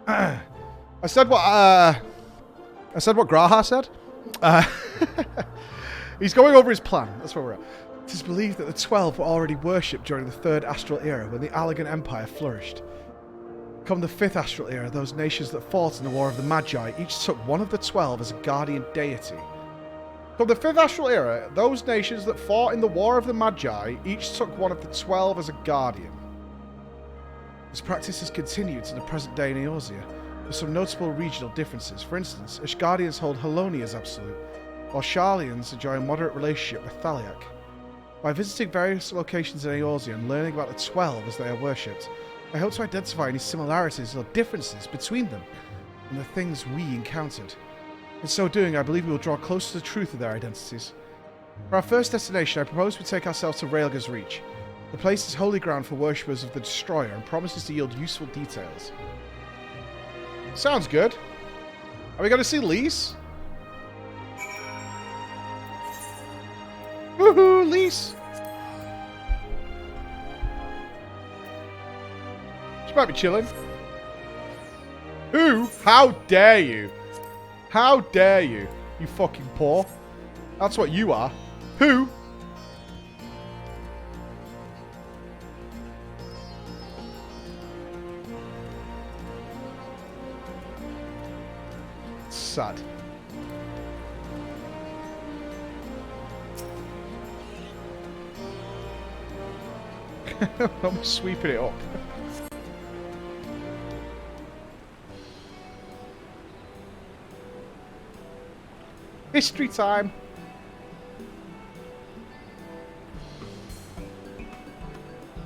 I said what Graha said. He's going over his plan. That's where we're at. It is believed that the 12 were already worshipped during the 3rd Astral Era when the Allegan Empire flourished. Come the 5th Astral Era, those nations that fought in the War of the Magi each took one of the 12 as a guardian deity. Come the 5th Astral Era, those nations that fought in the War of the Magi each took one of the 12 as a guardian. This practice has continued to the present day in Eorzea, with some notable regional differences. For instance, Ashgardians hold Haloni as absolute, while Sharlians enjoy a moderate relationship with Thaliak. By visiting various locations in Eorzea and learning about the 12 as they are worshipped, I hope to identify any similarities or differences between them and the things we encountered. In so doing, I believe we will draw closer to the truth of their identities. For our first destination, I propose we take ourselves to Raelga's Reach. The place is holy ground for worshippers of the Destroyer and promises to yield useful details. Sounds good. Are we going to see Lise? Woohoo, Lise! She might be chilling. Who? How dare you? How dare you? You fucking poor. That's what you are. Who? Sad. I'm sweeping it up. History time.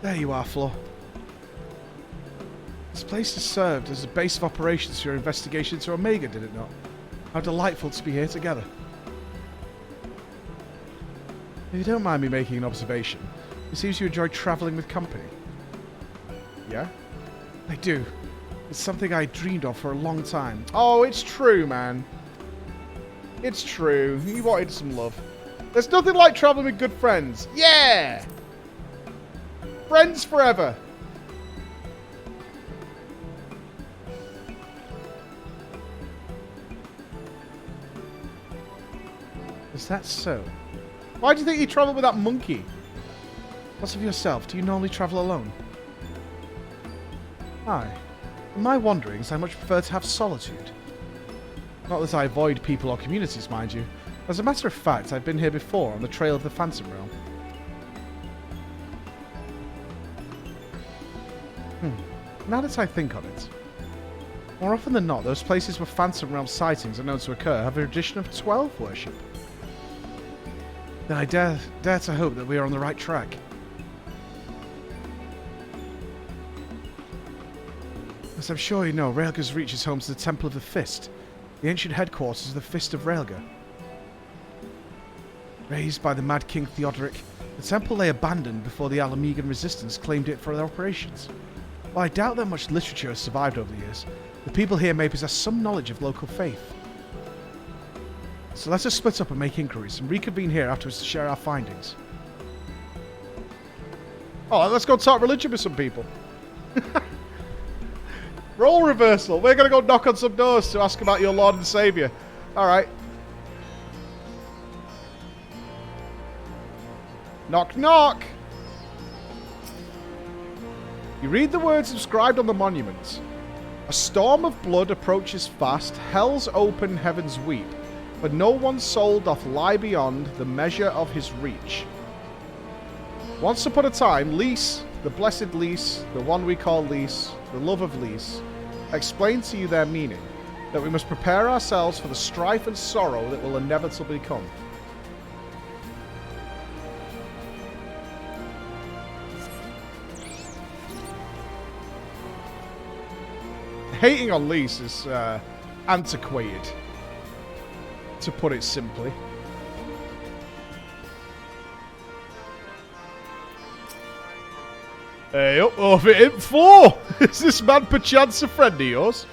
There you are, Flo. This place has served as a base of operations for your investigation into Omega, did it not? How delightful to be here together. If you don't mind me making an observation, it seems you enjoy travelling with company. Yeah? I do. It's something I dreamed of for a long time. Oh, it's true, man. It's true. You wanted some love. There's nothing like travelling with good friends. Yeah! Friends forever. Is that so? Why do you think you travel with that monkey? What's of yourself? Do you normally travel alone? Aye. In my wanderings, I much prefer to have solitude. Not that I avoid people or communities, mind you. As a matter of fact, I've been here before on the trail of the Phantom Realm. Now that I think on it, more often than not, those places where Phantom Realm sightings are known to occur have a tradition of 12 worship. Then I dare to hope that we are on the right track. As I'm sure you know, Raelga's Reach is home to the Temple of the Fist, the ancient headquarters of the Fist of Raelga. Raised by the Mad King Theodoric, the temple lay abandoned before the Alamegan resistance claimed it for their operations. While I doubt that much literature has survived over the years, the people here may possess some knowledge of local faith. So let us split up and make inquiries, and reconvene here afterwards to share our findings. Oh, let's go talk religion with some people. Role reversal. We're going to go knock on some doors to ask about your Lord and Saviour. Alright. Knock, knock. You read the words inscribed on the monuments. A storm of blood approaches fast, hell's open, heavens weep, but no one's soul doth lie beyond the measure of his reach. Once upon a time, Lise, the blessed Lise, the one we call Lise, the love of Lise, explained to you their meaning, that we must prepare ourselves for the strife and sorrow that will inevitably come. Hating on Lise is antiquated, to put it simply. Hey, up over it, Flo! Is this man perchance a friend of yours?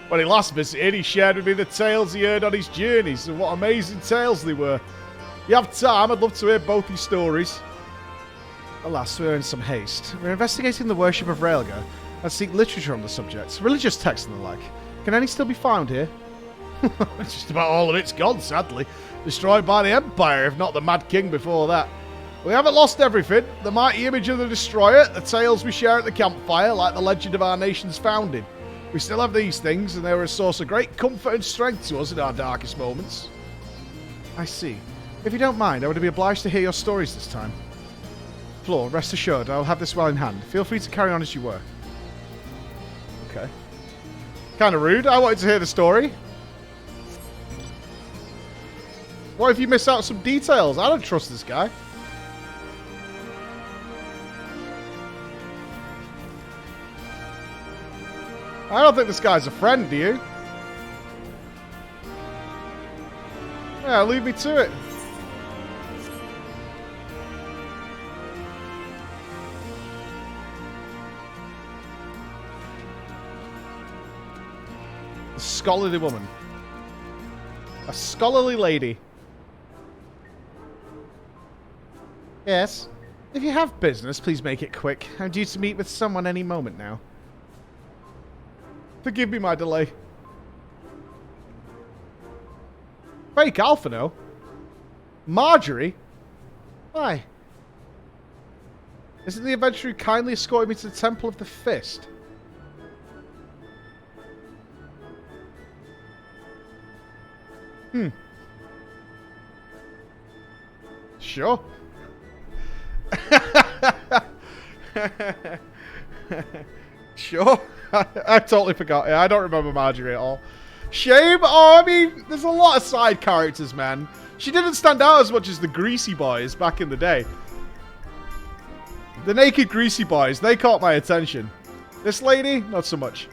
When he last visited, he shared with me the tales he heard on his journeys, and what amazing tales they were. If you have time, I'd love to hear both your stories. Alas, we're in some haste. We're investigating the worship of Raelga, and seek literature on the subject, religious texts and the like. Can any still be found here? Just about all of it's gone, sadly. Destroyed by the Empire, if not the Mad King before that. We haven't lost everything. The mighty image of the Destroyer, the tales we share at the campfire, like the legend of our nation's founding. We still have these things, and they were a source of great comfort and strength to us in our darkest moments. I see. If you don't mind, I would be obliged to hear your stories this time. Floor, rest assured, I will have this well in hand. Feel free to carry on as you were. Okay. Kind of rude. I wanted to hear the story. What if you miss out some details? I don't trust this guy. I don't think this guy's a friend, do you? Yeah, leave me to it. A scholarly woman. A scholarly lady. Yes. If you have business, please make it quick. I'm due to meet with someone any moment now. Forgive me my delay. Fake Alphino? Marjorie? Why? Isn't the adventurer who kindly escorted me to the Temple of the Fist? Sure. Sure. I totally forgot. Yeah, I don't remember Marjorie at all. Shame? Oh, I mean, there's a lot of side characters, man. She didn't stand out as much as the Greasy Boys back in the day. The naked Greasy Boys, they caught my attention. This lady, not so much.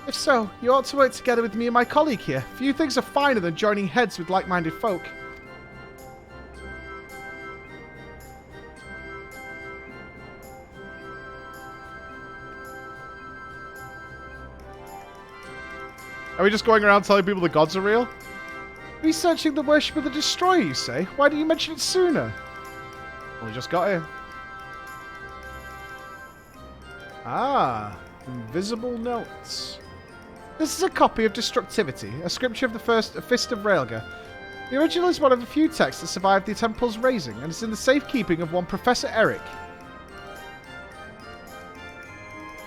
If so, you ought to work together with me and my colleague here. Few things are finer than joining heads with like-minded folk. Are we just going around telling people the gods are real? Researching the worship of the Destroyer, you say? Why didn't you mention it sooner? Well, we just got here. Ah, invisible notes. This is a copy of Destructivity, a scripture of the first Fist of Raelga. The original is one of a few texts that survived the temple's razing, and is in the safekeeping of one Professor Eric.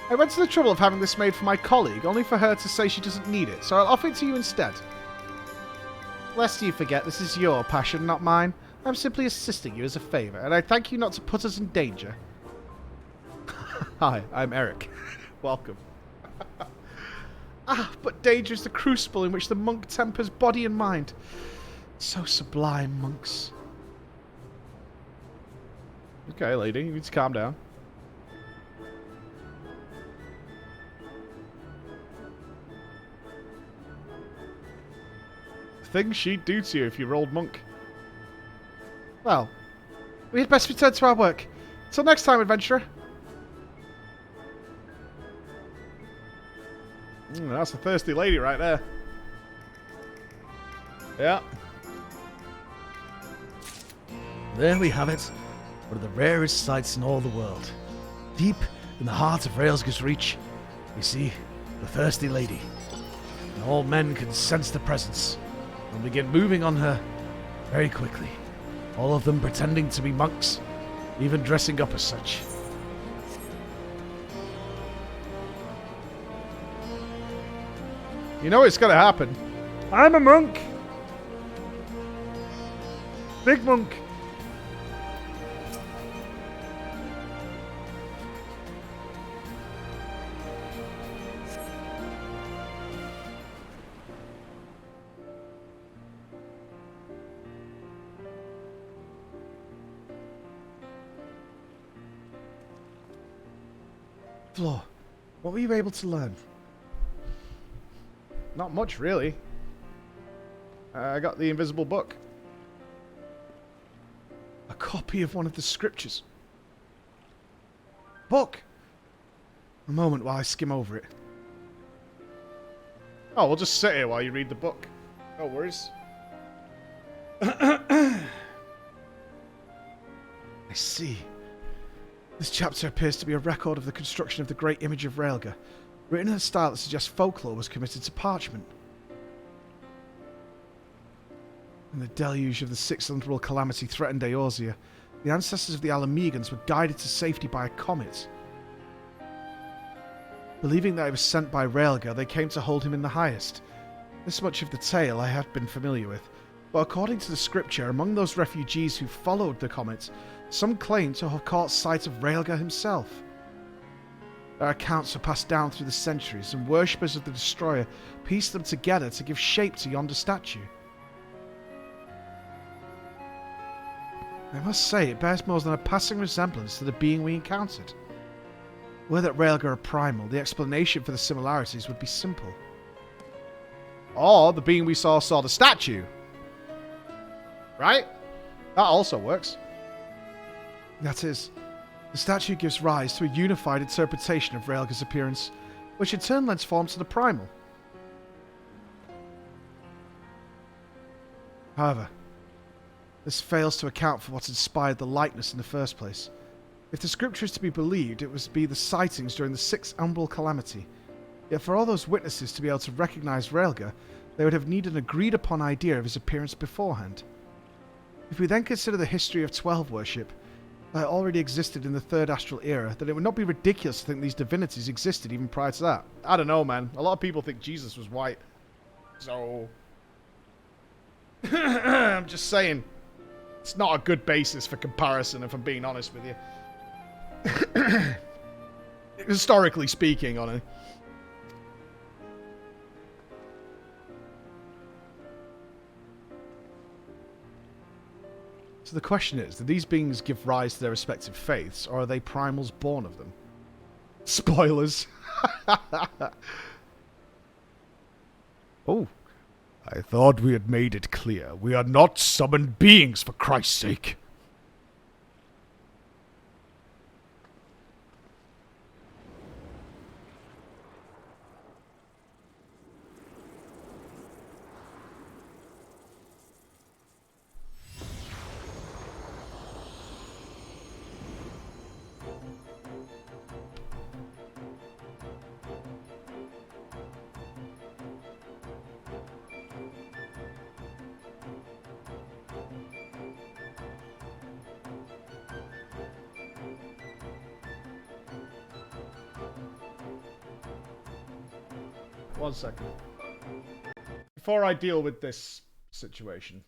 I went to the trouble of having this made for my colleague, only for her to say she doesn't need it, so I'll offer it to you instead. Lest you forget, this is your passion, not mine. I'm simply assisting you as a favour, and I thank you not to put us in danger. Hi, I'm Eric. Welcome. Ah, but danger is the crucible in which the monk tempers body and mind. So sublime, monks. Okay, lady, you need to calm down. Things she'd do to you if you rolled monk. Well, we had best return to our work. Till next time, adventurer. That's a thirsty lady right there. Yeah. There we have it. One of the rarest sights in all the world. Deep in the heart of Raelsga's Reach, we see the thirsty lady. And all men can sense the presence and begin moving on her very quickly. All of them pretending to be monks, even dressing up as such. You know it's gonna happen. I'm a monk. Big monk. Flo, what were you able to learn? Not much, really. I got the invisible book. A copy of one of the scriptures. Book! A moment while I skim over it. Oh, we'll just sit here while you read the book. No worries. I see. This chapter appears to be a record of the construction of the great image of Raelga, written in a style that suggests folklore was committed to parchment. When the deluge of the sixth unutterable calamity threatened Eorzea, the ancestors of the Alamegans were guided to safety by a comet. Believing that it was sent by Raelga, they came to hold him in the highest. This much of the tale I had been familiar with, but according to the scripture, among those refugees who followed the comet, some claim to have caught sight of Raelga himself. Their accounts were passed down through the centuries, and worshippers of the Destroyer pieced them together to give shape to yonder statue. I must say, it bears more than a passing resemblance to the being we encountered. Were that Raelga a primal, the explanation for the similarities would be simple. Or the being we saw the statue. Right? That also works. That is, the statue gives rise to a unified interpretation of Raelga's appearance, which in turn lends form to the primal. However, this fails to account for what inspired the likeness in the first place. If the scripture is to be believed, it was to be the sightings during the Sixth Umbral Calamity. Yet for all those witnesses to be able to recognize Raelga, they would have needed an agreed-upon idea of his appearance beforehand. If we then consider the history of 12 worship that already existed in the Third Astral Era, then it would not be ridiculous to think these divinities existed even prior to that. I don't know, man. A lot of people think Jesus was white. So... I'm just saying. It's not a good basis for comparison, if I'm being honest with you. Historically speaking, on it. So the question is, do these beings give rise to their respective faiths, or are they primals born of them? Spoilers. Oh, I thought we had made it clear. We are not summoned beings, for Christ's sake. One second. Before I deal with this situation.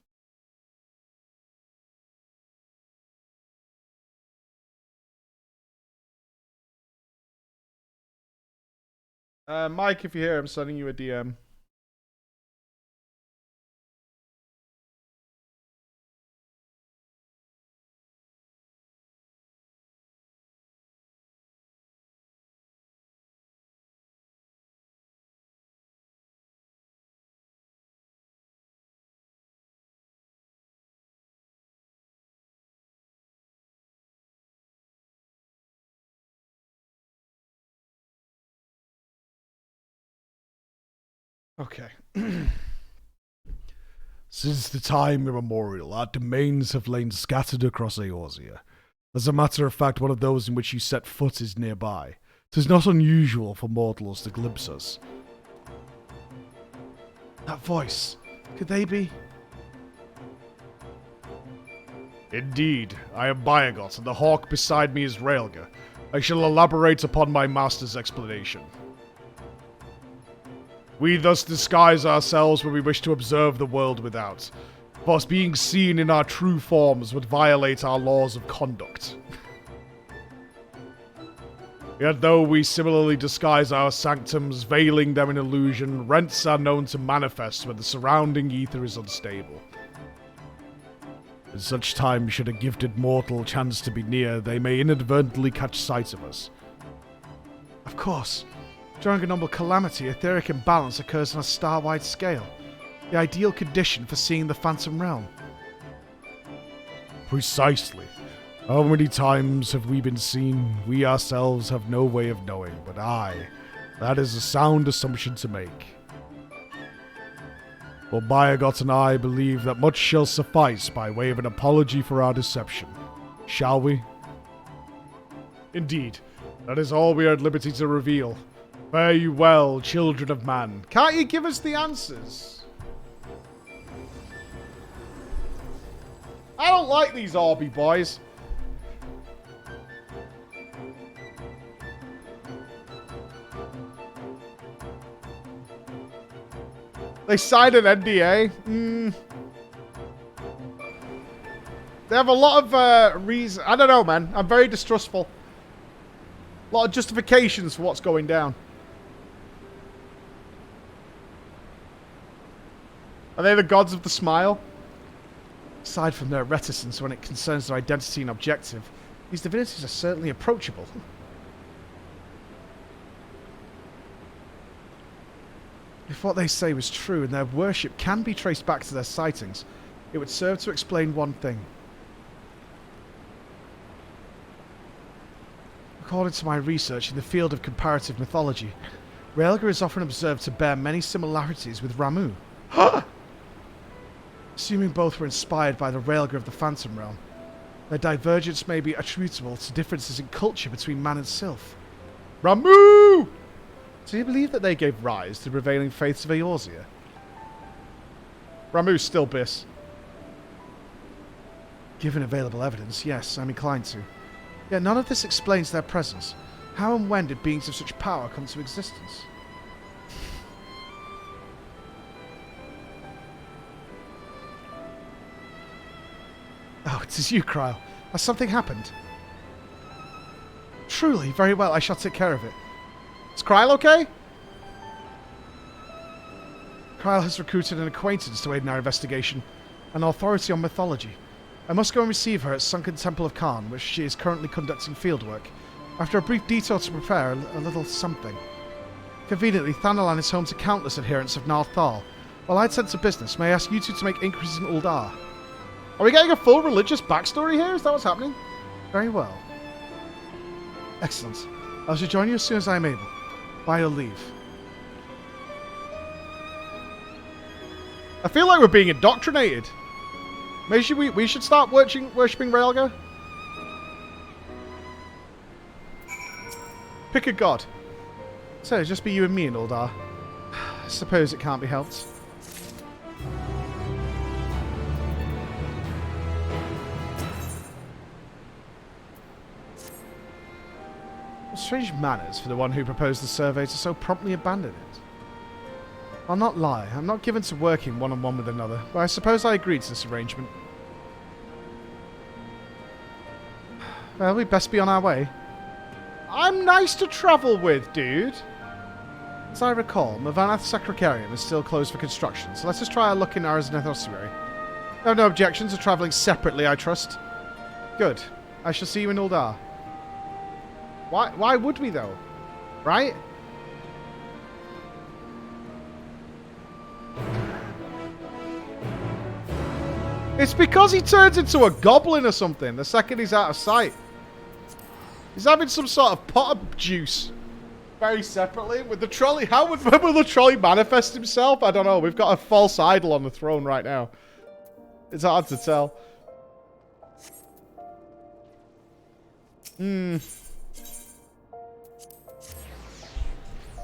Mike, if you're here, I'm sending you a DM. Okay. Since the time immemorial, our domains have lain scattered across Eorzea. As a matter of fact, one of those in which you set foot is nearby. 'Tis not unusual for mortals to glimpse us. That voice, could they be? Indeed, I am Byagot, and the hawk beside me is Raelga. I shall elaborate upon my master's explanation. We thus disguise ourselves when we wish to observe the world without, for being seen in our true forms would violate our laws of conduct. Yet though we similarly disguise our sanctums, veiling them in illusion, rents are known to manifest when the surrounding ether is unstable. At such time, should a gifted mortal chance to be near, they may inadvertently catch sight of us. Of course. During a normal calamity, etheric imbalance occurs on a star-wide scale. The ideal condition for seeing the Phantom Realm. Precisely. How many times have we been seen? We ourselves have no way of knowing, but that is a sound assumption to make. For Byagot and I believe that much shall suffice by way of an apology for our deception. Shall we? Indeed, that is all we are at liberty to reveal. Fare you well, children of man. Can't you give us the answers? I don't like these Orby boys. They signed an NDA? They have a lot of reason. I don't know, man. I'm very distrustful. A lot of justifications for what's going down. Are they the gods of the smile? Aside from their reticence when it concerns their identity and objective, these divinities are certainly approachable. If what they say was true and their worship can be traced back to their sightings, it would serve to explain one thing. According to my research in the field of comparative mythology, Raelga is often observed to bear many similarities with Ramu. Assuming both were inspired by the Raelga of the Phantom Realm, their divergence may be attributable to differences in culture between man and sylph. Ramu! Do you believe that they gave rise to the prevailing faiths of Eorzea? Ramu's still Biss. Given available evidence, yes, I'm inclined to. Yet none of this explains their presence. How and when did beings of such power come to existence? Oh, it is you, Kryle. Has something happened? Truly, very well, I shall take care of it. Is Kryle okay? Kryle has recruited an acquaintance to aid in our investigation, an authority on mythology. I must go and receive her at Sunken Temple of Khan, which she is currently conducting fieldwork. After a brief detour to prepare a little something. Conveniently, Thanalan is home to countless adherents of Nar Thal. While I tend to business, may I ask you two to make inquiries in Uldar? Are we getting a full religious backstory here? Is that what's happening? Very well. Excellent. I shall join you as soon as I am able. By your leave. I feel like we're being indoctrinated. Maybe we should start worshipping Raelga? Pick a god. So, it'll just be you and me in Uldar. I suppose it can't be helped. Strange manners for the one who proposed the survey to so promptly abandon it. I'll not lie, I'm not given to working one-on-one with another, but I suppose I agreed to this arrangement. Well, we'd best be on our way. I'm nice to travel with, dude. As I recall, Mavanath Sacrocarium is still closed for construction, so let's just try our luck in Arazaneth Ossuary. I have no objection to travelling separately, I trust. Good. I shall see you in Uldar. Why would we, though? Right? It's because he turns into a goblin or something the second he's out of sight. He's having some sort of pot of juice. Very separately. With the trolley. When will the trolley manifest himself? I don't know. We've got a false idol on the throne right now. It's hard to tell.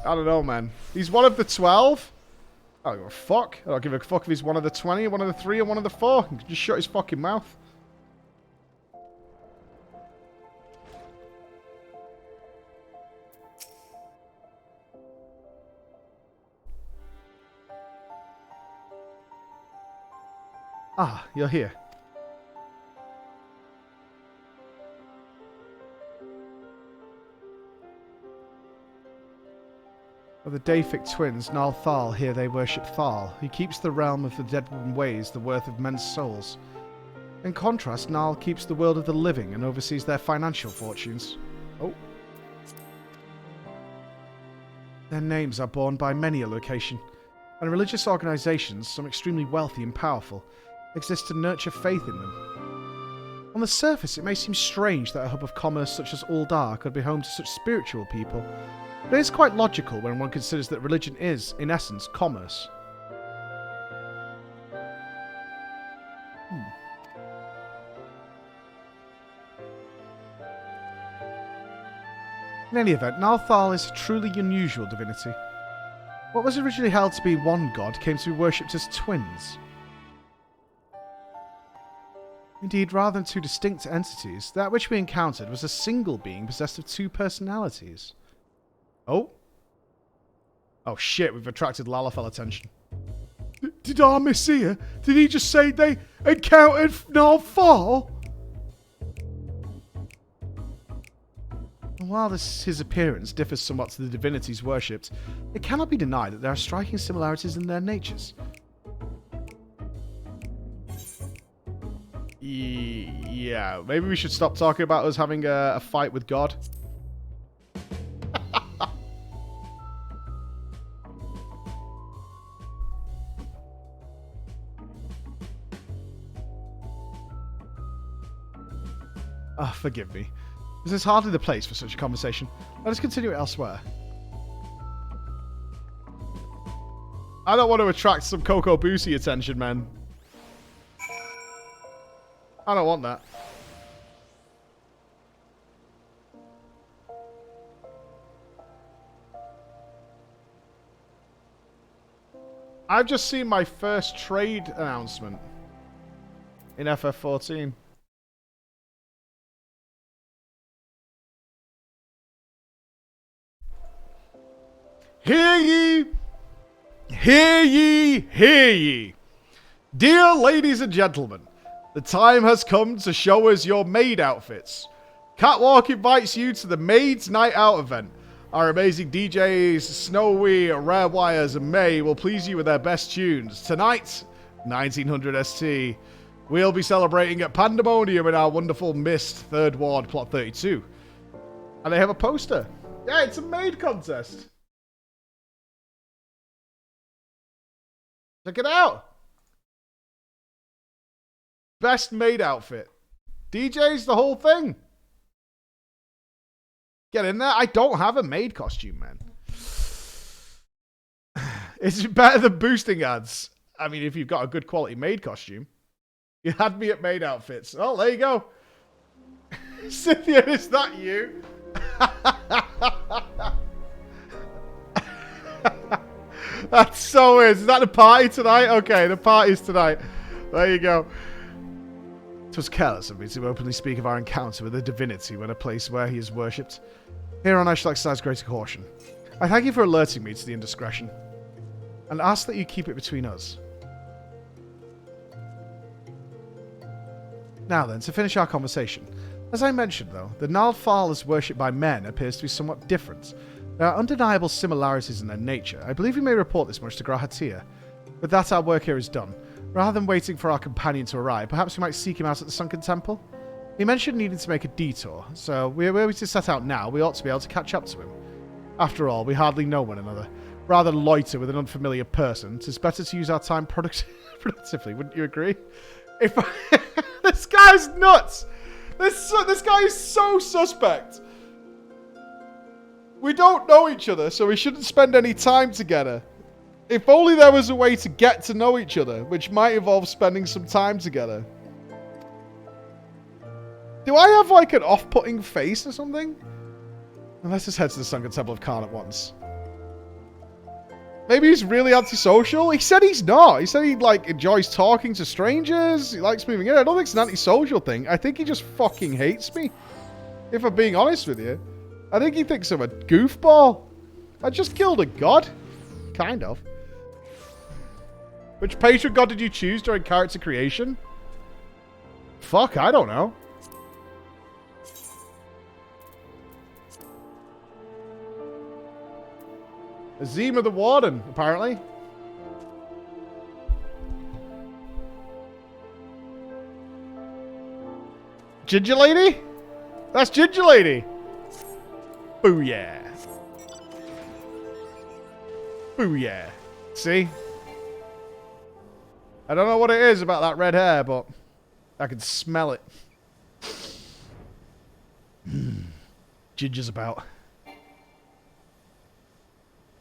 I don't know, man. He's one of the 12? I don't give a fuck. I don't give a fuck if he's one of the 20, one of the 3, or one of the 4. He can just shut his fucking mouth. Ah, you're here. Of the Daphic twins, Nal Thal, here they worship Thal, who keeps the realm of the dead and weighs the worth of men's souls. In contrast, Nal keeps the world of the living and oversees their financial fortunes. Oh. Their names are borne by many a location, and religious organisations, some extremely wealthy and powerful, exist to nurture faith in them. On the surface, it may seem strange that a hub of commerce such as Uldar could be home to such spiritual people, but it is quite logical when one considers that religion is, in essence, commerce. In any event, Nalthal is a truly unusual divinity. What was originally held to be one god came to be worshipped as twins. Indeed, rather than two distinct entities, that which we encountered was a single being possessed of two personalities. Oh. Oh shit, we've attracted Lalafell attention. Did Army see her? Did he just say they encountered Nalthal? While his appearance differs somewhat to the divinities worshipped, it cannot be denied that there are striking similarities in their natures. Yeah, maybe we should stop talking about us having a fight with God. Ah, forgive me. This is hardly the place for such a conversation. Let us continue it elsewhere. I don't want to attract some Coco Boosie attention, man. I don't want that. I've just seen my first trade announcement in FF14. Hear ye! Hear ye! Hear ye! Dear ladies and gentlemen, the time has come to show us your maid outfits. Catwalk invites you to the Maids Night Out event. Our amazing DJs, Snowy, Rare Wires, and May will please you with their best tunes. Tonight, 1900 ST. We'll be celebrating at Pandemonium in our wonderful Mist 3rd Ward, Plot 32. And they have a poster. Yeah, it's a maid contest. Check it out. Best maid outfit. DJ's the whole thing. Get in there. I don't have a maid costume, man. It's better than boosting ads. I mean, if you've got a good quality maid costume. You had me at maid outfits. Oh, there you go. Cynthia, is that you? That's so weird. Is that the party tonight? Okay, the party's tonight. There you go. It was careless of me to openly speak of our encounter with a divinity when a place where he is worshipped. Hereon I shall exercise greater caution. I thank you for alerting me to the indiscretion, and ask that you keep it between us. Now then, to finish our conversation. As I mentioned, though, the Nalthal as worshipped by men appears to be somewhat different. There are undeniable similarities in their nature. I believe we may report this much to Grahatia. With that, our work here is done. Rather than waiting for our companion to arrive, perhaps we might seek him out at the Sunken Temple? He mentioned needing to make a detour, so were we to set out now, we ought to be able to catch up to him. After all, we hardly know one another. Rather than loiter with an unfamiliar person, it is better to use our time productively, wouldn't you agree? If This guy's nuts! This guy is so suspect! We don't know each other, so we shouldn't spend any time together. If only there was a way to get to know each other, which might involve spending some time together. Do I have like an off-putting face or something? And let's just head to the Sunken Temple of Khan at once. Maybe he's really antisocial? He said he's not. He said he like enjoys talking to strangers. He likes moving in. I don't think it's an antisocial thing. I think he just fucking hates me. If I'm being honest with you. I think he thinks I'm a goofball. I just killed a god. Kind of. Which patron god did you choose during character creation? Fuck, I don't know. Azima the Warden, apparently. Ginger Lady? That's Ginger Lady. Booyah. Booyah. See? I don't know what it is about that red hair, but I can smell it. Ginger's about.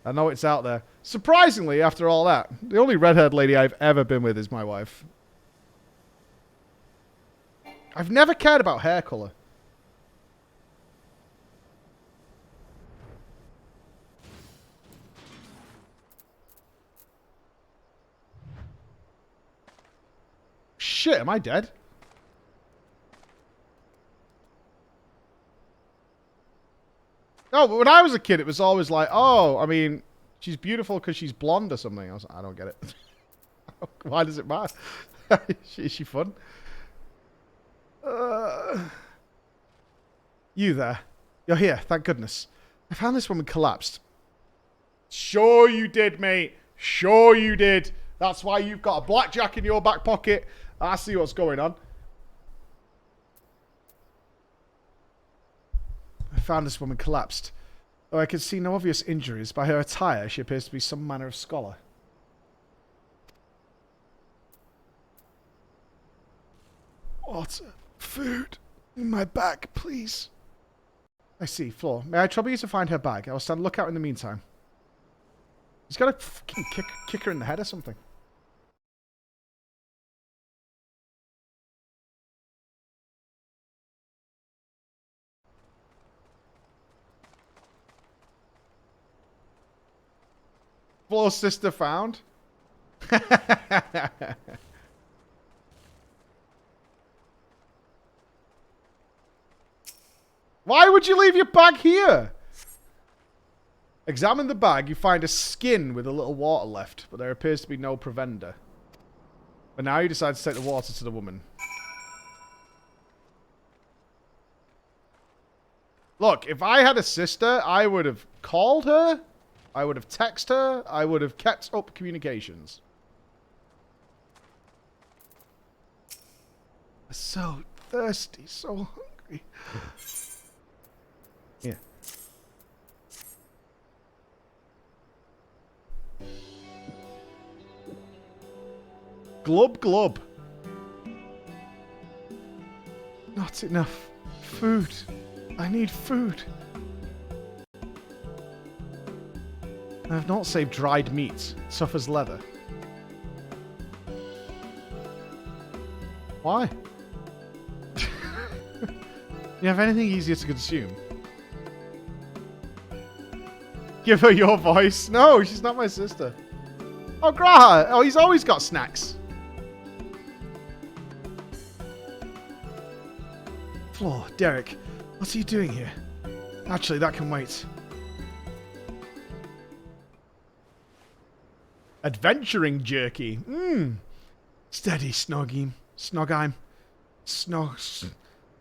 I know it's out there. Surprisingly, after all that, the only red-haired lady I've ever been with is my wife. I've never cared about hair colour. shit, am I dead? No, but when I was a kid, it was always like, oh, I mean, she's beautiful because she's blonde or something. I was like, I don't get it. Why does it matter? Is she fun? You there. You're here, thank goodness. I found this woman collapsed. Sure you did, mate. Sure you did. That's why you've got a blackjack in your back pocket. I see what's going on. I found this woman collapsed. Though I could see no obvious injuries, by her attire she appears to be some manner of scholar. Water. Food. In my bag, please. I see. Floor. May I trouble you to find her bag? I will stand lookout in the meantime. He's got to fucking kick her in the head or something. Floor sister found. Why would you leave your bag here? Examine the bag. You find a skin with a little water left, but there appears to be no provender. But now you decide to take the water to the woman. Look, if I had a sister, I would have called her. I would have texted her. I would have kept up communications. I'm so thirsty, so hungry. Yeah. Glub glub. Not enough food. I need food. I have not saved dried meat. It suffers leather. Why? You have anything easier to consume? Give her your voice. No, she's not my sister. Oh, Graha. Oh, he's always got snacks. Floor, Derek, what are you doing here? Actually, that can wait. Adventuring jerky. Mmm. Steady, Snogheim. Snogheim.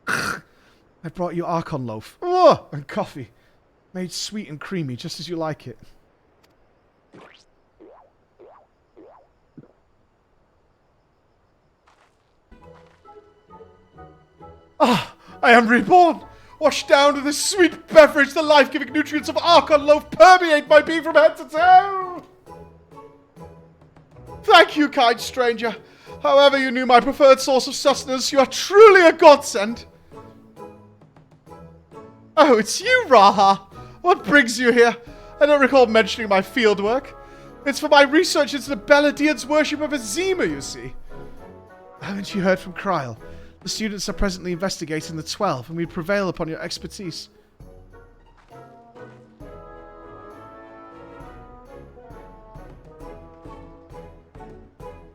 I brought you Archon loaf. Oh, and coffee. Made sweet and creamy, just as you like it. Ah, I am reborn. Washed down to the sweet beverage, the life-giving nutrients of Archon loaf permeate my being from head to toe. Thank you, kind stranger. However you knew my preferred source of sustenance, you are truly a godsend. Oh, it's you, Raha. What brings you here? I don't recall mentioning my fieldwork. It's for my research into the Beladian's worship of Azima, you see. Haven't you heard from Kryl? The students are presently investigating the 12, and we prevail upon your expertise.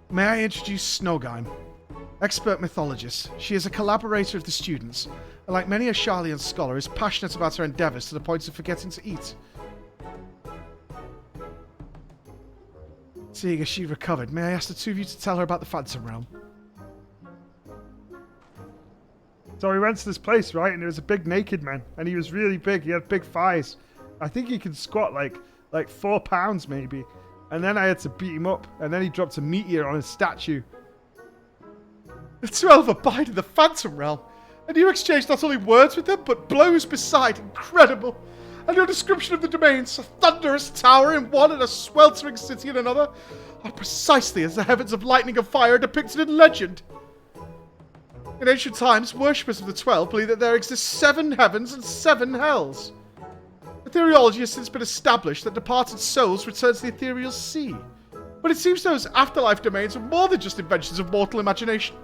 May I introduce Snogheim, expert mythologist. She is a collaborator of the students, and like many a Sharlayan scholar, is passionate about her endeavours to the point of forgetting to eat. Seeing as she recovered, may I ask the two of you to tell her about the Phantom Realm? So we went to this place, right? And there was a big naked man, and he was really big. He had big thighs. I think he could squat like 4 pounds maybe. And then I had to beat him up, and then he dropped a meteor on his statue. The 12 abide in the Phantom Realm, and you exchanged not only words with them, but blows beside. Incredible. And your description of the domains, a thunderous tower in one and a sweltering city in another, are precisely as the heavens of lightning and fire are depicted in legend. In ancient times, worshippers of the 12 believed that there exist 7 heavens and 7 hells. Ethereology has since been established that departed souls return to the ethereal sea. But it seems those afterlife domains are more than just inventions of mortal imagination.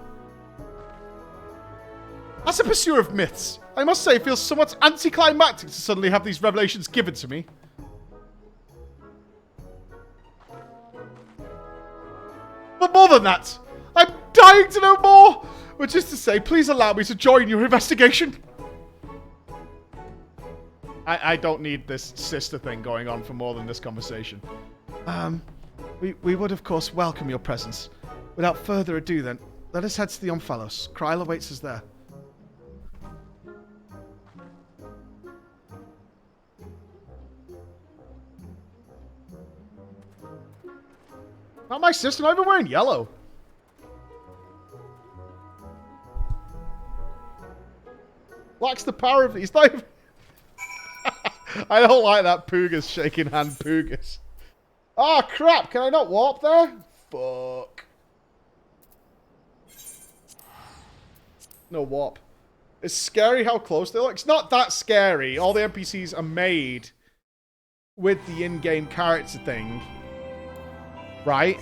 As a pursuer of myths, I must say it feels somewhat anticlimactic to suddenly have these revelations given to me. But more than that, I'm dying to know more! Which is to say, please allow me to join your investigation. I don't need this sister thing going on for more than this conversation. We would, of course, welcome your presence. Without further ado, then, let us head to the Omphalos. Kryla awaits us there. Not my sister, not even wearing yellow. Lacks the power of these. Not even... I don't like that Poogas shaking hand Poogas. Oh crap, can I not warp there? Fuck. No warp. It's scary how close they look. It's not that scary. All the NPCs are made with the in-game character thing. Right?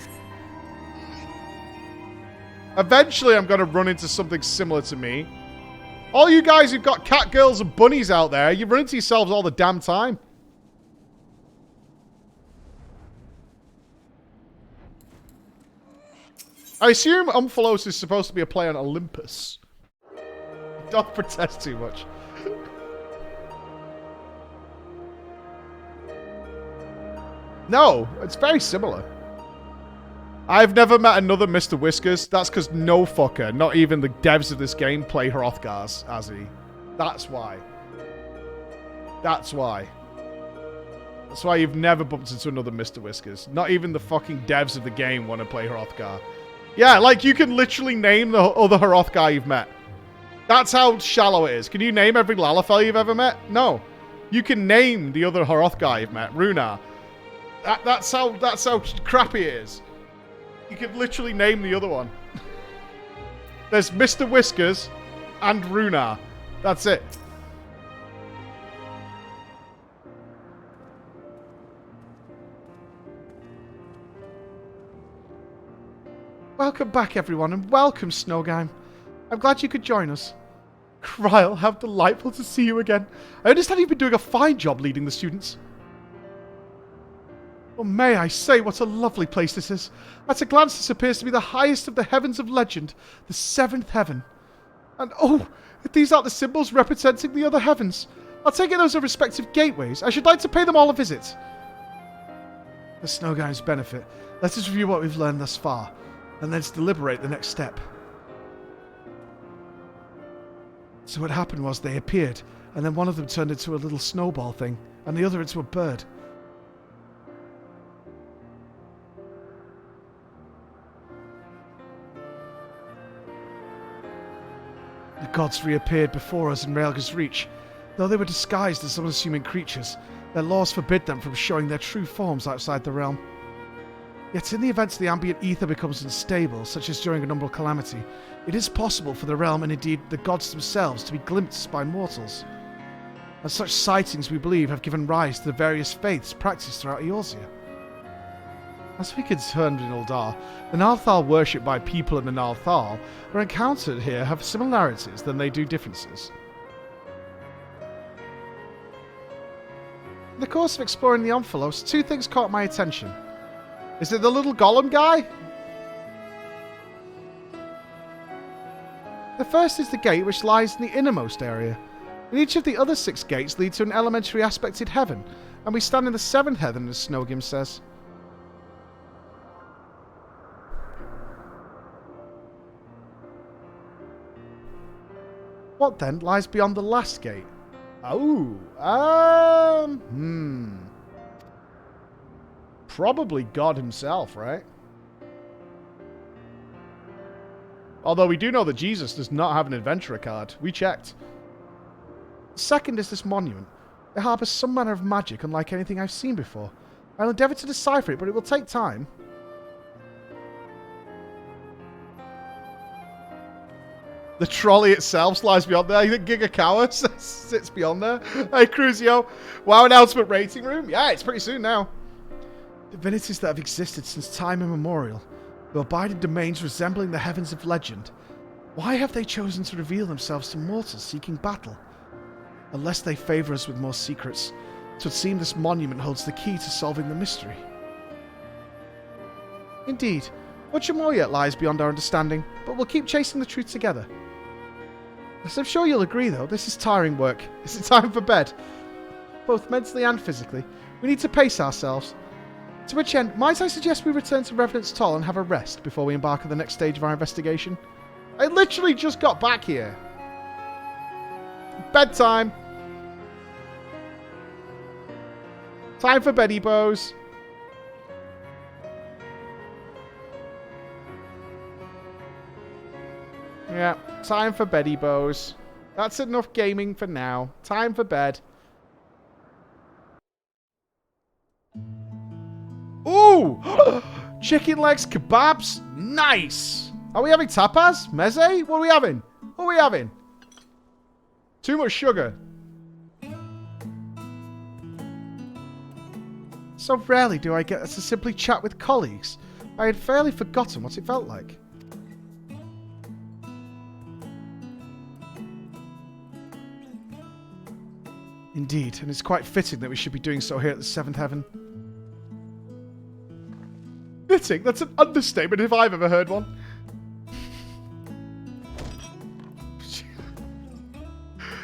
Eventually I'm going to run into something similar to me. All you guys who've got cat girls and bunnies out there, you run into yourselves all the damn time. I assume Omphalos is supposed to be a play on Olympus. Don't protest too much. No, it's very similar. I've never met another Mr. Whiskers. That's because no fucker, not even the devs of this game, play Hrothgar's as he. That's why. That's why. That's why you've never bumped into another Mr. Whiskers. Not even the fucking devs of the game want to play Hrothgar. Yeah, like you can literally name the other Hrothgar you've met. That's how shallow it is. Can you name every Lalafell you've ever met? No. You can name the other Hrothgar you've met. Runar. That's how crappy it is. You can literally name the other one. There's Mr. Whiskers and Runar. That's it. Welcome back, everyone, and welcome, Snowgime. I'm glad you could join us. Kryle, how delightful to see you again. I understand you've been doing a fine job leading the students. Oh, may I say, what a lovely place this is. At a glance, this appears to be the highest of the heavens of legend, the seventh heaven. And oh, if these aren't the symbols representing the other heavens, I'll take it those are respective gateways. I should like to pay them all a visit. For Snowgime's benefit, let us review what we've learned thus far, and then deliberate the next step. So what happened was they appeared, and then one of them turned into a little snowball thing, and the other into a bird. The gods reappeared before us in Raelga's reach. Though they were disguised as unassuming creatures, their laws forbid them from showing their true forms outside the realm. Yet in the event the ambient ether becomes unstable, such as during an umbral calamity, it is possible for the realm and indeed the gods themselves to be glimpsed by mortals. And such sightings, we believe, have given rise to the various faiths practiced throughout Eorzea. As we concerned in Uldar, the Nalthal worshipped by people in the Nalthal were encountered here have similarities than they do differences. In the course of exploring the Omphalos, two things caught my attention. Is it the little golem guy? The first is the gate which lies in the innermost area. And each of the other 6 gates lead to an elementary aspected heaven, and we stand in the 7th heaven, as Snowgim says. What then lies beyond the last gate? Oh, probably God himself, right? Although we do know that Jesus does not have an adventurer card. We checked. Second is this monument. It harbours some manner of magic unlike anything I've seen before. I'll endeavour to decipher it, but it will take time. The trolley itself lies beyond there. You think Giga Cower sits beyond there? Hey, Cruzio. WoW announcement rating room? Yeah, it's pretty soon now. Divinities that have existed since time immemorial, who abide in domains resembling the heavens of legend. Why have they chosen to reveal themselves to mortals seeking battle? Unless they favour us with more secrets, it would seem this monument holds the key to solving the mystery. Indeed, Much more yet lies beyond our understanding, but we'll keep chasing the truth together. As I'm sure you'll agree, though, this is tiring work. It's time for bed. Both mentally and physically. We need to pace ourselves. To which end, might I suggest we return to Revenant's Toll and have a rest before we embark on the next stage of our investigation? I literally just got back here. Bedtime. Time for beddy bows. Yeah, time for beddy bows. That's enough gaming for now. Time for bed. Ooh! Chicken legs kebabs? Nice! Are we having tapas? Meze? What are we having? What are we having? Too much sugar. So rarely do I get to simply chat with colleagues. I had fairly forgotten what it felt like. Indeed, and it's quite fitting that we should be doing so here at the Seventh Heaven. Fitting? That's an understatement if I've ever heard one.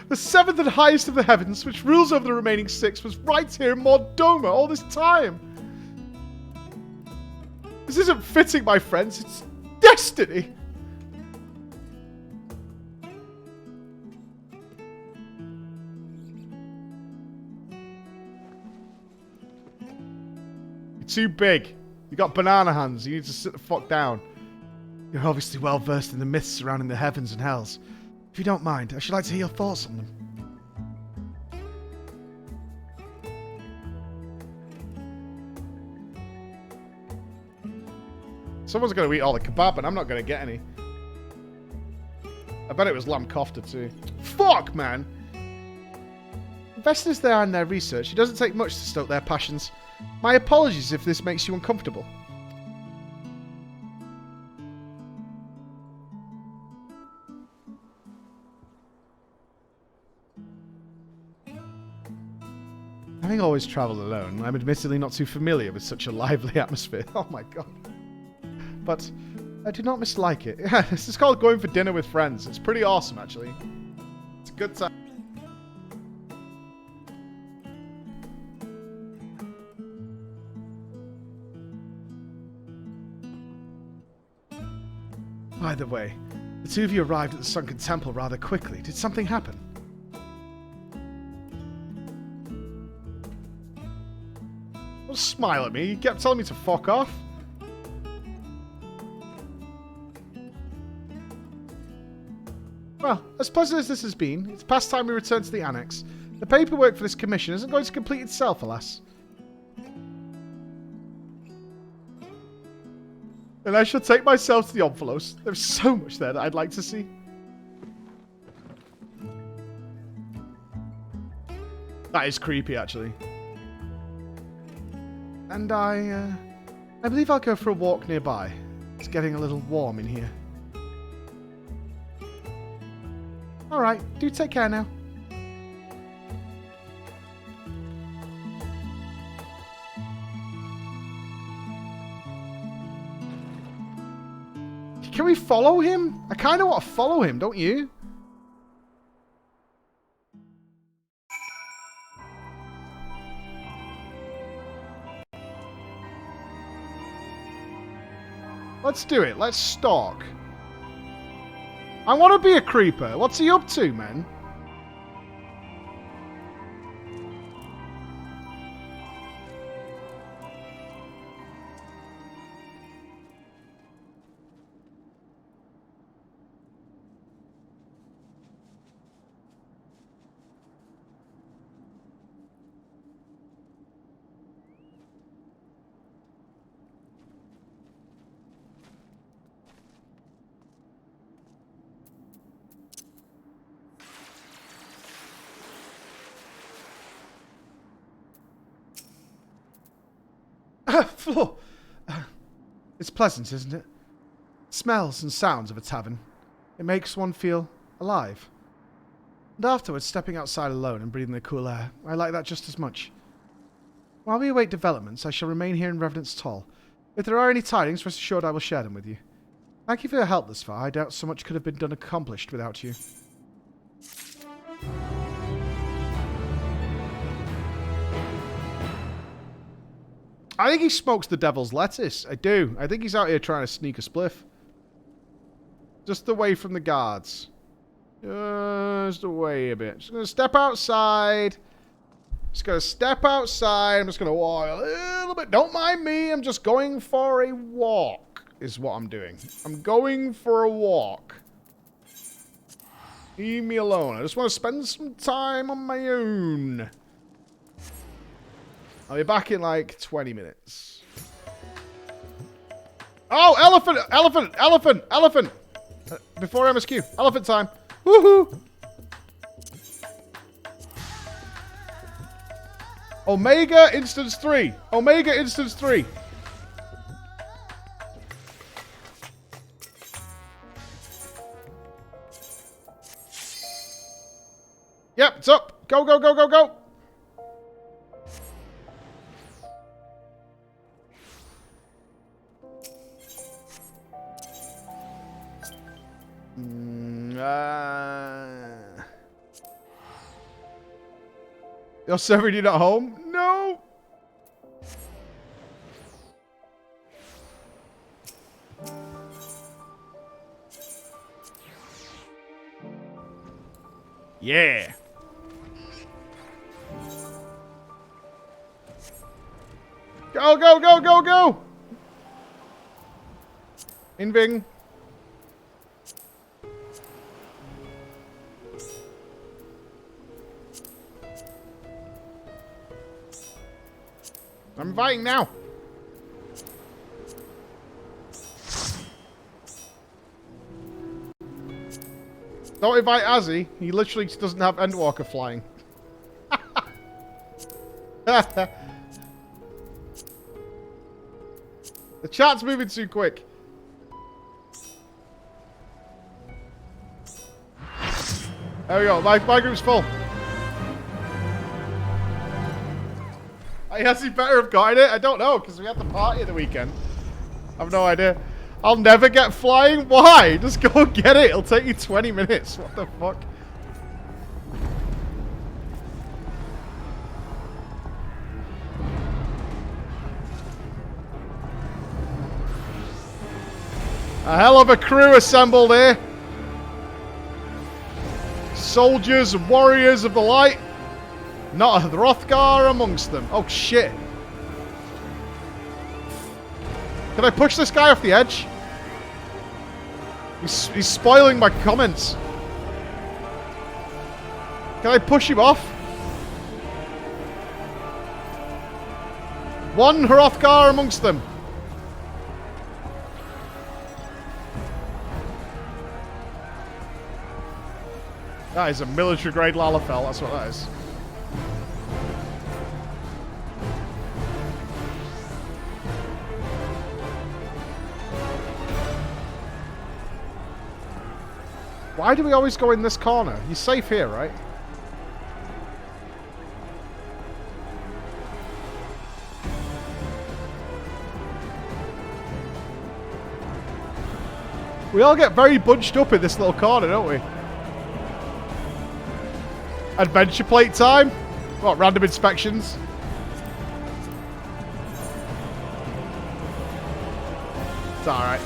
The seventh and highest of the heavens, which rules over the remaining six, was right here in Mordoma all this time. This isn't fitting, my friends. It's destiny. You're too big. You got banana hands. You need to sit the fuck down. You're obviously well versed in the myths surrounding the heavens and hells. If you don't mind, I should like to hear your thoughts on them. Someone's going to eat all the kebab, and I'm not going to get any. I bet it was lamb kofta too. Fuck, man! Investors there and their research. It doesn't take much to stoke their passions. My apologies if this makes you uncomfortable. Having always travelled alone, I'm admittedly not too familiar with such a lively atmosphere. Oh my god. But I do not mislike it. Yeah, this is called going for dinner with friends. It's pretty awesome, actually. It's a good time. By the way, the two of you arrived at the Sunken Temple rather quickly. Did something happen? Don't smile at me. You kept telling me to fuck off. Well, as pleasant as this has been, it's past time we return to the Annex. The paperwork for this commission isn't going to complete itself, alas. And I shall take myself to the envelopes. There's so much there that I'd like to see. That is creepy, actually. And I believe I'll go for a walk nearby. It's getting a little warm in here. Alright, do take care now. Can we follow him? I kind of want to follow him, don't you? Let's do it. Let's stalk. I want to be a creeper. What's he up to, man? Floor. It's pleasant, isn't it? Smells and sounds of a tavern. It makes one feel alive. And afterwards, stepping outside alone and breathing the cool air, I like that just as much. While we await developments, I shall remain here in Revenant's Toll. If there are any tidings, rest assured I will share them with you. Thank you for your help thus far. I doubt so much could have been done accomplished without you. I think he smokes the devil's lettuce. I do. I think he's out here trying to sneak a spliff. Just away from the guards. Just away a bit. Just going to step outside. Just going to step outside. I'm just going to walk a little bit. Don't mind me. I'm just going for a walk is what I'm doing. I'm going for a walk. Leave me alone. I just want to spend some time on my own. I'll be back in like 20 minutes. Oh, elephant! Elephant! Elephant! Elephant! Before MSQ. Elephant time. Woohoo! Omega Instance 3. Omega Instance 3. Yep, it's up. Go, go, go, go, go. Your server not home? No. Yeah. Go, go, go, go, go. Inving. I'm inviting now. Don't invite Azzy. He literally doesn't have Endwalker flying. The chat's moving too quick. There we go. My group's full. Has he better have gotten it? I don't know, because we had the party at the weekend. I have no idea. I'll never get flying? Why? Just go and get it. It'll take you 20 minutes. What the fuck? A hell of a crew assembled here. Soldiers and warriors of the light. Not a Hrothgar amongst them. Oh, shit. Can I push this guy off the edge? He's spoiling my comments. Can I push him off? One Hrothgar amongst them. That is a military-grade Lalafell. That's what that is. Why do we always go in this corner? You're safe here, right? We all get very bunched up in this little corner, don't we? Adventure plate time? What, random inspections? It's alright.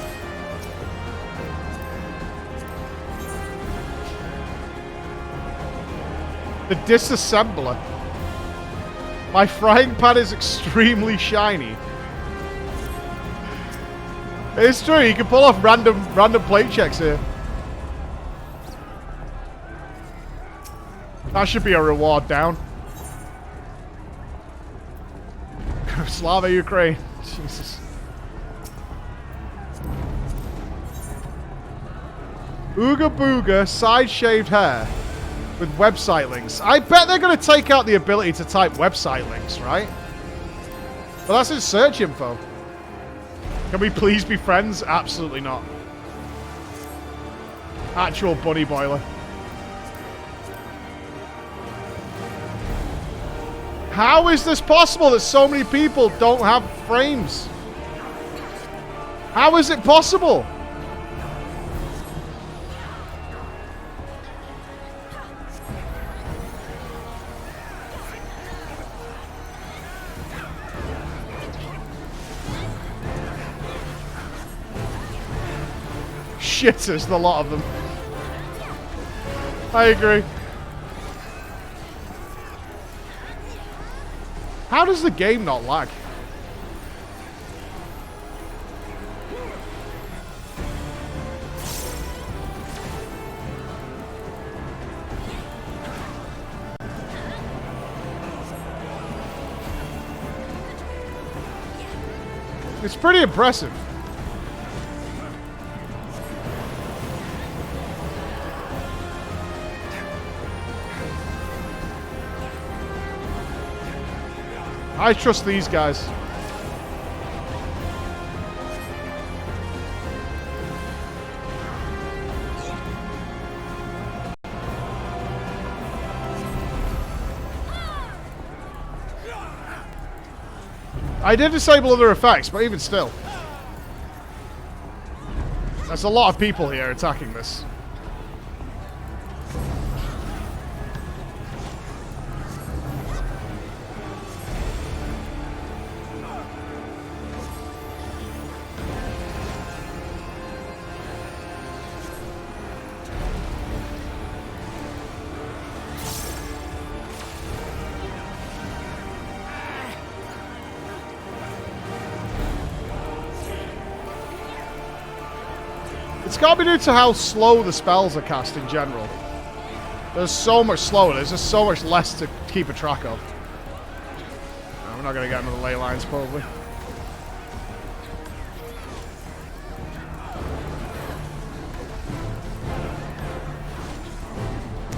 The disassembler. My frying pan is extremely shiny. It's true, you can pull off random plate checks here. That should be a reward down. Slava Ukraine. Jesus. Ooga booga, side-shaved hair. With website links. I bet they're going to take out the ability to type website links, right? But that's in search info. Can we please be friends? Absolutely not. Actual bunny boiler. How is this possible that so many people don't have frames? How is it possible? Shit, there's a lot of them. I agree. How does the game not lag? It's pretty impressive. I trust these guys. I did disable other effects, but even still. There's a lot of people here attacking this. It's got to be due to how slow the spells are cast in general. There's so much slower. There's just so much less to keep a track of. No, we're not going to get into the ley lines, probably.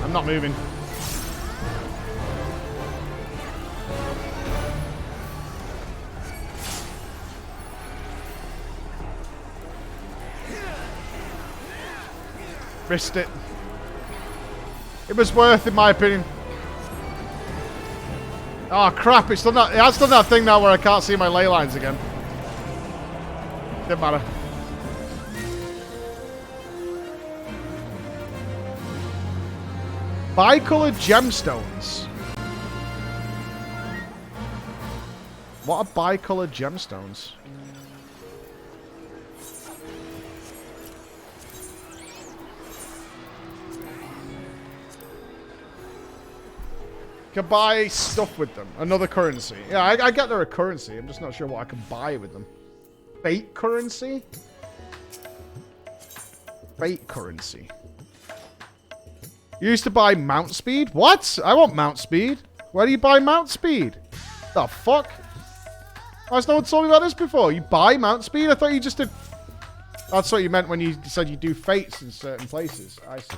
I'm not moving. Missed it. It was worth, in my opinion. Oh crap! It's done that. It has done that thing now where I can't see my ley lines again. Didn't matter. Bicolored gemstones. What are bicolored gemstones? Can buy stuff with them. Another currency. Yeah, I get they're a currency. I'm just not sure what I can buy with them. Fate currency? Fate currency. You used to buy mount speed? What? I want mount speed. Where do you buy mount speed? The fuck? Oh, no one told me about this before. You buy mount speed? I thought you just did... That's what you meant when you said you do fates in certain places. I see.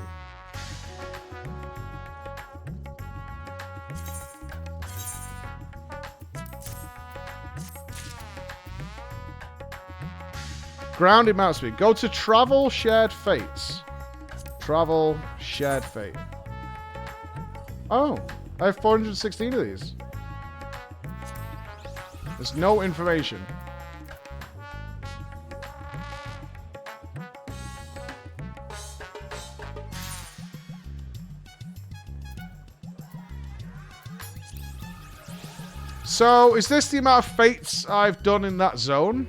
Grounded mount speed. Go to travel shared fates. Travel shared fate. Oh, I have 416 of these. There's no information. So, is this the amount of fates I've done in that zone?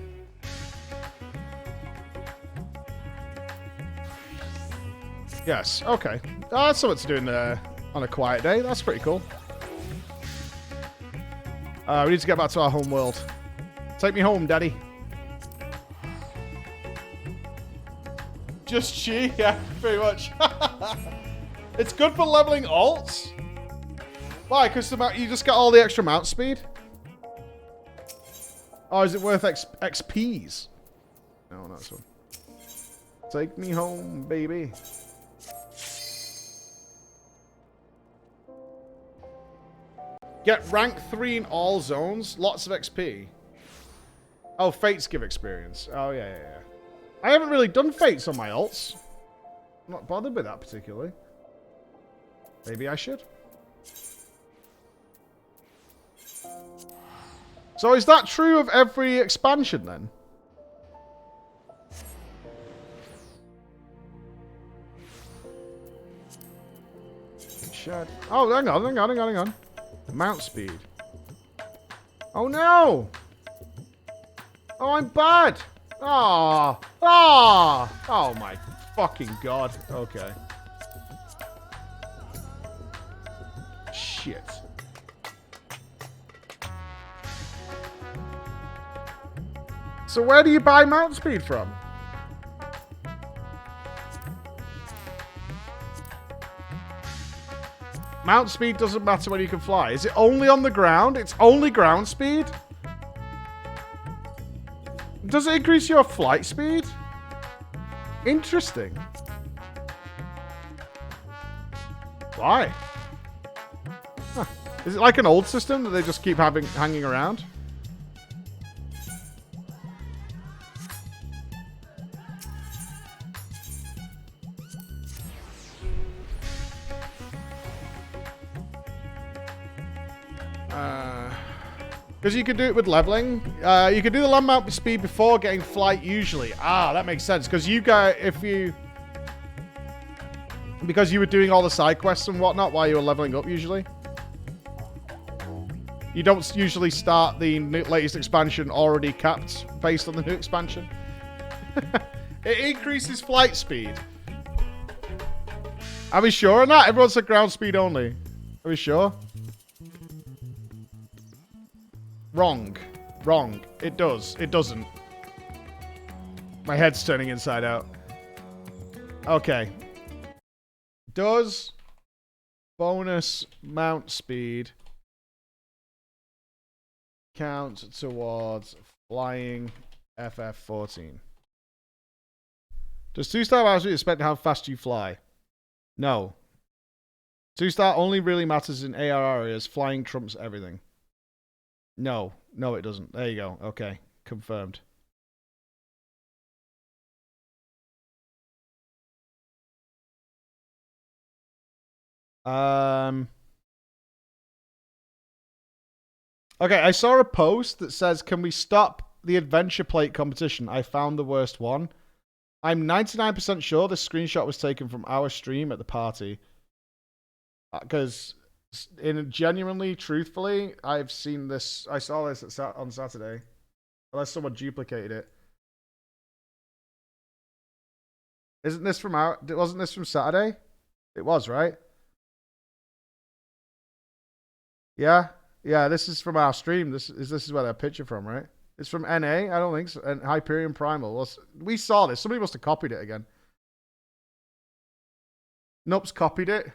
Yes, okay. That's something to do on a quiet day. That's pretty cool. We need to get back to our home world. Take me home, Daddy. Just chi? Yeah, pretty much. It's good for leveling alts. Why? Because you just get all the extra mount speed? Oh, is it worth XPs? No, not this one. Take me home, baby. Get rank 3 in all zones. Lots of XP. Oh, fates give experience. Oh, yeah. I haven't really done fates on my alts. I'm not bothered with that particularly. Maybe I should. So is that true of every expansion then? shit. Oh, hang on. Mount speed. Oh, no! Oh, I'm bad! Oh my fucking god. Okay. Shit. So where do you buy mount speed from? Mount speed doesn't matter when you can fly. Is it only on the ground? It's only ground speed? Does it increase your flight speed? Interesting. Why? Huh. Is it like an old system that they just keep hanging around? Because you could do it with leveling. You could do the land mount speed before getting flight usually. Ah, that makes sense. Because because you were doing all the side quests and whatnot while you were leveling up usually. You don't usually start the latest expansion already capped based on the new expansion. It increases flight speed. Are we sure on that? Everyone said ground speed only. Are we sure? Wrong. Wrong. It does. It doesn't. My head's turning inside out. Okay. Does bonus mount speed count towards flying FF14? Does 2-star mount speed expect how fast you fly? No. 2-star only really matters in AR areas. Flying trumps everything. No. No, it doesn't. There you go. Okay. Confirmed. Okay, I saw a post that says, can we stop the adventure plate competition? I found the worst one. I'm 99% sure this screenshot was taken from our stream at the party. Because, genuinely, truthfully, I've seen this. I saw this on Saturday. Unless someone duplicated it. Isn't this from wasn't this from Saturday? It was, right? Yeah? Yeah, this is from our stream. This is where that picture from, right? It's from NA? I don't think so. And Hyperion Primal. Well, we saw this. Somebody must have copied it again. Nupss copied it.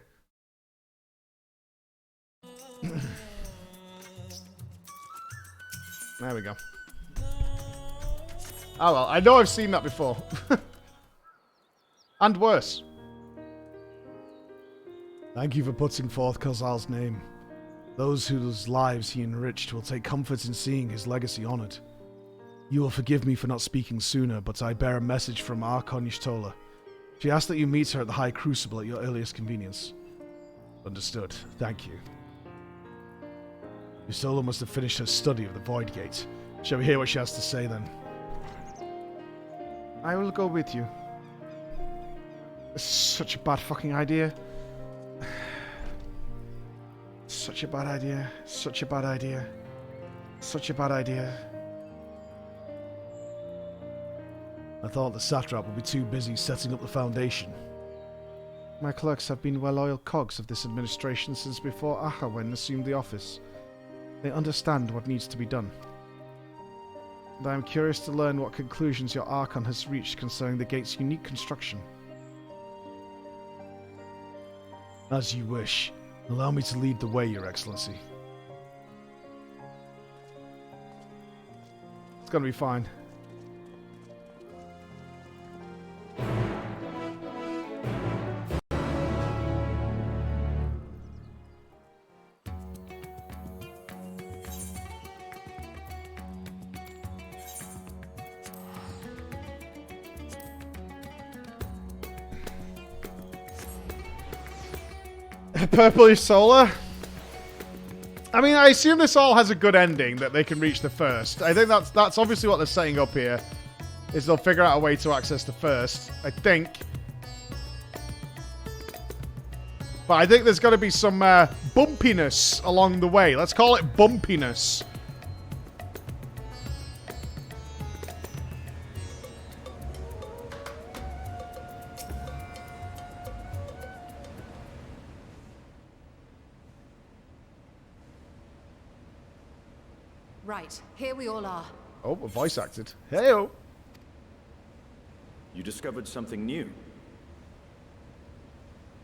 There we go. Oh well, I know I've seen that before. And worse. Thank you for putting forth Kozal's name. Those whose lives he enriched will take comfort in seeing his legacy honored. You will forgive me for not speaking sooner, but I bear a message from Archon Y'shtola. She asked that you meet her at the High Crucible at your earliest convenience. Understood. Thank you. Y'shtola must have finished her study of the Void Gate. Shall we hear what she has to say then? I will go with you. It's such a bad fucking idea. Such a bad idea. Such a bad idea. Such a bad idea. I thought the satrap would be too busy setting up the foundation. My clerks have been well-oiled cogs of this administration since before Ahawen assumed the office. They understand what needs to be done. And I am curious to learn what conclusions your Archon has reached concerning the gate's unique construction. As you wish. Allow me to lead the way, Your Excellency. It's gonna be fine. Purplish Solar. I mean, I assume this all has a good ending that they can reach the first. I think that's obviously what they're setting up here. Is they'll figure out a way to access the first. I think. But I think there's got to be some bumpiness along the way. Let's call it bumpiness. Right, here we all are. Oh, a voice acted. Hey-oh. You discovered something new.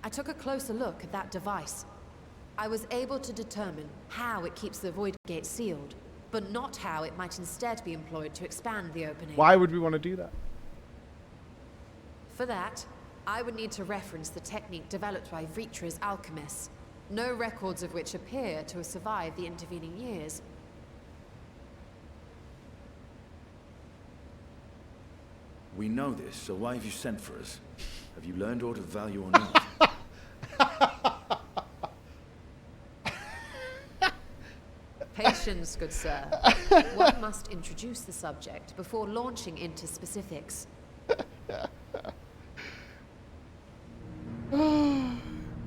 I took a closer look at that device. I was able to determine how it keeps the void gate sealed, but not how it might instead be employed to expand the opening. Why would we want to do that? For that, I would need to reference the technique developed by Vritra's alchemists, no records of which appear to have survived the intervening years. We know this, so why have you sent for us? Have you learned aught of value or not? Patience, good sir. One must introduce the subject before launching into specifics. From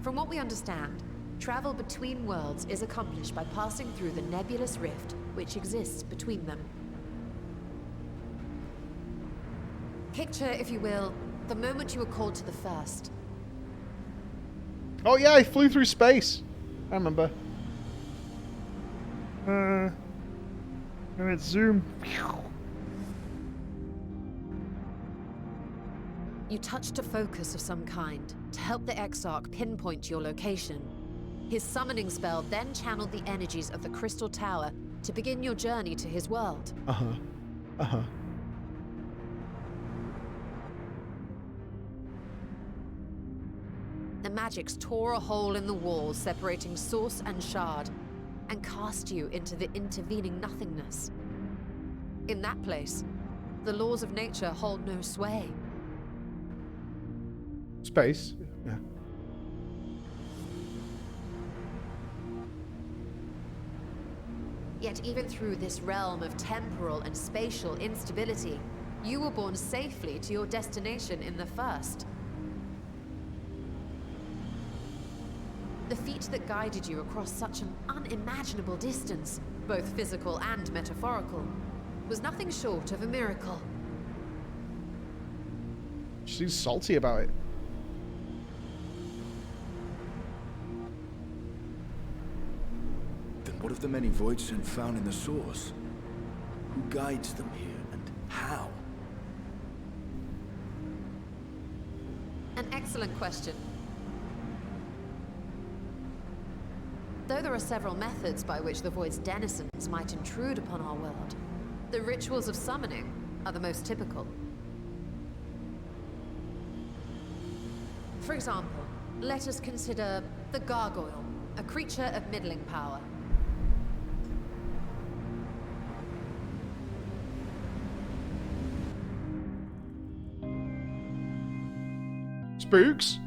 what we understand, travel between worlds is accomplished by passing through the nebulous rift which exists between them. Picture, if you will, the moment you were called to the first. Oh yeah, I flew through space. I remember. Let's zoom. You touched a focus of some kind to help the Exarch pinpoint your location. His summoning spell then channeled the energies of the Crystal Tower to begin your journey to his world. The magics tore a hole in the wall separating source and shard, and cast you into the intervening nothingness. In that place, the laws of nature hold no sway. Space. Yeah. Yet even through this realm of temporal and spatial instability, you were borne safely to your destination in the first. The feat that guided you across such an unimaginable distance, both physical and metaphorical, was nothing short of a miracle. She seems salty about it. Then what of the many voidsent found in the source? Who guides them here, and how? An excellent question. Though there are several methods by which the Void's denizens might intrude upon our world, the rituals of summoning are the most typical. For example, let us consider the Gargoyle, a creature of middling power. Spooks?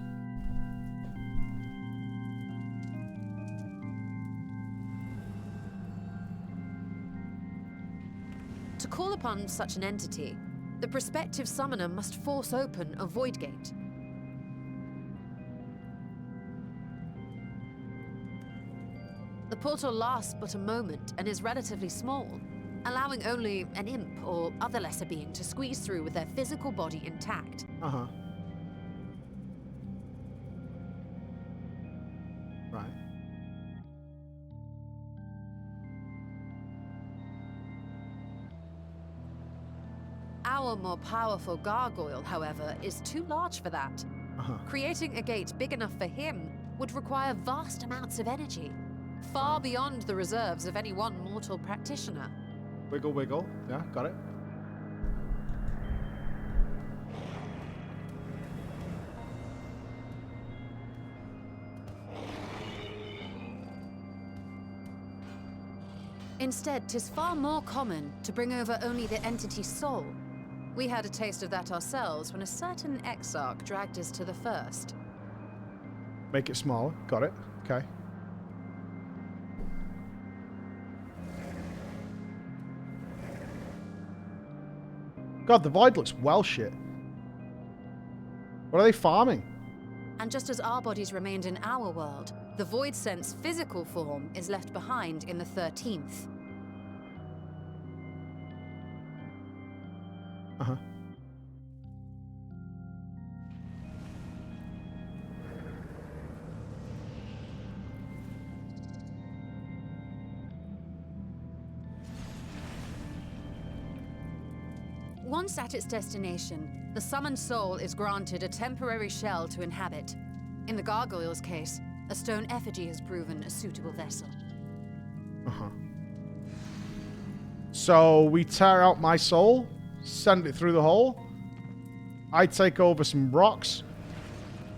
To call upon such an entity, the prospective summoner must force open a void gate. The portal lasts but a moment and is relatively small, allowing only an imp or other lesser being to squeeze through with their physical body intact. Right. Our more powerful gargoyle, however, is too large for that. Creating a gate big enough for him would require vast amounts of energy, far beyond the reserves of any one mortal practitioner. Wiggle, wiggle. Yeah, got it. Instead, 'tis far more common to bring over only the entity's soul. We had a taste of that ourselves when a certain Exarch dragged us to the first. Make it smaller. Got it. Okay. God, the void looks well shit. What are they farming? And just as our bodies remained in our world, the Void Sense physical form is left behind in the 13th. Uh-huh. Once at its destination, the summoned soul is granted a temporary shell to inhabit. In the gargoyle's case, a stone effigy has proven a suitable vessel. Uh-huh. So we tear out my soul, send it through the hole, I take over some rocks,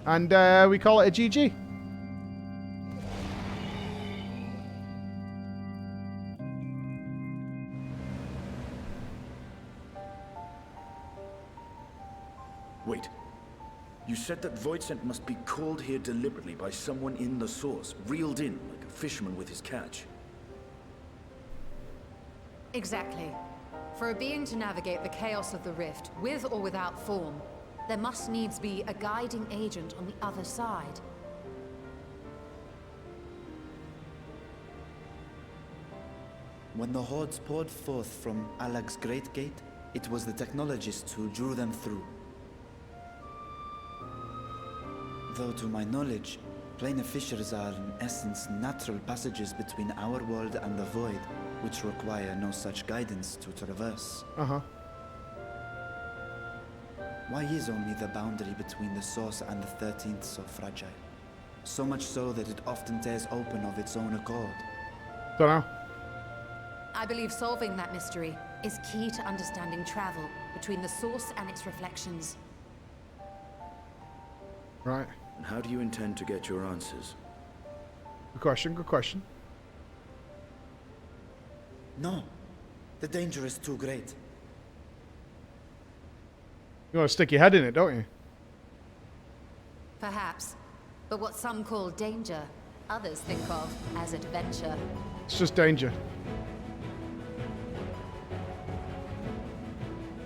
and we call it a GG. Wait. You said that Voidsent must be called here deliberately by someone in the source, reeled in like a fisherman with his catch. Exactly. For a being to navigate the chaos of the rift, with or without form, there must needs be a guiding agent on the other side. When the hordes poured forth from Alag's Great Gate, it was the technologists who drew them through. Though to my knowledge, planar fissures are in essence natural passages between our world and the void, which require no such guidance to traverse. Uh-huh. Why is only the boundary between the source and the 13th so fragile? So much so that it often tears open of its own accord. Don't know. I believe solving that mystery is key to understanding travel between the source and its reflections. Right. And how do you intend to get your answers? Good question, good question. No. The danger is too great. You want to stick your head in it, don't you? Perhaps. But what some call danger, others think of as adventure. It's just danger.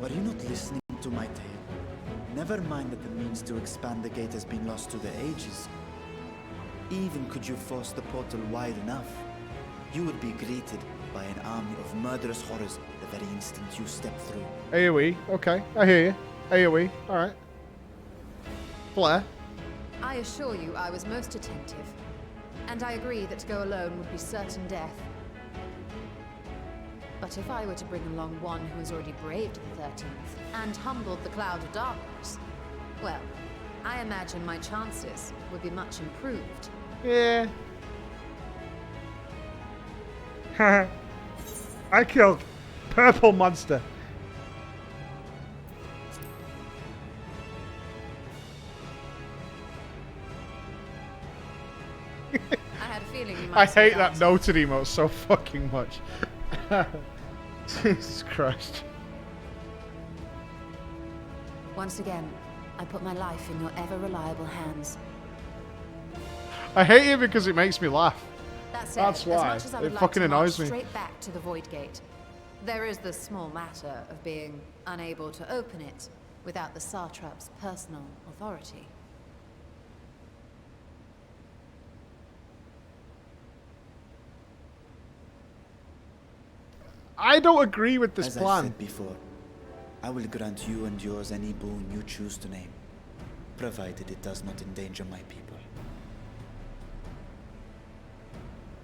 Were you not listening to my tale? Never mind that the means to expand the gate has been lost to the ages. Even could you force the portal wide enough, you would be greeted by an army of murderous horrors the very instant you step through. AoE, okay, I hear you. AoE, alright. Flare. I assure you I was most attentive. And I agree that to go alone would be certain death. But if I were to bring along one who has already braved the 13th and humbled the cloud of darkness, well, I imagine my chances would be much improved. Yeah. I killed Purple Monster. I had a feeling you might I say hate that noted emote so fucking much. Jesus Christ. Once again, I put my life in your ever-reliable hands. I hate it because it makes me laugh. That said, That's why. as much as I It would like fucking to march annoys me. straight back to the Void Gate, there is the small matter of being unable to open it without the Satrap's personal authority. I don't agree with this As plan. I said before, I will grant you and yours any boon you choose to name, provided it does not endanger my people.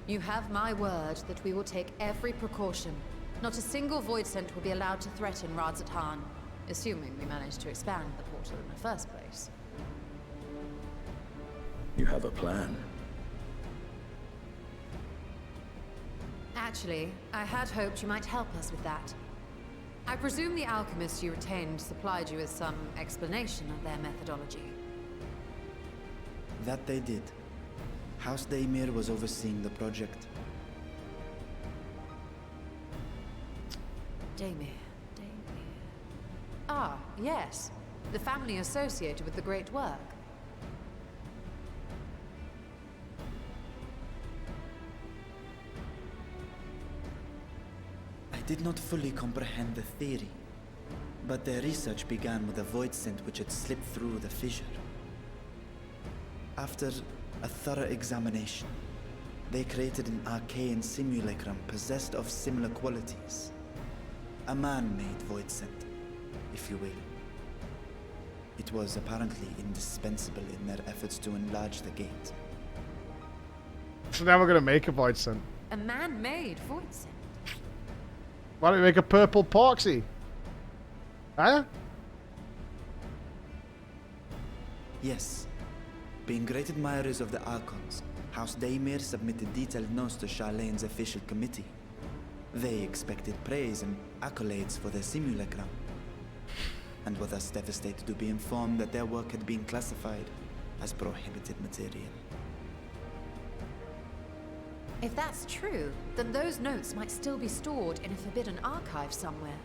You have my word that we will take every precaution. Not a single void scent will be allowed to threaten Radzat-Han, assuming we manage to expand the portal in the first place. You have a plan. Actually, I had hoped you might help us with that. I presume the alchemists you retained supplied you with some explanation of their methodology. That they did. House Daimir was overseeing the project. Daimir. Ah, yes. The family associated with the great work. I did not fully comprehend the theory, but their research began with a void scent which had slipped through the fissure. After a thorough examination, they created an arcane simulacrum possessed of similar qualities. A man-made void scent, if you will. It was apparently indispensable in their efforts to enlarge the gate. So now we're gonna make a void scent. A man-made void scent. Why don't we make a purple porksy? Huh? Yes. Being great admirers of the Archons, House Daymir submitted detailed notes to Charlene's official committee. They expected praise and accolades for their simulacrum, and were thus devastated to be informed that their work had been classified as prohibited material. If that's true, then those notes might still be stored in a forbidden archive somewhere.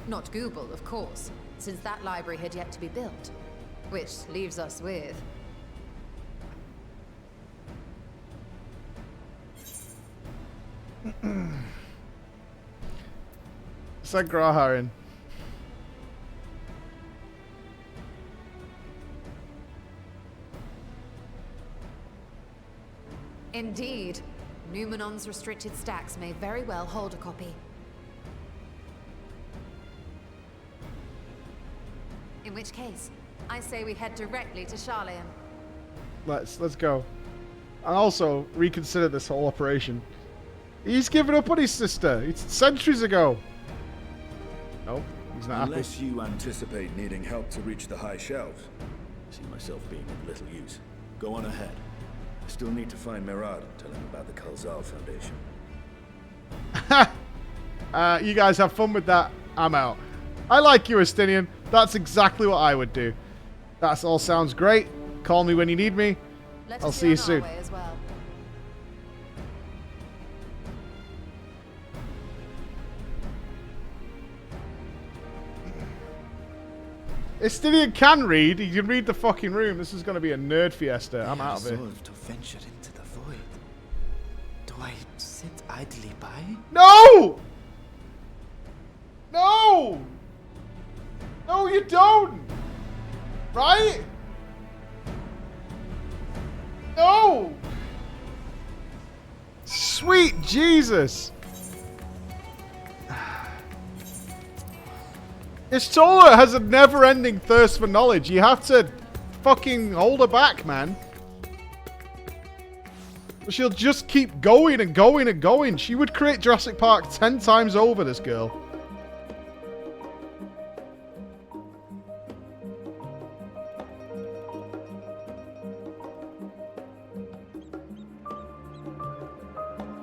Not Google, of course, since that library had yet to be built. Which leaves us with... Send Graha in. Indeed. Numenon's restricted stacks may very well hold a copy. In which case, I say we head directly to Charlene. Let's go. And also reconsider this whole operation. He's given up on his sister. It's centuries ago. Nope, he's not Unless you anticipate needing help to reach the high shelves. I see myself being of little use. Go on ahead. I still need to find Mirad and tell him about the Kalzal Foundation. You guys have fun with that. I'm out. I like you, Estinian. That's exactly what I would do. That all sounds great. Call me when you need me. I'll see you soon. As well. Estinian can read. He can read the fucking room. This is going to be a nerd fiesta. I'm out of it. Resolved to venture into the void. Do I sit idly by? No! No! No, you don't! Right? No! Sweet Jesus! Istola has a never-ending thirst for knowledge. You have to fucking hold her back, man. She'll just keep going and going and going. She would create Jurassic Park 10 times over, this girl.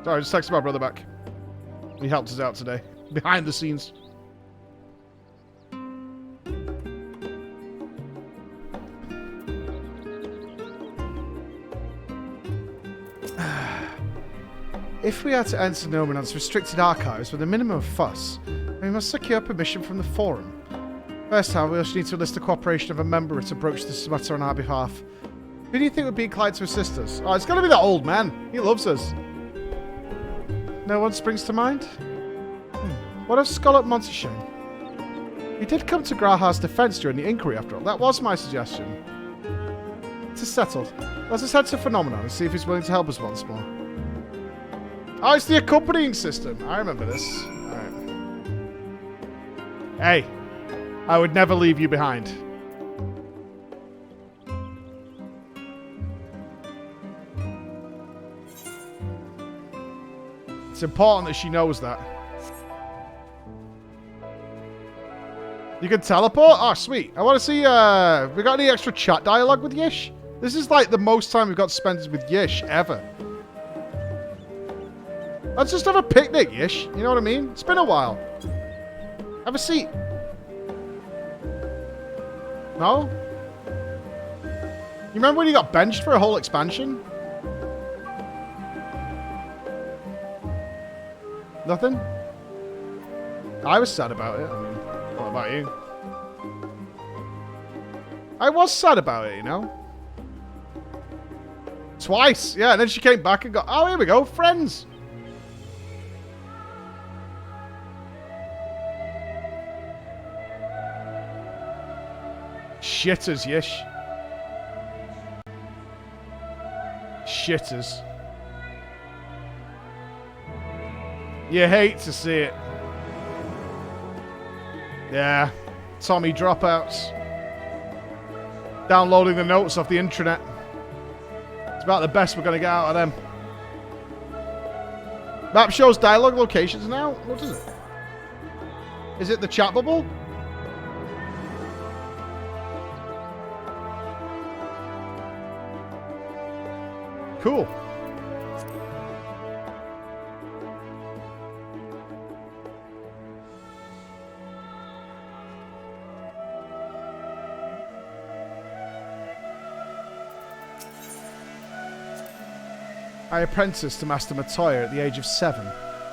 Sorry, I just texted my brother back. He helped us out today. Behind the scenes. If we are to enter Nomenon's restricted archives with a minimum of fuss, we must secure permission from the Forum. First, however, we also need to enlist the cooperation of a member to broach this matter on our behalf. Who do you think would be inclined to assist us? Oh, it's got to be that old man. He loves us. No one springs to mind? What of Scarlet Monteshane? He did come to Graha's defense during the inquiry, after all. That was my suggestion. It is settled. Let us head to Phenomenon and see if he's willing to help us once more. Oh, it's the accompanying system. I remember this. Alright. Hey, I would never leave you behind. It's important that she knows that. You can teleport? Oh, sweet. I want to see, we got any extra chat dialogue with Yish? This is like the most time we've got spent with Yish ever. Let's just have a picnic, Yish. You know what I mean? It's been a while. Have a seat. No? You remember when you got benched for a whole expansion? Nothing? I was sad about it. I mean, what about you? I was sad about it, you know? Twice. Yeah, and then she came back and got... Oh, here we go. Friends. Shitters, Yish. shitters. You hate to see it. Yeah. Tommy dropouts. Downloading the notes off the intranet. It's about the best we're going to get out of them. Map shows dialogue locations now? What is it? Is it the chat bubble? Cool. I apprenticed to Master Matoya at the age of 7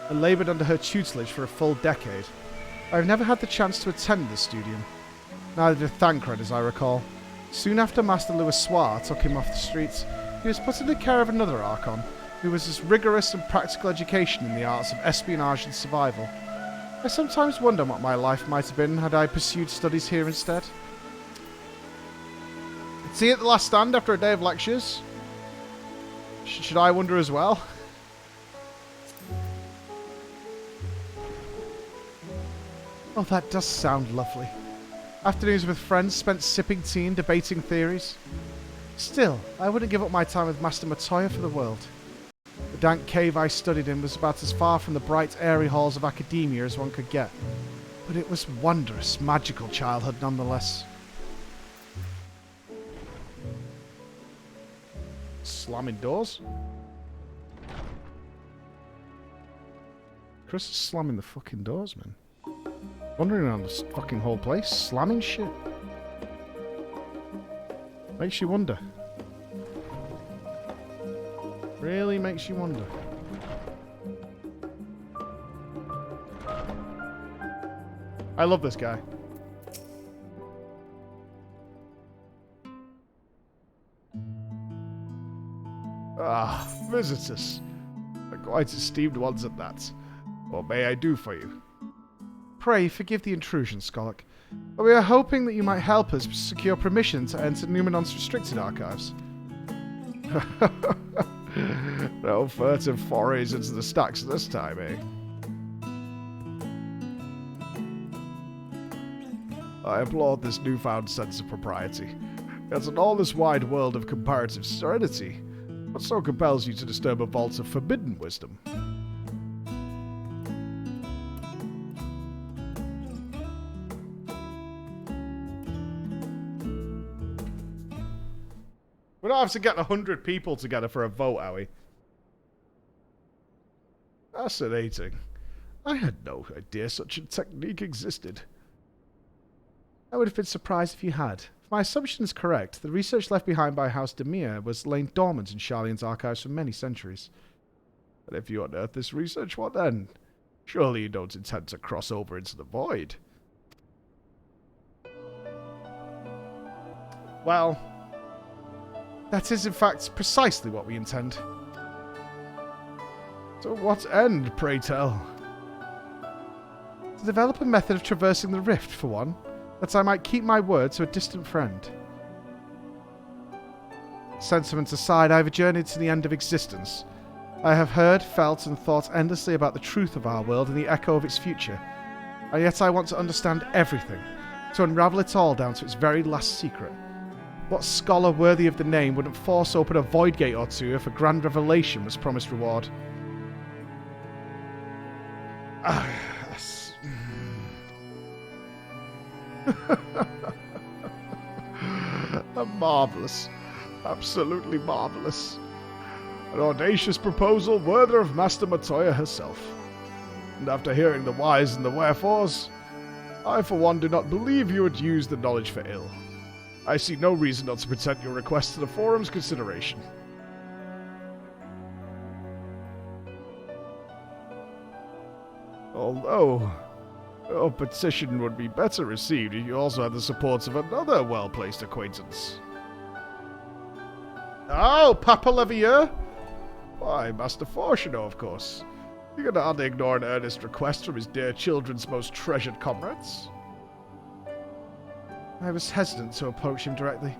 and laboured under her tutelage for a full decade. I have never had the chance to attend the studium. Neither did Thancred, as I recall. Soon after Master Louisoix took him off the streets, he was put into care of another Archon, who was as rigorous and practical education in the arts of espionage and survival. I sometimes wonder what my life might have been had I pursued studies here instead. See at the last stand after a day of lectures? Should I wonder as well? Oh, that does sound lovely. Afternoons with friends spent sipping tea and debating theories. Still, I wouldn't give up my time with Master Matoya for the world. The dank cave I studied in was about as far from the bright, airy halls of academia as one could get. But it was wondrous, magical childhood nonetheless. Slamming doors? Chris is slamming the fucking doors, man. Wandering around this fucking whole place, slamming shit. Makes you wonder. Really makes you wonder. I love this guy. Ah, visitors. Quite esteemed ones at that. What may I do for you? Pray forgive the intrusion, Skolok. But we are hoping that you might help us secure permission to enter Numenon's restricted archives. No furtive forays into the stacks this time, eh? I applaud this newfound sense of propriety. Yet in all this wide world of comparative serenity, what so compels you to disturb a vault of forbidden wisdom? We don't have to get 100 people together for a vote, are we? Fascinating. I had no idea such a technique existed. I would have been surprised if you had. If my assumption is correct, the research left behind by House Demir was lain dormant in Sharlayan's archives for many centuries. And if you unearth this research, what then? Surely you don't intend to cross over into the void. Well, that is in fact precisely what we intend. To what end, pray tell? To develop a method of traversing the rift, for one, that I might keep my word to a distant friend. Sentiment aside, I have journeyed to the end of existence. I have heard, felt, and thought endlessly about the truth of our world and the echo of its future. And yet I want to understand everything, to unravel it all down to its very last secret. What scholar worthy of the name wouldn't force open a void gate or two if a grand revelation was promised reward? Marvellous. Absolutely marvellous. An audacious proposal worthy of Master Matoya herself. And after hearing the whys and the wherefores, I for one do not believe you would use the knowledge for ill. I see no reason not to present your request to the forum's consideration. Although, your petition would be better received if you also had the support of another well-placed acquaintance. Oh, Papa Levieux? Why, Master Fortuno, of course. You can hardly ignore an earnest request from his dear children's most treasured comrades. I was hesitant to approach him directly.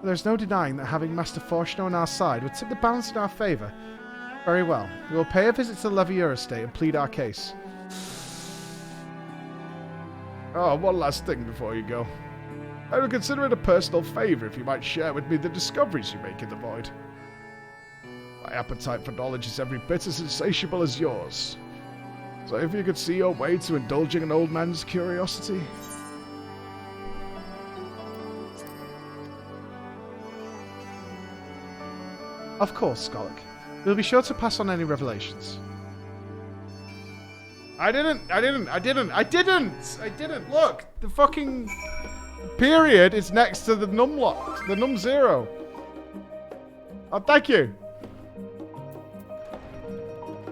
But there's no denying that having Master Fortuno on our side would tip the balance in our favour. Very well. We will pay a visit to the Levier estate and plead our case. Oh, one last thing before you go. I would consider it a personal favour if you might share with me the discoveries you make in the void. My appetite for knowledge is every bit as insatiable as yours. So if you could see your way to indulging an old man's curiosity... Of course, Skolak. We'll be sure to pass on any revelations. I didn't! Look! The fucking period is next to the numlock. The num 0. Oh, thank you.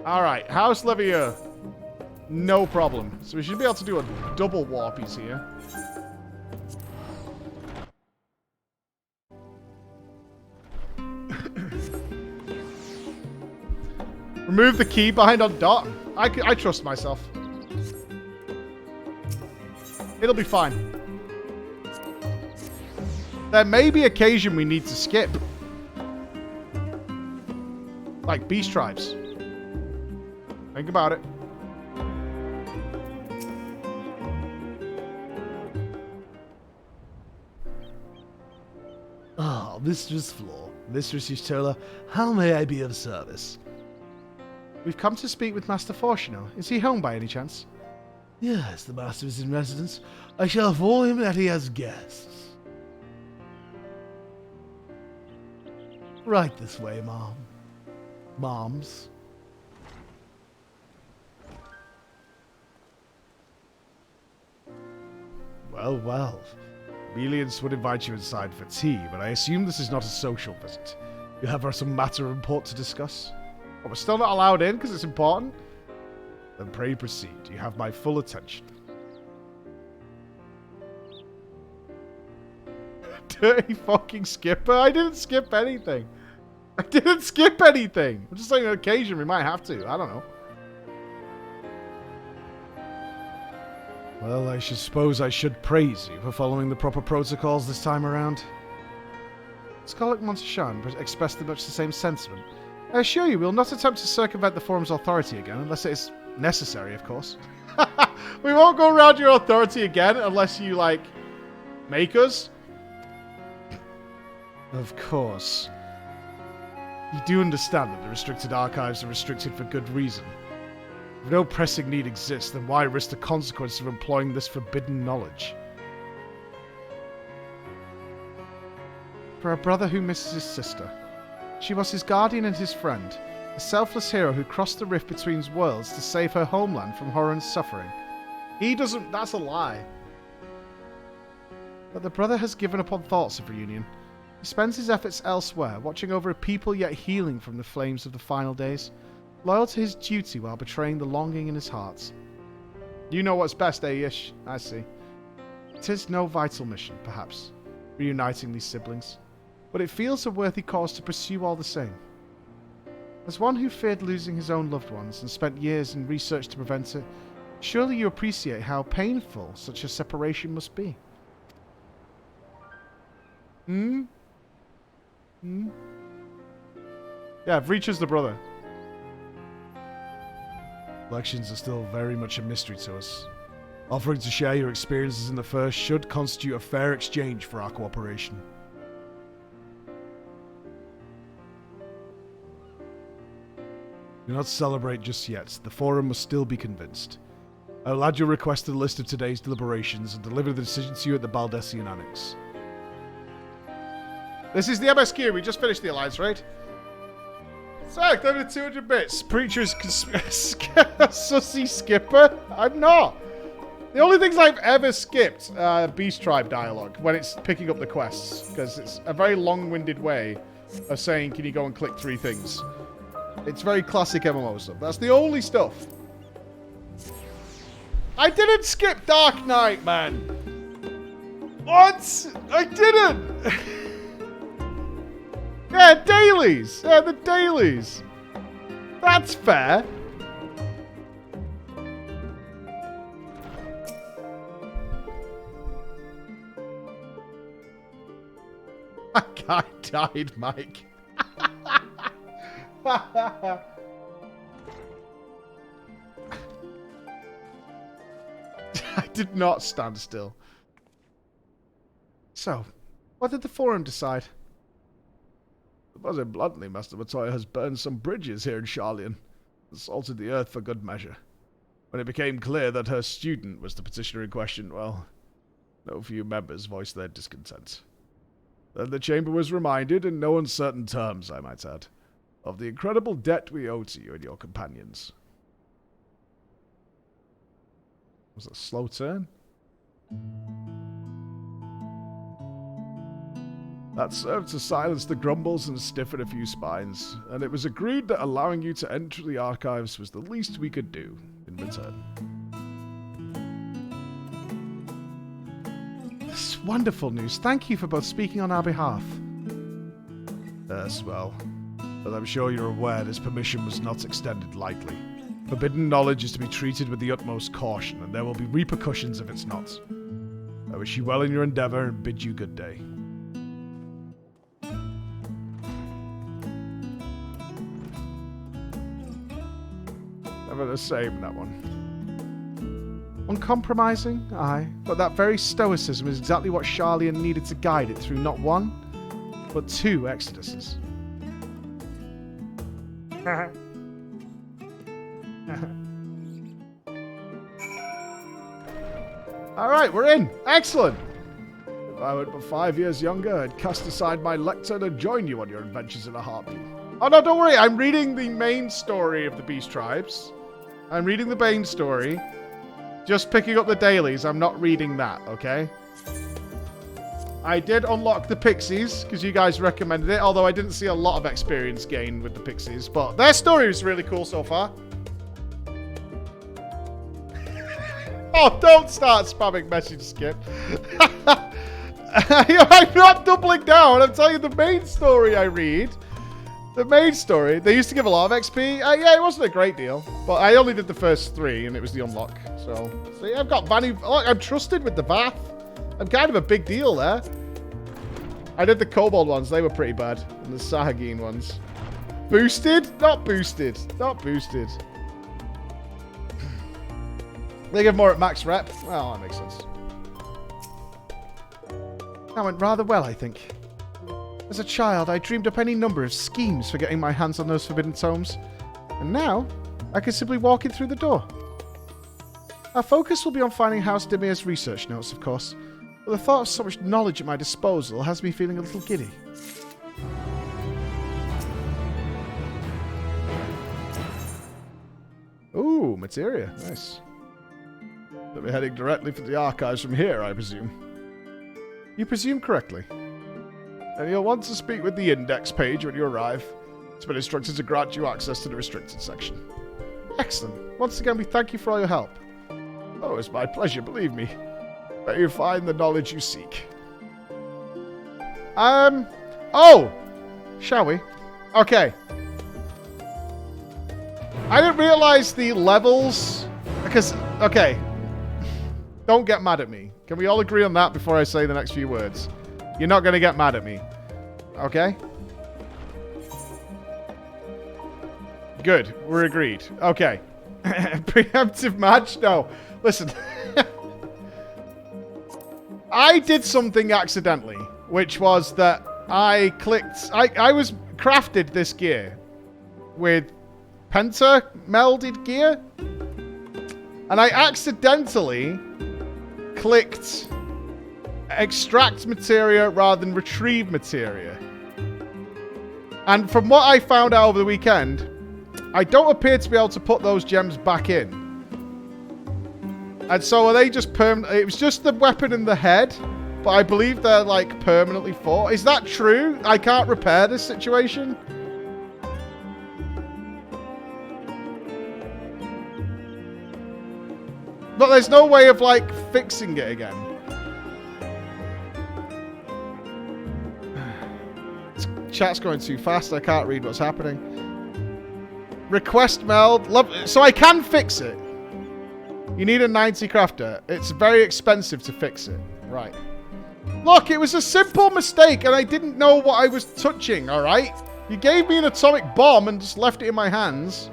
Alright, House Levier. No problem. So we should be able to do a double warpies here. Remove the key behind on dot. I trust myself. It'll be fine. There may be occasion we need to skip. Like beast tribes. Think about it. Ah, Mistress Floor. Mistress Yustola, how may I be of service? We've come to speak with Master Fortuno. Is he home by any chance? Yes, the master is in residence. I shall inform him that he has guests. Right this way, Mom. Moms. Well, well. Melians would invite you inside for tea, but I assume this is not a social visit. You have some matter of import to discuss? Oh, we're still not allowed in because it's important? Then pray proceed. You have my full attention. Dirty fucking skipper. I didn't skip anything. I'm just saying on occasion we might have to. I don't know. Well, I suppose I should praise you for following the proper protocols this time around. Skolak Monteshan expressed much the same sentiment. I assure you, we will not attempt to circumvent the Forum's authority again, unless it is necessary, of course. We won't go around your authority again, unless you, like, make us. Of course. You do understand that the restricted archives are restricted for good reason. If no pressing need exists, then why risk the consequences of employing this forbidden knowledge? For a brother who misses his sister. She was his guardian and his friend, a selfless hero who crossed the rift between worlds to save her homeland from horror and suffering. He doesn't... That's a lie. But the brother has given up on thoughts of reunion. He spends his efforts elsewhere, watching over a people yet healing from the flames of the final days, loyal to his duty while betraying the longing in his heart. You know what's best, Ish? I see. It is no vital mission, perhaps, reuniting these siblings, but it feels a worthy cause to pursue all the same. As one who feared losing his own loved ones and spent years in research to prevent it, surely you appreciate how painful such a separation must be. Yeah, Breach is the brother. Elections are still very much a mystery to us. Offering to share your experiences in the first should constitute a fair exchange for our cooperation. Do not celebrate just yet. The Forum must still be convinced. I will add your request to the list of today's deliberations and deliver the decision to you at the Baldessian Annex. This is the MSQ. We just finished the Alliance, right? Sorry, over 200 bits. Preacher's sussy skipper? I'm not. The only things I've ever skipped are Beast Tribe dialogue when it's picking up the quests, because it's a very long-winded way of saying, can you go and click 3 things? It's very classic MMO stuff. That's the only stuff. I didn't skip Dark Knight, man. What? I didn't. Yeah, dailies. Yeah, the dailies. That's fair. That guy died, Mike. I did not stand still. So, what did the forum decide? To put it bluntly, Master Matoya has burned some bridges here in Charlian, and salted the earth for good measure. When it became clear that her student was the petitioner in question, well, no few members voiced their discontent. Then the chamber was reminded, in no uncertain terms, I might add, of the incredible debt we owe to you and your companions. Was it a slow turn? That served to silence the grumbles and stiffen a few spines, and it was agreed that allowing you to enter the archives was the least we could do in return. This is wonderful news. Thank you for both speaking on our behalf. Yes, well, but I'm sure you're aware this permission was not extended lightly. Forbidden knowledge is to be treated with the utmost caution, and there will be repercussions if it's not. I wish you well in your endeavor and bid you good day. Never the same, that one. Uncompromising, aye, but that very stoicism is exactly what Charlian needed to guide it through not one, but two exoduses. Alright, we're in! Excellent! If I were but 5 years younger, I'd cast aside my lectern and join you on your adventures in a heartbeat. Oh no, don't worry, I'm reading the main story of the Beast Tribes. I'm reading the main story. Just picking up the dailies, I'm not reading that, okay? I did unlock the Pixies, because you guys recommended it, although I didn't see a lot of experience gained with the Pixies, but their story is really cool so far. Oh, don't start spamming message skip. I'm not doubling down, I'm telling you the main story I read. The main story, they used to give a lot of XP. Yeah, it wasn't a great deal, but I only did the first 3, and it was the unlock. So see, I've got Vanny. Look, I'm trusted with the Bath. I'm kind of a big deal there. I did the Kobold ones. They were pretty bad. And the Sahagin ones. Boosted? Not boosted. Not boosted. They give more at max rep. Well, that makes sense. That went rather well, I think. As a child, I dreamed up any number of schemes for getting my hands on those forbidden tomes. And now, I can simply walk in through the door. Our focus will be on finding House Dimir's research notes, of course, but the thought of so much knowledge at my disposal has me feeling a little giddy. Ooh, materia. Nice. They'll be heading directly for the archives from here, I presume. You presume correctly. And you'll want to speak with the index page when you arrive. It's been instructed to grant you access to the restricted section. Excellent. Once again, we thank you for all your help. Oh, it's my pleasure, believe me. May you find the knowledge you seek. Oh! Shall we? Okay. I didn't realize the levels, because, okay. Don't get mad at me. Can we all agree on that before I say the next few words? You're not going to get mad at me. Okay? Good. We're agreed. Okay. Preemptive match? No. Listen. I did something accidentally, which was that I clicked... I was crafted this gear with penta melded gear, and I accidentally clicked extract materia rather than retrieve materia. And from what I found out over the weekend, I don't appear to be able to put those gems back in. And so are they just permanent? It was just the weapon in the head, but I believe they're like permanently for. Is that true? I can't repair this situation? But there's no way of like fixing it again. Chat's going too fast. I can't read what's happening. Request meld. So I can fix it. You need a 90 crafter. It's very expensive to fix it. Right. Look, it was a simple mistake and I didn't know what I was touching, alright? You gave me an atomic bomb and just left it in my hands.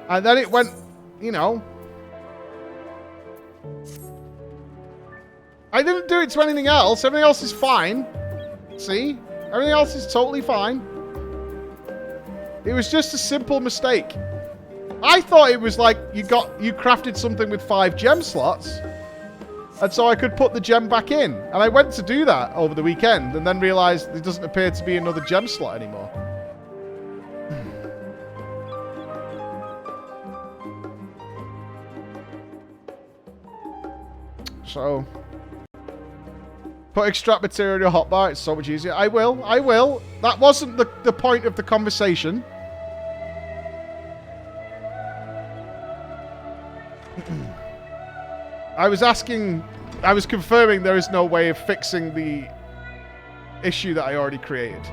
And then it went, you know. I didn't do it to anything else. Everything else is fine. See? Everything else is totally fine. It was just a simple mistake. I thought it was like you crafted something with 5 gem slots. And so I could put the gem back in. And I went to do that over the weekend and then realized there doesn't appear to be another gem slot anymore. So, put extract material in your hotbar, it's so much easier. I will. That wasn't the point of the conversation. I was confirming there is no way of fixing the issue that I already created.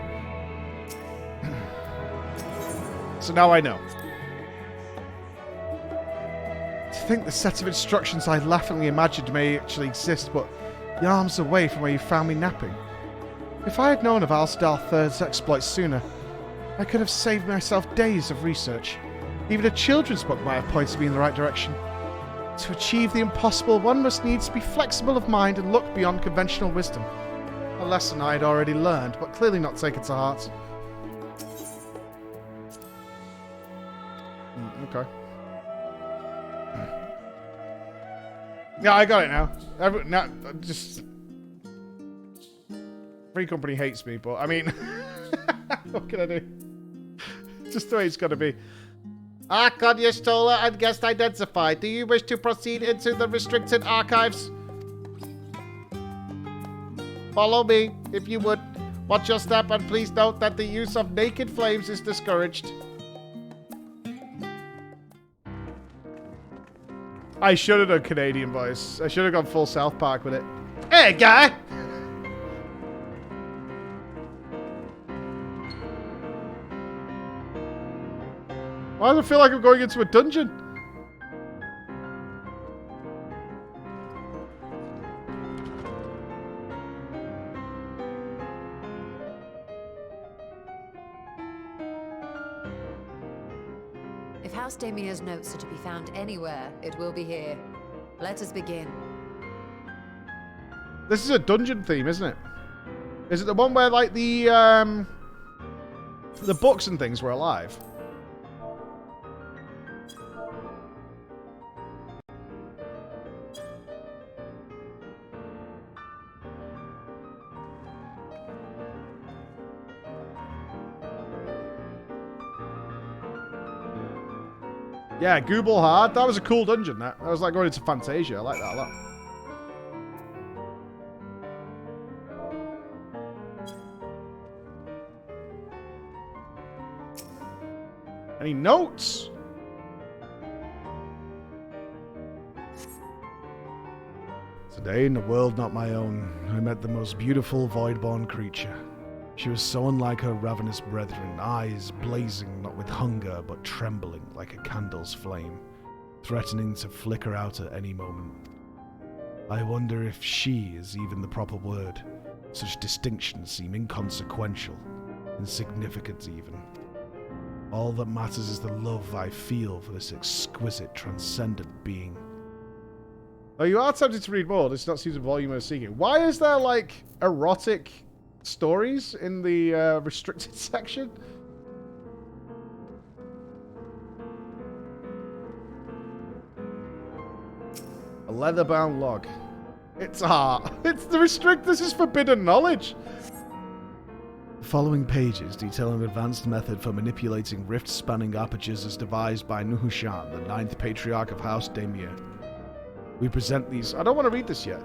So now I know. To think the set of instructions I laughingly imagined may actually exist, but the arms away from where you found me napping. If I had known of Alsdal III's exploits sooner, I could have saved myself days of research. Even a children's book might have pointed me in the right direction. To achieve the impossible, one must needs be flexible of mind and look beyond conventional wisdom. A lesson I had already learned, but clearly not taken to heart. Okay. Yeah, I got it now. Now, just... Free Company hates me, but I mean... what can I do? Just the way it's gotta be. Konyastola and guest identified. Do you wish to proceed into the restricted archives? Follow me, if you would. Watch your step and please note that the use of naked flames is discouraged. I should have done Canadian voice. I should have gone full South Park with it. Hey, guy! Why do I feel like I'm going into a dungeon? If House Damia's notes are to be found anywhere, it will be here. Let us begin. This is a dungeon theme, isn't it? Is it the one where, like, the books and things were alive? Yeah, Google Hard. That was a cool dungeon, that. That was like going into Fantasia. I like that a lot. Any notes? Today, in a world not my own, I met the most beautiful void-born creature. She was so unlike her ravenous brethren, eyes blazing not with hunger, but trembling like a candle's flame, threatening to flicker out at any moment. I wonder if she is even the proper word. Such distinctions seem inconsequential, insignificant even. All that matters is the love I feel for this exquisite, transcendent being. Oh, you are tempted to read more. This does not seem the volume we're seeking. Why is there, like, erotic stories in the restricted section? A leather-bound log. It's art. It's the restrict. This is forbidden knowledge. The following pages detail an advanced method for manipulating rift-spanning apertures as devised by Nuhushan, the 9th Patriarch of House Damia. We present these... I don't want to read this yet.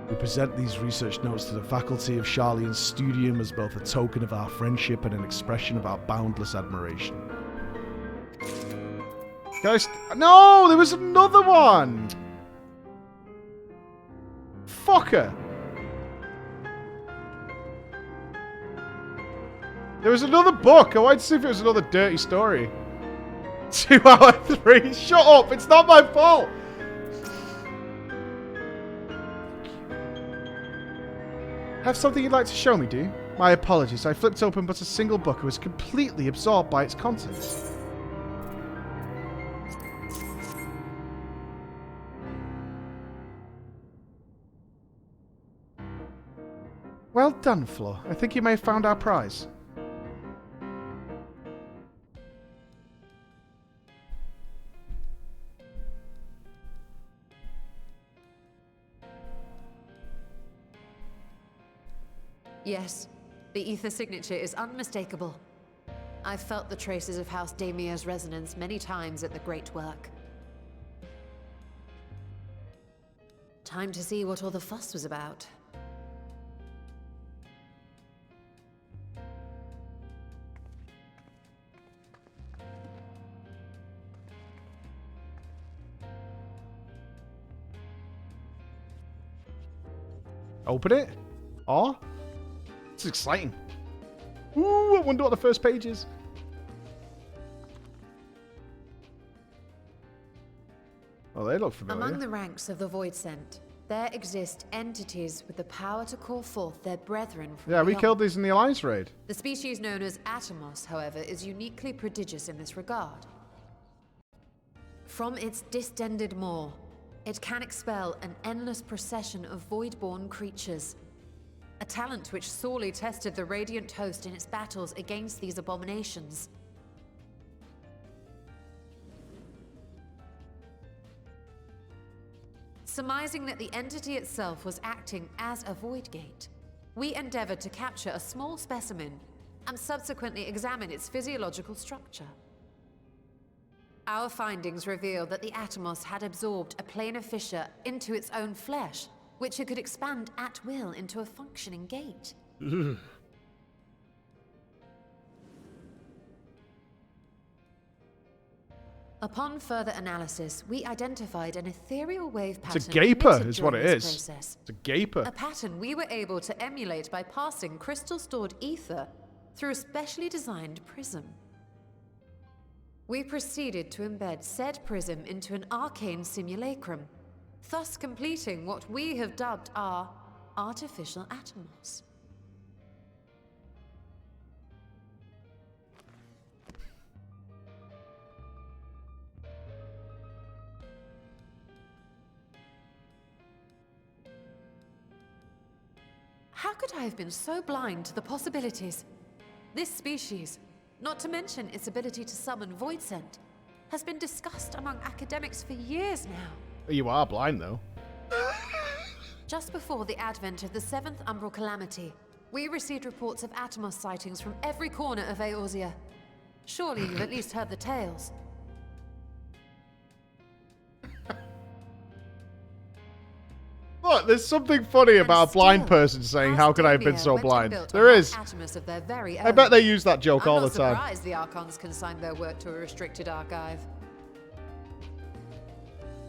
We present these research notes to the faculty of Sharlayan's studium as both a token of our friendship and an expression of our boundless admiration. Guys, no, there was another one. Fucker. There was another book. I wanted to see if it was another dirty story. 2 hour 3. Shut up. It's not my fault. Have something you'd like to show me, do you? My apologies, I flipped open but a single book and was completely absorbed by its contents. Well done, Flo. I think you may have found our prize. Yes, the ether signature is unmistakable. I've felt the traces of House Damia's resonance many times at the Great Work. Time to see what all the fuss was about. Open it. Oh, this is exciting. Ooh, I wonder what the first page is. Oh, they look familiar. Among the ranks of the Voidsent, there exist entities with the power to call forth their brethren from Yeah, we beyond. killed these in the Alliance raid. The species known as Atomos, however, is uniquely prodigious in this regard. From its distended maw, it can expel an endless procession of void-born creatures. A talent which sorely tested the Radiant host in its battles against these abominations. Surmising that the entity itself was acting as a void gate, we endeavored to capture a small specimen and subsequently examine its physiological structure. Our findings reveal that the Atomos had absorbed a planar fissure into its own flesh, which it could expand at will into a functioning gate. Upon further analysis, we identified an ethereal wave pattern. It's a gaper, emitted is what during it this is. process. It's a gaper. A pattern we were able to emulate by passing crystal-stored ether through a specially designed prism. We proceeded to embed said prism into an arcane simulacrum, thus completing what we have dubbed our artificial Atomos. How could I have been so blind to the possibilities? This species, not to mention its ability to summon Voidsent, has been discussed among academics for years now. You are blind, though. Just before the advent of the 7th Umbral Calamity, we received reports of Atomos sightings from every corner of Eorzea. Surely you've at least heard the tales. Look, there's something funny about a blind still, person saying, House how could I have been Damia so went and blind? built There a is. Atomos of their very I own. bet they use that joke I'm all not the time. surprised the Archons consigned their work to a restricted archive.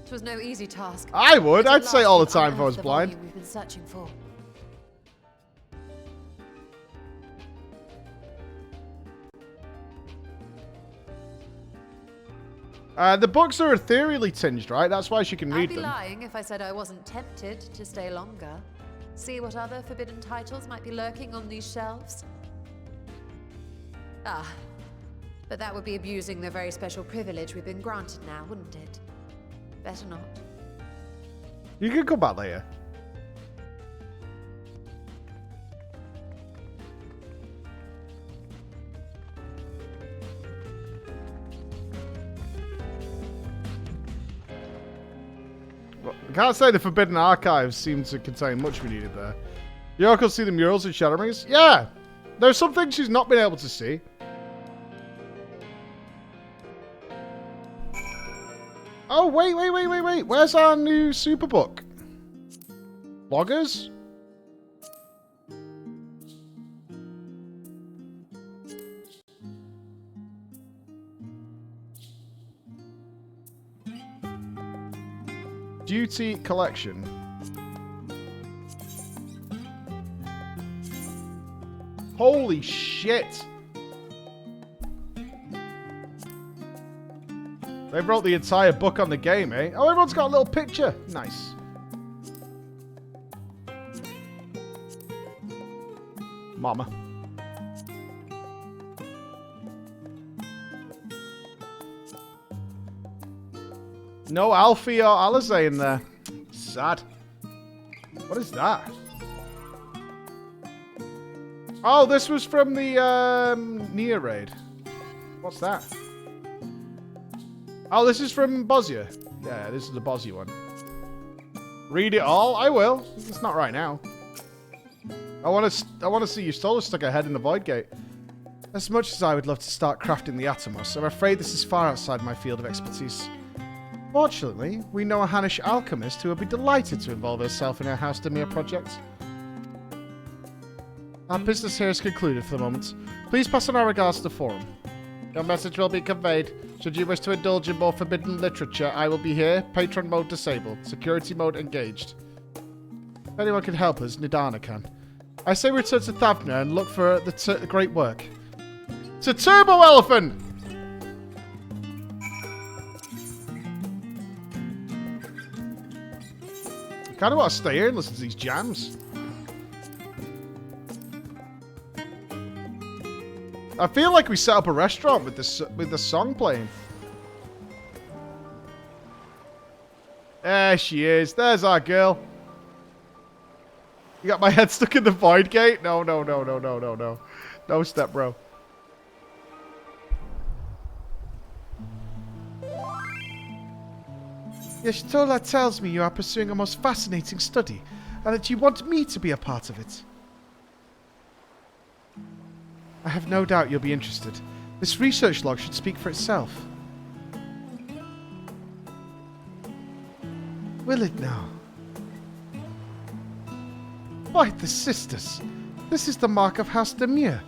It was no easy task. I would. But I'd at say last all the we've time if I was unearthed the blind. volume we've been searching for. The books are ethereally tinged, right? That's why she can I'd read be them. lying if I said I wasn't tempted to stay longer. See what other forbidden titles might be lurking on these shelves. Ah, but that would be abusing the very special privilege we've been granted now, wouldn't it? Better not. You can come back later. Well, I can't say the Forbidden Archives seem to contain much we needed there. You all could see the murals in Shadowbringers? Yeah! There's some things she's not been able to see. Oh, wait. Where's our new superbook? Loggers? Duty Collection. Holy shit! They wrote the entire book on the game, eh? Oh, everyone's got a little picture. Nice. Mama. No Alfie or Alizé in there. Sad. What is that? Oh, this was from the Nia raid. What's that? Oh, this is from Bosnia. Yeah, this is the Bosnia one. Read it all? I will. It's not right now. I want to see your solar stuck ahead in the Void Gate. As much as I would love to start crafting the Atomos, I'm afraid this is far outside my field of expertise. Fortunately, we know a Hannish alchemist who would be delighted to involve herself in our House Demir project. Our business here is concluded for the moment. Please pass on our regards to the forum. Your message will be conveyed. Should you wish to indulge in more forbidden literature, I will be here. Patron mode disabled. Security mode engaged. If anyone can help us, Nidana can. I say return to Thavna and look for the great work. To Turbo Elephant! I kind of want to stay here and listen to these jams. I feel like we set up a restaurant with this song playing. There she is. There's our girl. You got my head stuck in the Void Gate? No. No step, bro. Yashtola tells me you are pursuing a most fascinating study, and that you want me to be a part of it. I have no doubt you'll be interested. This research log should speak for itself. Will it now? By the sisters! This is the mark of House Demir.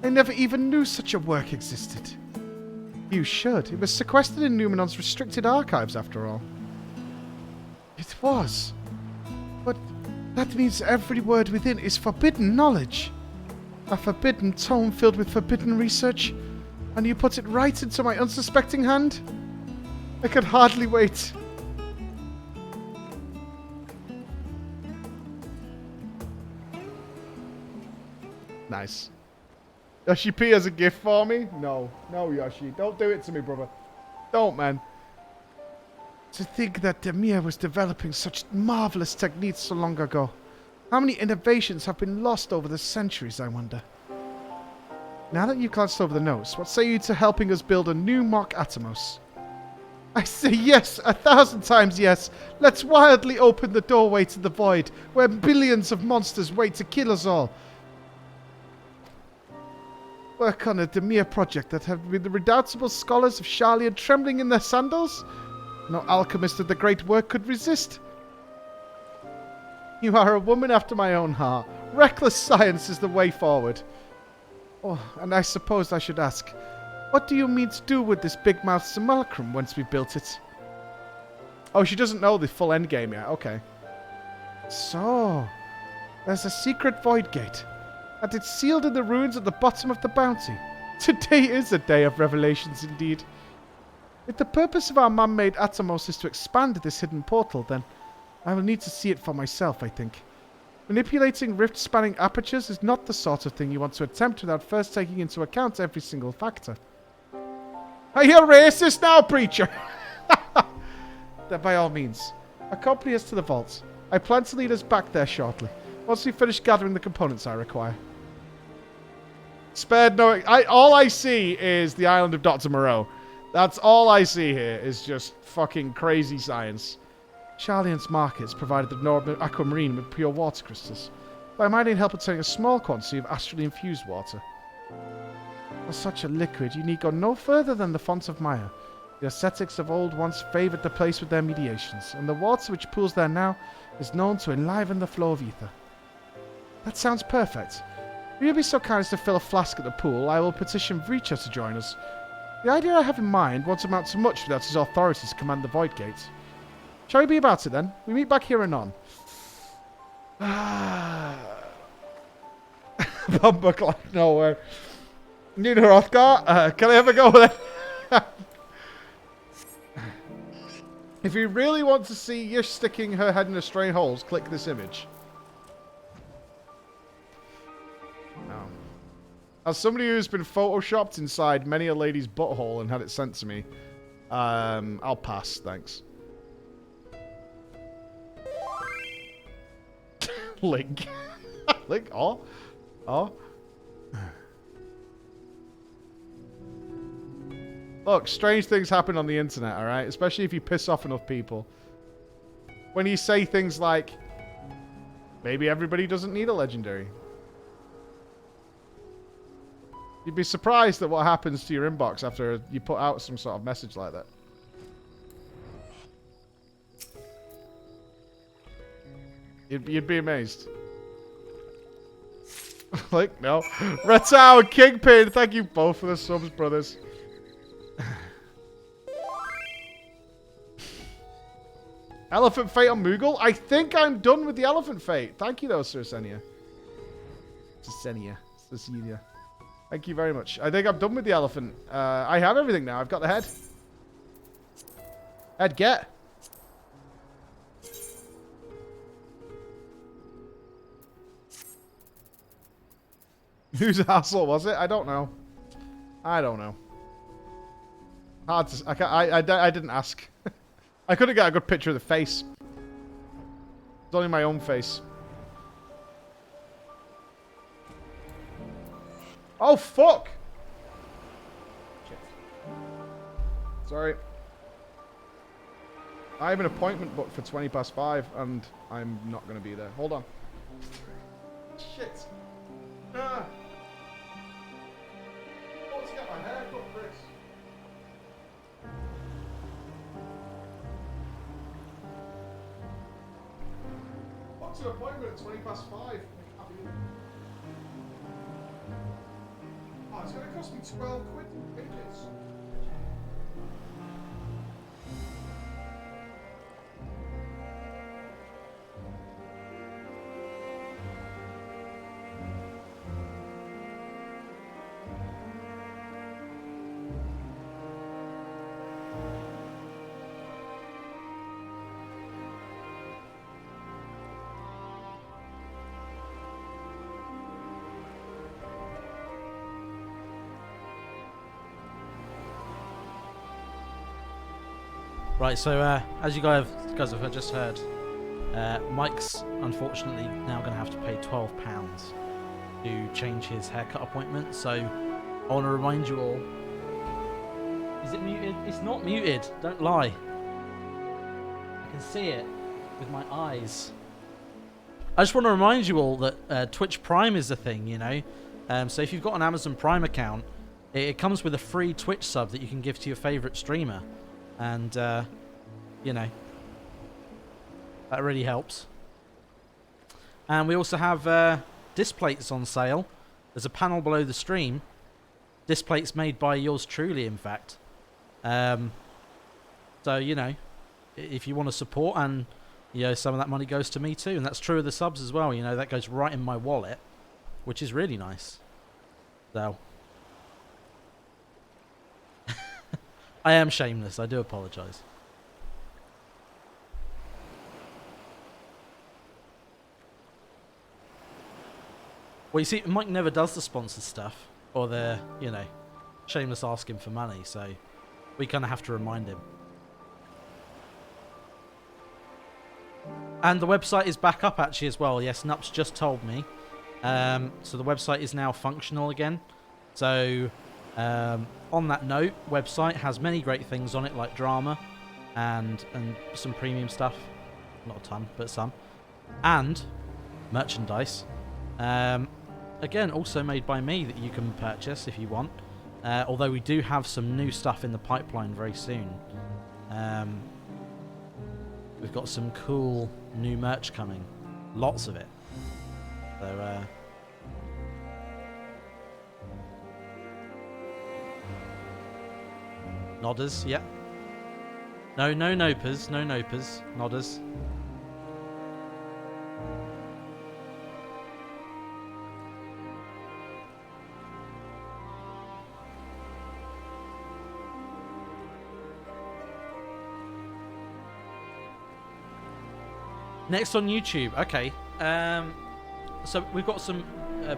I never even knew such a work existed. You should. It was sequestered in Numenon's restricted archives, after all. It was. But that means every word within is forbidden knowledge. A forbidden tome filled with forbidden research, and you put it right into my unsuspecting hand? I can hardly wait. Nice. Yoshi P has a gift for me? No. No, Yoshi. Don't do it to me, brother. Don't, man. To think that Demir was developing such marvelous techniques so long ago. How many innovations have been lost over the centuries, I wonder? Now that you've glanced over the notes, what say you to helping us build a new mock Atomos? I say yes, 1,000 times yes. Let's wildly open the doorway to the void, where billions of monsters wait to kill us all. Work on a Demir project that have been the redoubtable scholars of Sharlayan trembling in their sandals? No alchemist of the great work could resist. You are a woman after my own heart. Reckless science is the way forward. Oh, and I suppose I should ask, what do you mean to do with this big-mouthed simulacrum once we've built it? Oh, she doesn't know the full endgame yet. Okay. So, there's a secret void gate, and it's sealed in the ruins at the bottom of the bounty. Today is a day of revelations indeed. If the purpose of our man-made Atomos is to expand this hidden portal, then I will need to see it for myself, I think. Manipulating rift-spanning apertures is not the sort of thing you want to attempt without first taking into account every single factor. Are you racist now, preacher? Then by all means, accompany us to the vault. I plan to lead us back there shortly, once we finish gathering the components I require. Spared no... all I see is the island of Dr. Moreau. That's all I see here, is just fucking crazy science. Sharlayan's markets provided the northern aquamarine with pure water crystals, but I might need help obtaining a small quantity of astrally infused water. For such a liquid, you need go no further than the Font of Maya. The ascetics of old once favoured the place with their mediations, and the water which pools there now is known to enliven the flow of ether. That sounds perfect. Will you be so kind as to fill a flask at the pool? I will petition Vreacher to join us. The idea I have in mind won't amount to much without his authority to command the Void Gate. Shall we be about it then? We meet back here anon. Bumper like nowhere. Nina Rothgar, can I ever go with it? If you really want to see Yish sticking her head in a stray holes, click this image. No. As somebody who's been photoshopped inside many a lady's butthole and had it sent to me, I'll pass, thanks. Link. Link, oh. Look, strange things happen on the internet, alright? Especially if you piss off enough people. When you say things like, maybe everybody doesn't need a legendary. You'd be surprised at what happens to your inbox after you put out some sort of message like that. You'd be amazed. Like, no. Retau and Kingpin, thank you both for the subs, brothers. Elephant Fate on Moogle? I think I'm done with the Elephant Fate. Thank you, though, Sir Senia. Cecilia. Thank you very much. I think I'm done with the elephant. I have everything now. I've got the head. Head, get. Whose asshole was it? I don't know. Hard to... I didn't ask. I couldn't get a good picture of the face. It's only my own face. Oh, fuck! Shit. Sorry. I have an appointment booked for 5:20, and I'm not going to be there. Hold on. Shit. Ah. Oh, let's get my hair cut, Chris. What's an appointment at 5:20? Oh, it's going to cost me 12 quid to pages. Right, so as you guys have just heard, Mike's unfortunately now going to have to pay £12 to change his haircut appointment. So I want to remind you all. Is it muted? It's not muted. Don't lie. I can see it with my eyes. I just want to remind you all that Twitch Prime is a thing, you know. So if you've got an Amazon Prime account, it comes with a free Twitch sub that you can give to your favourite streamer. And, you know, that really helps. And we also have disc plates on sale. There's a panel below the stream. Disc plates made by yours truly, in fact. So, you know, if you want to support, and, you know, some of that money goes to me too. And that's true of the subs as well. You know, that goes right in my wallet, which is really nice. So... I am shameless. I do apologise. Well, you see, Mike never does the sponsored stuff, or the, you know, shameless asking for money, so we kind of have to remind him. And the website is back up actually as well. Yes, Nupps just told me. So the website is now functional again. So... on that note, website has many great things on it, like drama and some premium stuff. Not a ton, but some. And merchandise. Again, also made by me that you can purchase if you want. Although we do have some new stuff in the pipeline very soon. We've got some cool new merch coming. Lots of it. So, nodders, yeah. No nopers, no nopers. Nodders. Next on YouTube, okay. So we've got some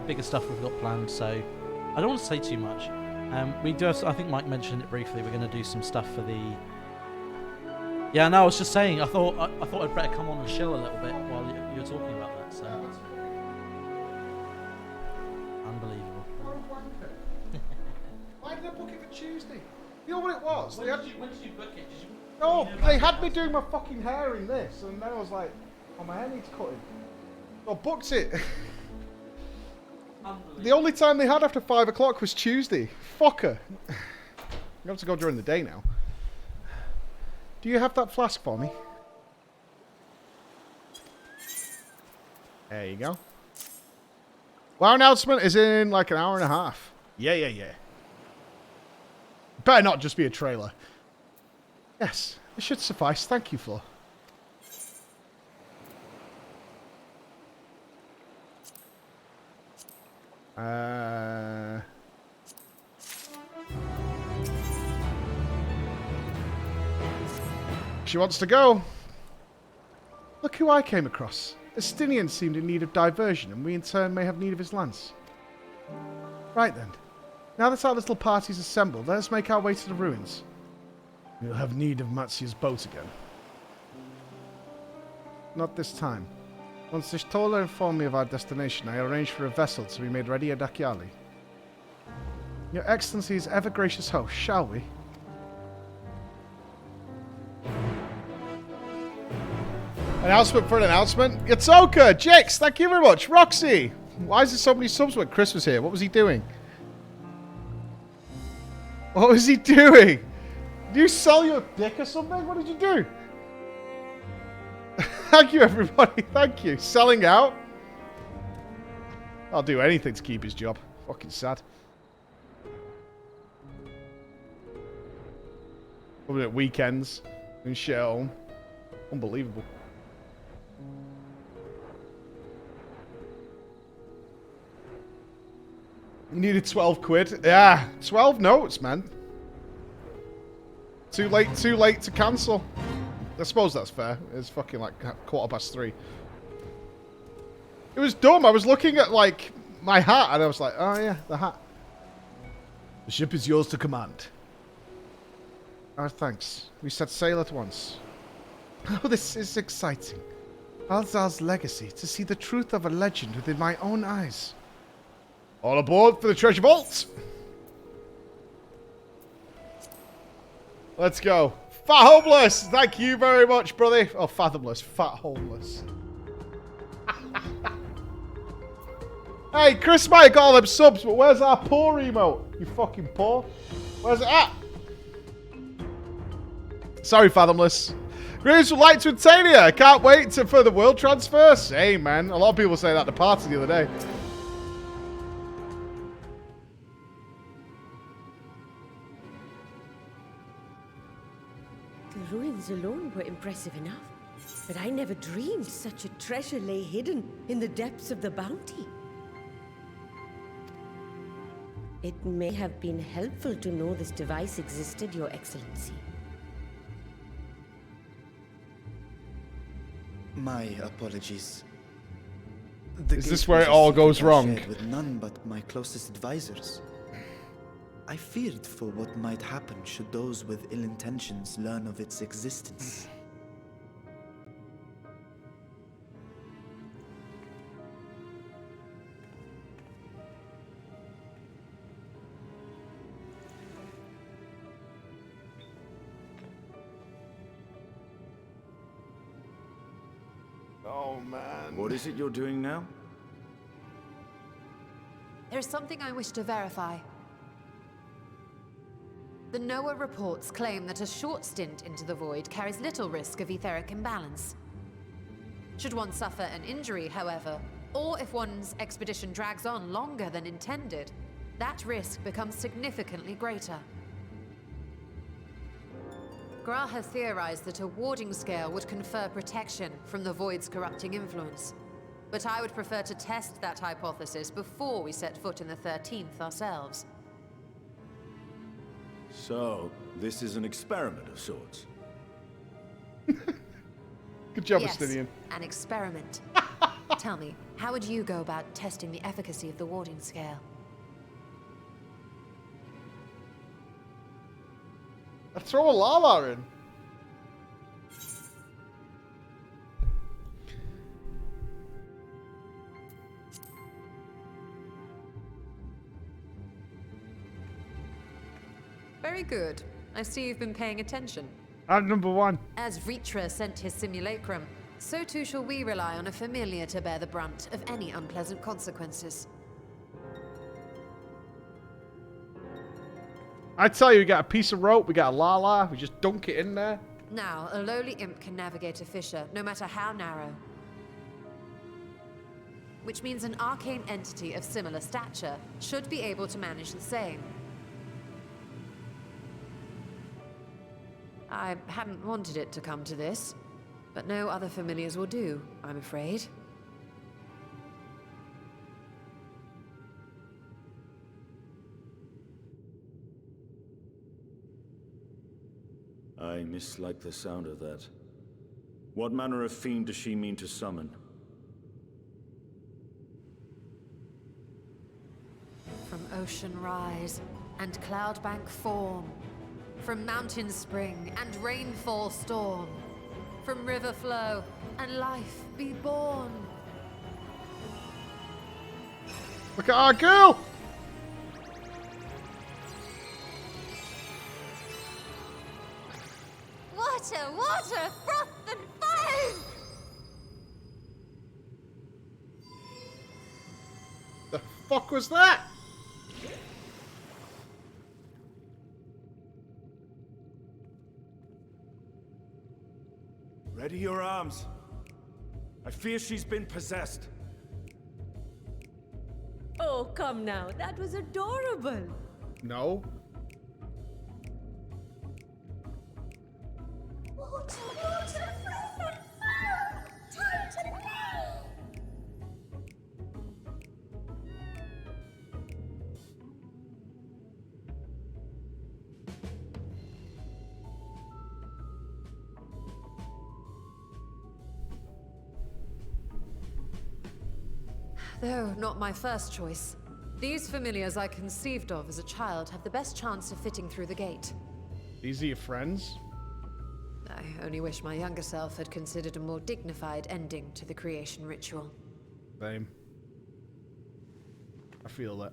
bigger stuff we've got planned. So I don't want to say too much. We do have, I think Mike mentioned it briefly. We're going to do some stuff for the. Yeah, no, I was just saying. I thought I'd better come on and chill a little bit while you were talking about that. So unbelievable. Why did I book it for Tuesday? You know what it was? When did you book it? No, they had me doing my fucking hair in this, and then I was like, oh, my hair needs cutting. So I booked it. The only time they had after 5 o'clock was Tuesday. Fucker. You have to go during the day now. Do you have that flask for me? There you go. Our announcement is in like an hour and a half. Yeah. Better not just be a trailer. Yes, it should suffice. Thank you, Flo. She wants to go. Look who I came across. Estinian seemed in need of diversion, and we in turn may have need of his lance. Right then. Now that our little party's assembled, let us make our way to the ruins. We'll have need of Matsu's boat again. Not this time. Once the Stola informed me of our destination, I arranged for a vessel to be made ready at Akyali. Your Excellency's ever gracious host, shall we? Announcement for an announcement. Yatsoka, Jix, thank you very much. Roxy, why is there so many subs when Chris was here? What was he doing? What was he doing? Did you sell your dick or something? What did you do? Thank you, everybody. Thank you. Selling out? I'll do anything to keep his job. Fucking sad. Probably at weekends and shit at home. Unbelievable. You needed 12 quid. Yeah, 12 notes, man. Too late to cancel. I suppose that's fair. It's fucking like 3:15. It was dumb. I was looking at like my hat and I was like, oh yeah, the hat. The ship is yours to command. Oh, thanks. We set sail at once. Oh, this is exciting. Alzar's legacy, to see the truth of a legend within my own eyes. All aboard for the treasure vault! Let's go. Fat Homeless! Thank you very much, brother. Oh, Fathomless. Fat Homeless. Hey, Chris might got all them subs, but where's our poor emote? You fucking poor. Where's it at? Sorry, Fathomless. Greetings from Light to Antania. I can't wait for the world transfer. Same, man. A lot of people say that at the party the other day. The ruins alone were impressive enough, but I never dreamed such a treasure lay hidden in the depths of the bounty. It may have been helpful to know this device existed, Your Excellency. My apologies. Is this where it all goes wrong? With none but my closest advisors. I feared for what might happen should those with ill intentions learn of its existence. Oh, man. What is it you're doing now? There is something I wish to verify. The NOAA reports claim that a short stint into the void carries little risk of etheric imbalance. Should one suffer an injury, however, or if one's expedition drags on longer than intended, that risk becomes significantly greater. Gra has theorized that a warding scale would confer protection from the void's corrupting influence. But I would prefer to test that hypothesis before we set foot in the 13th ourselves. So, this is an experiment of sorts. Good job, Yes, Estinian. an experiment. Tell me, how would you go about testing the efficacy of the warding scale? I throw a Lala in. Very good. I see you've been paying attention. I'm number 1. As Vritra sent his simulacrum, so too shall we rely on a familiar to bear the brunt of any unpleasant consequences. I tell you, we got a piece of rope, we got a Lala, we just dunk it in there. Now, a lowly imp can navigate a fissure, no matter how narrow. Which means an arcane entity of similar stature should be able to manage the same. I hadn't wanted it to come to this, but no other familiars will do, I'm afraid. I mislike the sound of that. What manner of fiend does she mean to summon? From ocean rise and cloudbank form, from mountain spring and rainfall storm, from river flow and life be born. Look at our girl! Water, water, froth and foam! The fuck was that? Ready your arms. I fear she's been possessed. Oh, come now. That was adorable. No. Water, water, froth and foam! Time to play! Though not my first choice. These familiars I conceived of as a child have the best chance of fitting through the gate. These are your friends? I only wish my younger self had considered a more dignified ending to the creation ritual. Same. I feel that.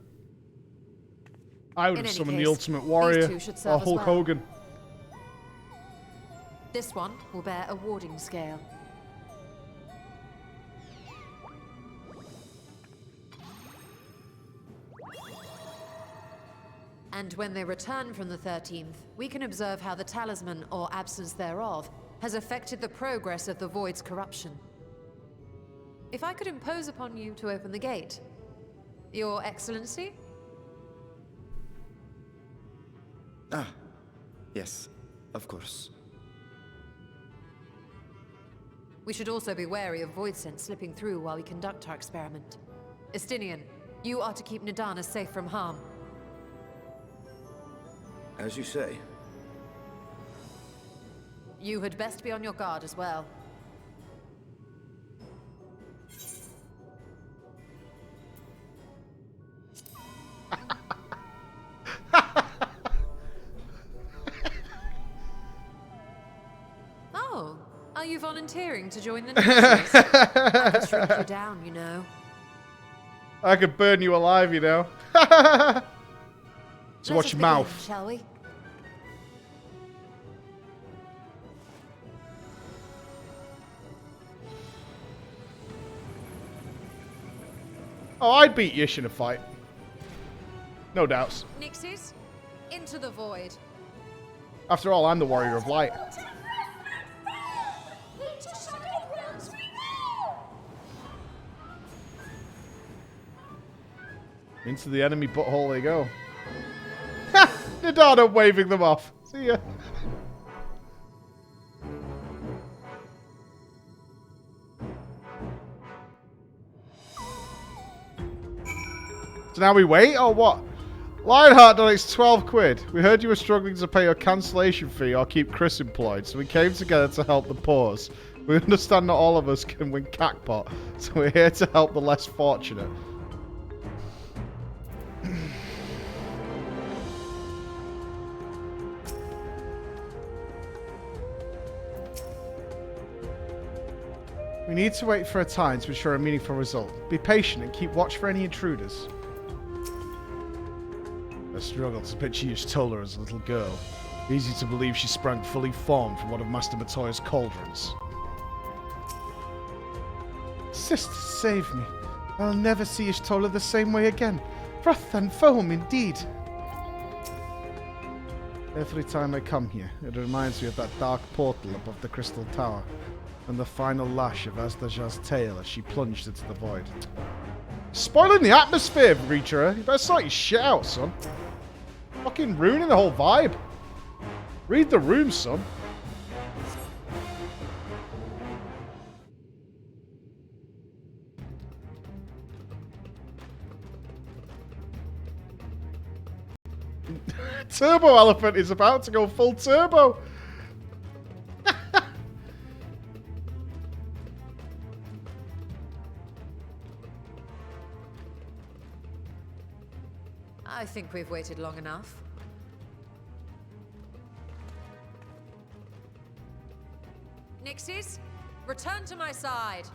I would In have any summoned case, the Ultimate these Warrior two should or serve as Hulk well. Hogan. This one will bear a warding scale. And when they return from the 13th, we can observe how the talisman, or absence thereof, has affected the progress of the Void's corruption. If I could impose upon you to open the gate. Your Excellency? Ah, yes, of course. We should also be wary of void scent slipping through while we conduct our experiment. Estinian, you are to keep Nidana safe from harm. As you say. You had best be on your guard as well. Oh, are you volunteering to join the Nupss? I could shrink you down, you know. I could burn you alive, you know. So Let watch us your begin, mouth. shall we? Oh, I'd beat Yish in a fight. No doubts. Nixies, into the void. After all, I'm the Warrior of Light. Water, froth and foam! Into Sunken realms we go! Into the enemy butthole they go. Ha! Nidana waving them off. See ya. So now we wait, or what? Lionheart donates 12 quid. We heard you were struggling to pay your cancellation fee or keep Chris employed, so we came together to help the pause. We understand not all of us can win Cackpot, so we're here to help the less fortunate. We need to wait for a time to ensure a meaningful result. Be patient and keep watch for any intruders. I struggle to picture you told her as a little girl. Easy to believe she sprang fully formed from one of Master Matoya's cauldrons. Sister, save me. I'll never see Ishtola the same way again. Froth and foam, indeed. Every time I come here, it reminds me of that dark portal above the Crystal Tower, and the final lash of Azdajar's tail as she plunged into the void. Spoiling the atmosphere, Reacher. You better sort your shit out, son. Fucking ruining the whole vibe. Read the room, son. Turbo Elephant is about to go full turbo. I think we've waited long enough. Nixies, return to my side.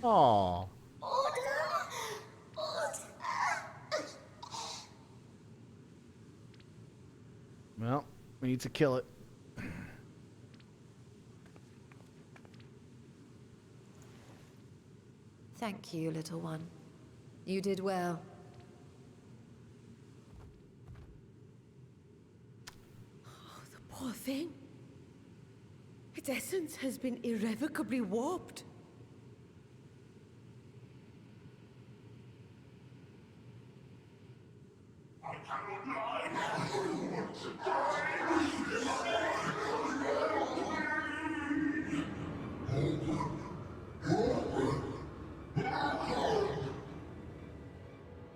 Aww. Well, we need to kill it. Thank you, little one. You did well. Oh, the poor thing. Its essence has been irrevocably warped.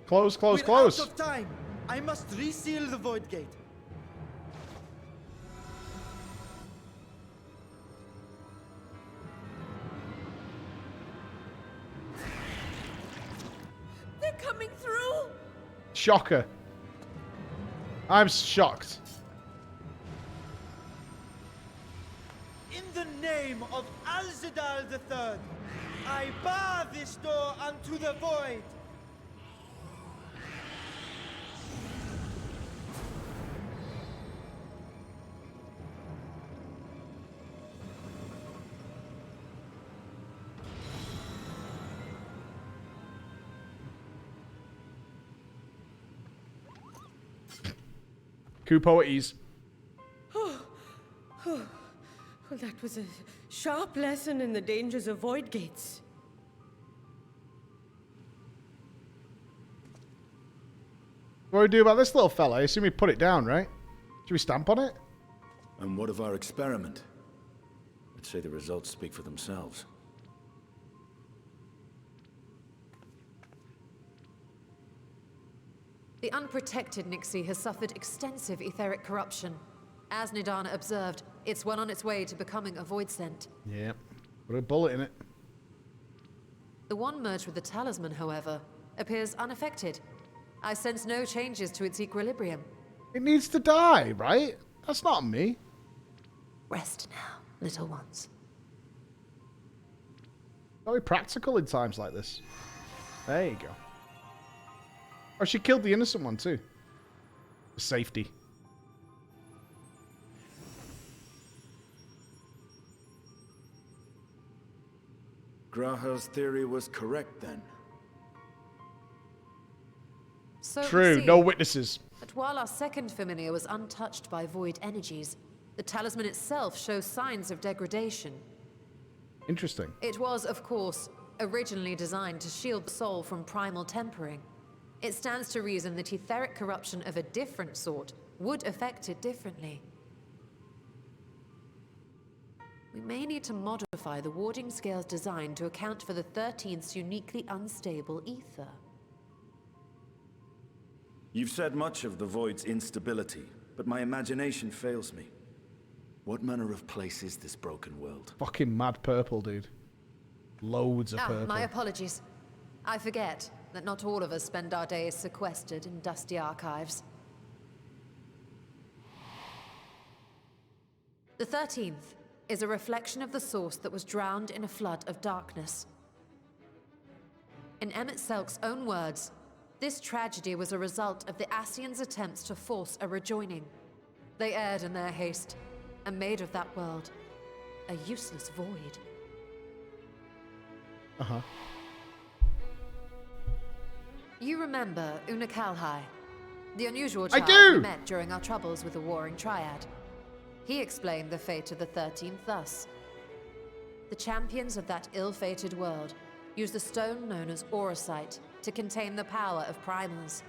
Close, close, We're close. out of time. I must reseal the void gate. They're coming through! Shocker. I'm shocked. In the name of Alzadal III, I bar this door unto the void. Kupo at ease. Well, that was a sharp lesson in the dangers of void gates. What do we do about this little fella? I assume we put it down, right? Should we stamp on it? And what of our experiment? I'd say the results speak for themselves. The unprotected Nixie has suffered extensive etheric corruption. As Nidana observed, it's well on its way to becoming a void scent. Yeah. Put a bullet in it. The one merged with the talisman, however, appears unaffected. I sense no changes to its equilibrium. It needs to die, right? That's not me. Rest now, little ones. Gotta be practical in times like this. There you go. Oh, she killed the innocent one too. For safety. Graha's theory was correct then. So we True, see no witnesses. that while our second familiar was untouched by void energies, the talisman itself shows signs of degradation. Interesting. It was, of course, originally designed to shield the soul from primal tempering. It stands to reason that etheric corruption of a different sort would affect it differently. We may need to modify the warding scale's design to account for the 13th's uniquely unstable ether. You've said much of the Void's instability, but my imagination fails me. What manner of place is this broken world? Fucking mad purple, dude. Loads of purple. My apologies. I forget that not all of us spend our days sequestered in dusty archives. The 13th is a reflection of the source that was drowned in a flood of darkness. In Emmett Selk's own words, this tragedy was a result of the Ascians' attempts to force a rejoining. They erred in their haste, and made of that world a useless void. Uh-huh. You remember Una Kalhai, the unusual I child do! we met during our troubles with the Warring Triad. He explained the fate of the 13th thus. The champions of that ill-fated world used a stone known as Auracite to contain the power of primals.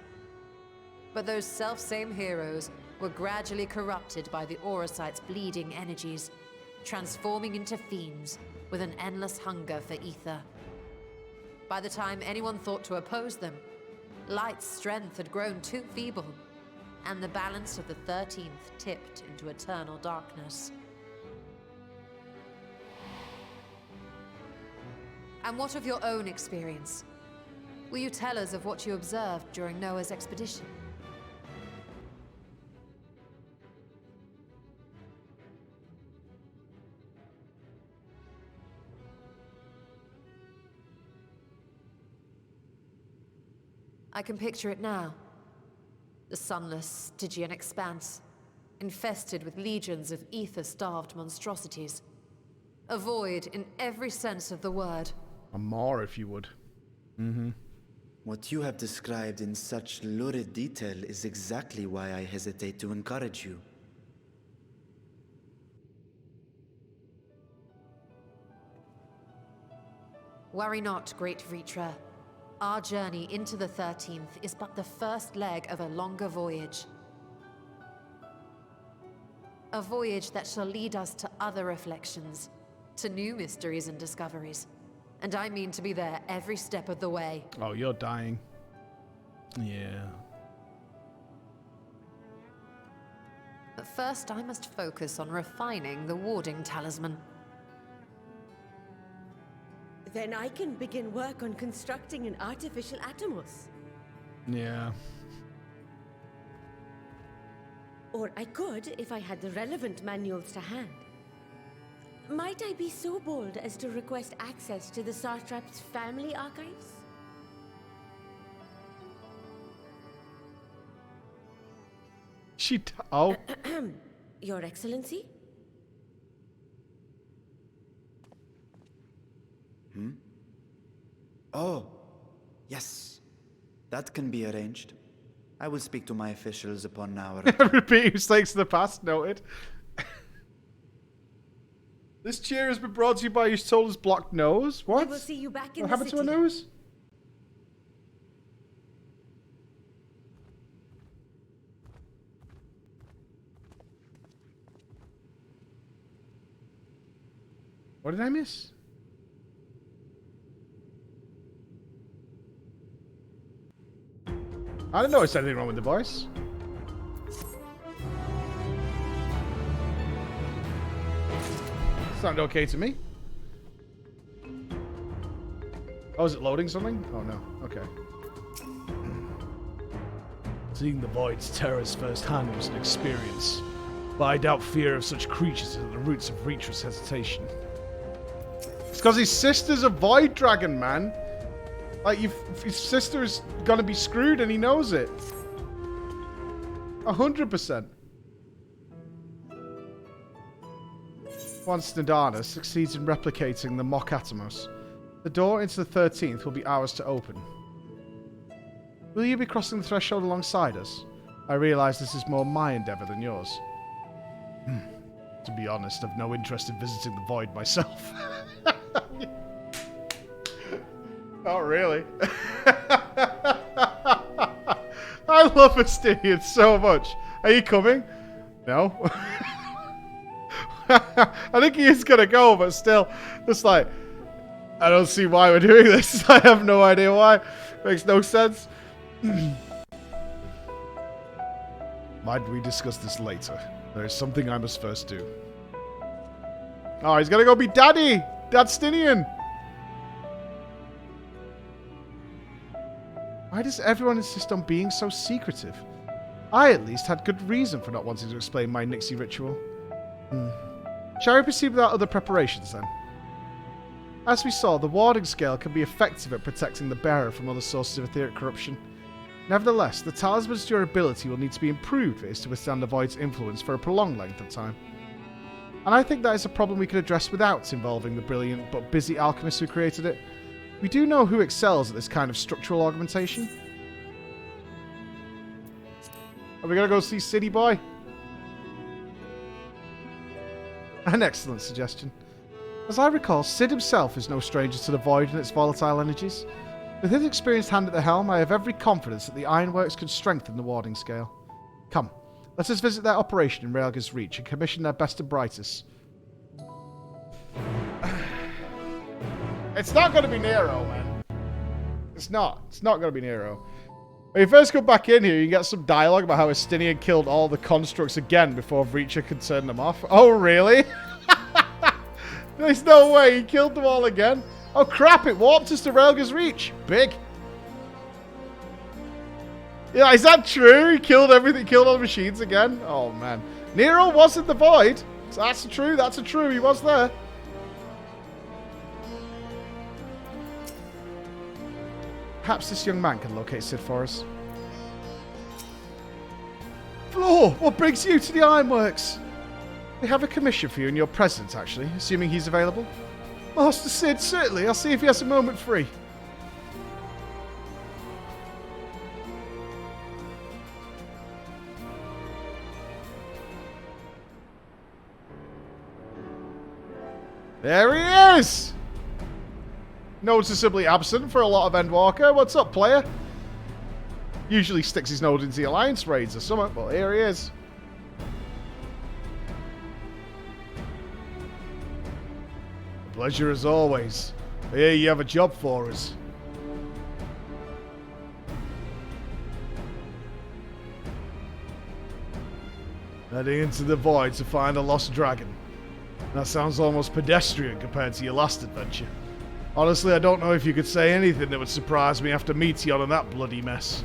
But those self-same heroes were gradually corrupted by the Auracite's bleeding energies, transforming into fiends with an endless hunger for ether. By the time anyone thought to oppose them, Light's strength had grown too feeble, and the balance of the 13th tipped into eternal darkness. And what of your own experience? Will you tell us of what you observed during Noah's expedition? I can picture it now. The sunless, Stygian expanse, infested with legions of ether-starved monstrosities. A void in every sense of the word. And more, if you would. What you have described in such lurid detail is exactly why I hesitate to encourage you. Worry not, great Vritra. Our journey into the 13th is but the first leg of a longer voyage. A voyage that shall lead us to other reflections, to new mysteries and discoveries. And I mean to be there every step of the way. Oh, you're dying. Yeah. But first I must focus on refining the warding talisman. Then I can begin work on constructing an artificial Atomos. Yeah. Or I could if I had the relevant manuals to hand. Might I be so bold as to request access to the Satrap's family archives? Oh. Your Excellency? Oh, yes. That can be arranged. I will speak to my officials upon our... Repeat mistakes of the past, noted. This cheer has been brought to you by your soul's blocked nose. What? I will see you back in What the happened city. to her nose? What did I miss? I didn't notice anything wrong with the voice. Sounded okay to me. Oh, is it loading something? Oh no. Okay. Seeing the Void's terrors firsthand was an experience, but I doubt fear of such creatures are at the roots of Reacher's hesitation. It's because his sister's a void dragon, man. Like, his sister is gonna be screwed and he knows it. 100%. Once Nadana succeeds in replicating the mock Atomos, the door into the 13th will be ours to open. Will you be crossing the threshold alongside us? I realize this is more my endeavor than yours. To be honest, I've no interest in visiting the void myself. Not really. I love Astinian so much. Are you coming? No? I think he is going to go, but still, just like, I don't see why we're doing this. I have no idea why. Makes no sense. Might we discuss this later? There is something I must first do. Oh, he's going to go be Daddy! Dadstinian! Why does everyone insist on being so secretive? I, at least, had good reason for not wanting to explain my Nixie ritual. Shall we proceed without other preparations, then? As we saw, the warding scale can be effective at protecting the bearer from other sources of etheric corruption. Nevertheless, the talisman's durability will need to be improved if it is to withstand the void's influence for a prolonged length of time. And I think that is a problem we can address without involving the brilliant but busy alchemist who created it. We do know who excels at this kind of structural augmentation. Are we going to go see City Boy? An excellent suggestion. As I recall, Sid himself is no stranger to the void and its volatile energies. With his experienced hand at the helm, I have every confidence that the Ironworks can strengthen the warding scale. Come, let us visit their operation in Raelga's Reach and commission their best and brightest. It's not going to be Nero, man. It's not. It's not going to be Nero. When you first go back in here, you get some dialogue about how Estinian killed all the constructs again before Reacher could turn them off. Oh, really? There's no way he killed them all again. Oh, crap. It warped us to Raelga's Reach. Big. Yeah, is that true? He killed everything, killed all the machines again? Oh, man. Nero was in the void. So that's true. That's a true. He was there. Perhaps this young man can locate Sid for us. Flo, what brings you to the Ironworks? We have a commission for you and your presence, actually, assuming he's available. Master Sid, certainly. I'll see if he has a moment free. There he is! Noticeably absent for a lot of Endwalker. What's up, player? Usually sticks his nose into the Alliance raids or something, but here he is. A pleasure as always. I hear you have a job for us. Heading into the void to find a lost dragon. That sounds almost pedestrian compared to your last adventure. Honestly, I don't know if you could say anything that would surprise me after Meteor and that bloody mess.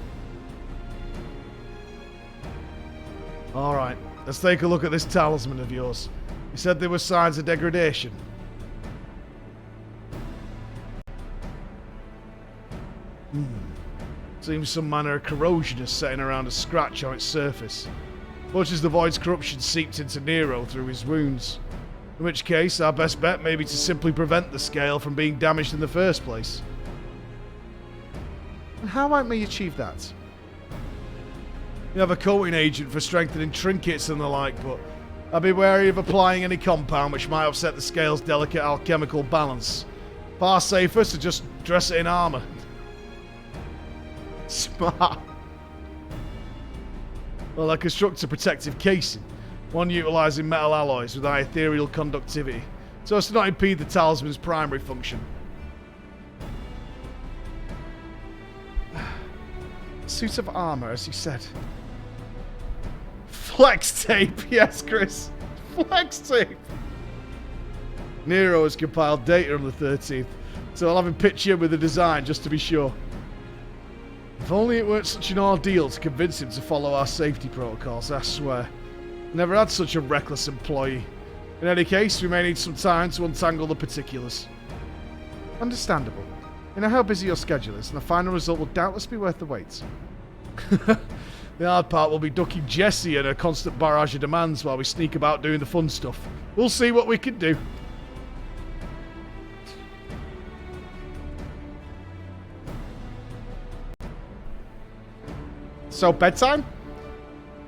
Alright, let's take a look at this talisman of yours. You said there were signs of degradation. Seems some manner of corrosion is setting around a scratch on its surface. Much as the void's corruption seeped into Nero through his wounds. In which case, our best bet may be to simply prevent the scale from being damaged in the first place. And how might we achieve that? You have a coating agent for strengthening trinkets and the like, but I'd be wary of applying any compound which might upset the scale's delicate alchemical balance. Far safer to just dress it in armour. Smart. Well, I construct a protective casing. One utilising metal alloys with high ethereal conductivity, so as to not impede the talisman's primary function. Suit of armour, as you said. Flex tape, yes, Chris. Flex tape. Nero has compiled data on the 13th, so I'll have him pitch in with the design just to be sure. If only it weren't such an ordeal to convince him to follow our safety protocols, I swear. Never had such a reckless employee. In any case, we may need some time to untangle the particulars. Understandable. You know how busy your schedule is, and the final result will doubtless be worth the wait. The hard part will be ducking Jessie and her constant barrage of demands while we sneak about doing the fun stuff. We'll see what we can do. So, bedtime?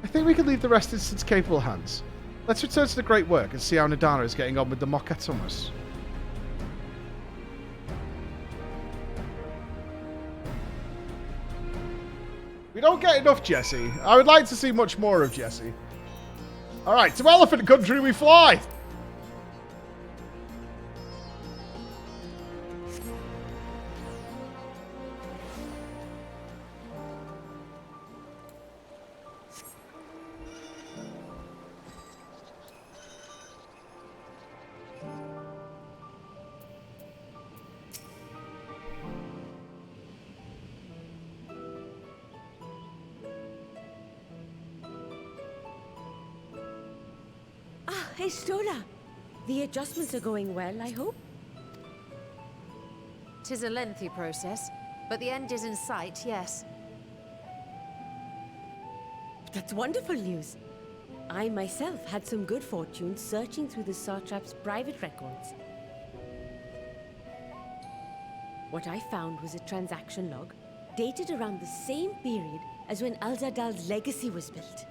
I think we can leave the rest in Sid's capable hands. Let's return to the great work and see how Nadana is getting on with the Mokatomas. We don't get enough Jessie. I would like to see much more of Jessie. Alright, to Elephant Country we fly! Estola. The adjustments are going well, I hope? 'Tis a lengthy process, but the end is in sight, yes. That's wonderful news. I myself had some good fortune searching through the Satrap's private records. What I found was a transaction log dated around the same period as when Al-Zadal's legacy was built.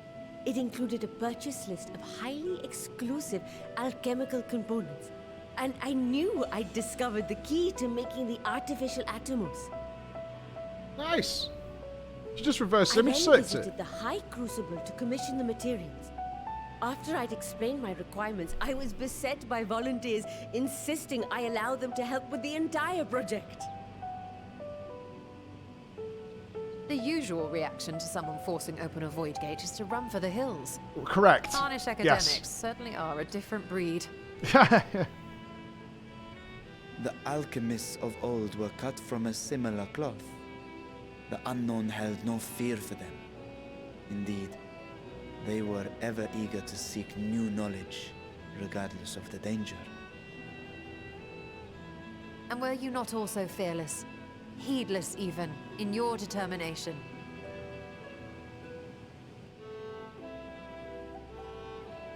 It included a purchase list of highly exclusive alchemical components, and I knew I'd discovered the key to making the artificial atomos. Nice. You just reverse I image then searched visited it. the High Crucible to commission the materials. After I'd explained my requirements, I was beset by volunteers insisting I allow them to help with the entire project. The usual reaction to someone forcing open a void gate is to run for the hills. Correct. Tarnish academics certainly are a different breed. The alchemists of old were cut from a similar cloth. The unknown held no fear for them. Indeed, they were ever eager to seek new knowledge, regardless of the danger. And were you not also fearless? Heedless even, in your determination?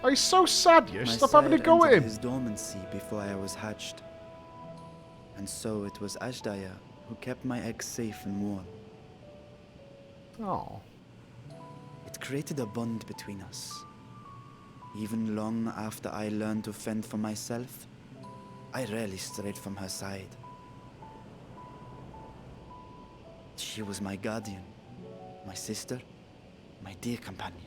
Oh, he's so sad, you. My Stop having a sire go at entered him. his dormancy before I was hatched. And so it was Ashdaya who kept my eggs safe and warm. Oh. It created a bond between us. Even long after I learned to fend for myself, I rarely strayed from her side. She was my guardian, my sister, my dear companion.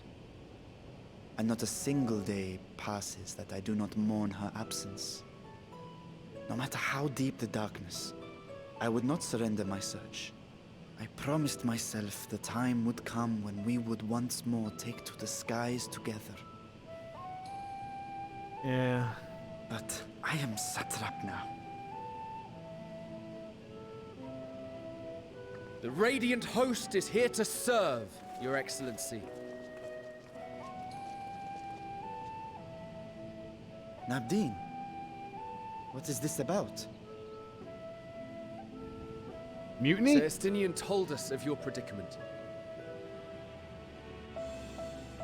And not a single day passes that I do not mourn her absence. No matter how deep the darkness, I would not surrender my search. I promised myself the time would come when we would once more take to the skies together. Yeah. But I am satrap now. The Radiant Host is here to serve, Your Excellency. Nabdeen, what is this about? Mutiny? Celestinian told us of your predicament.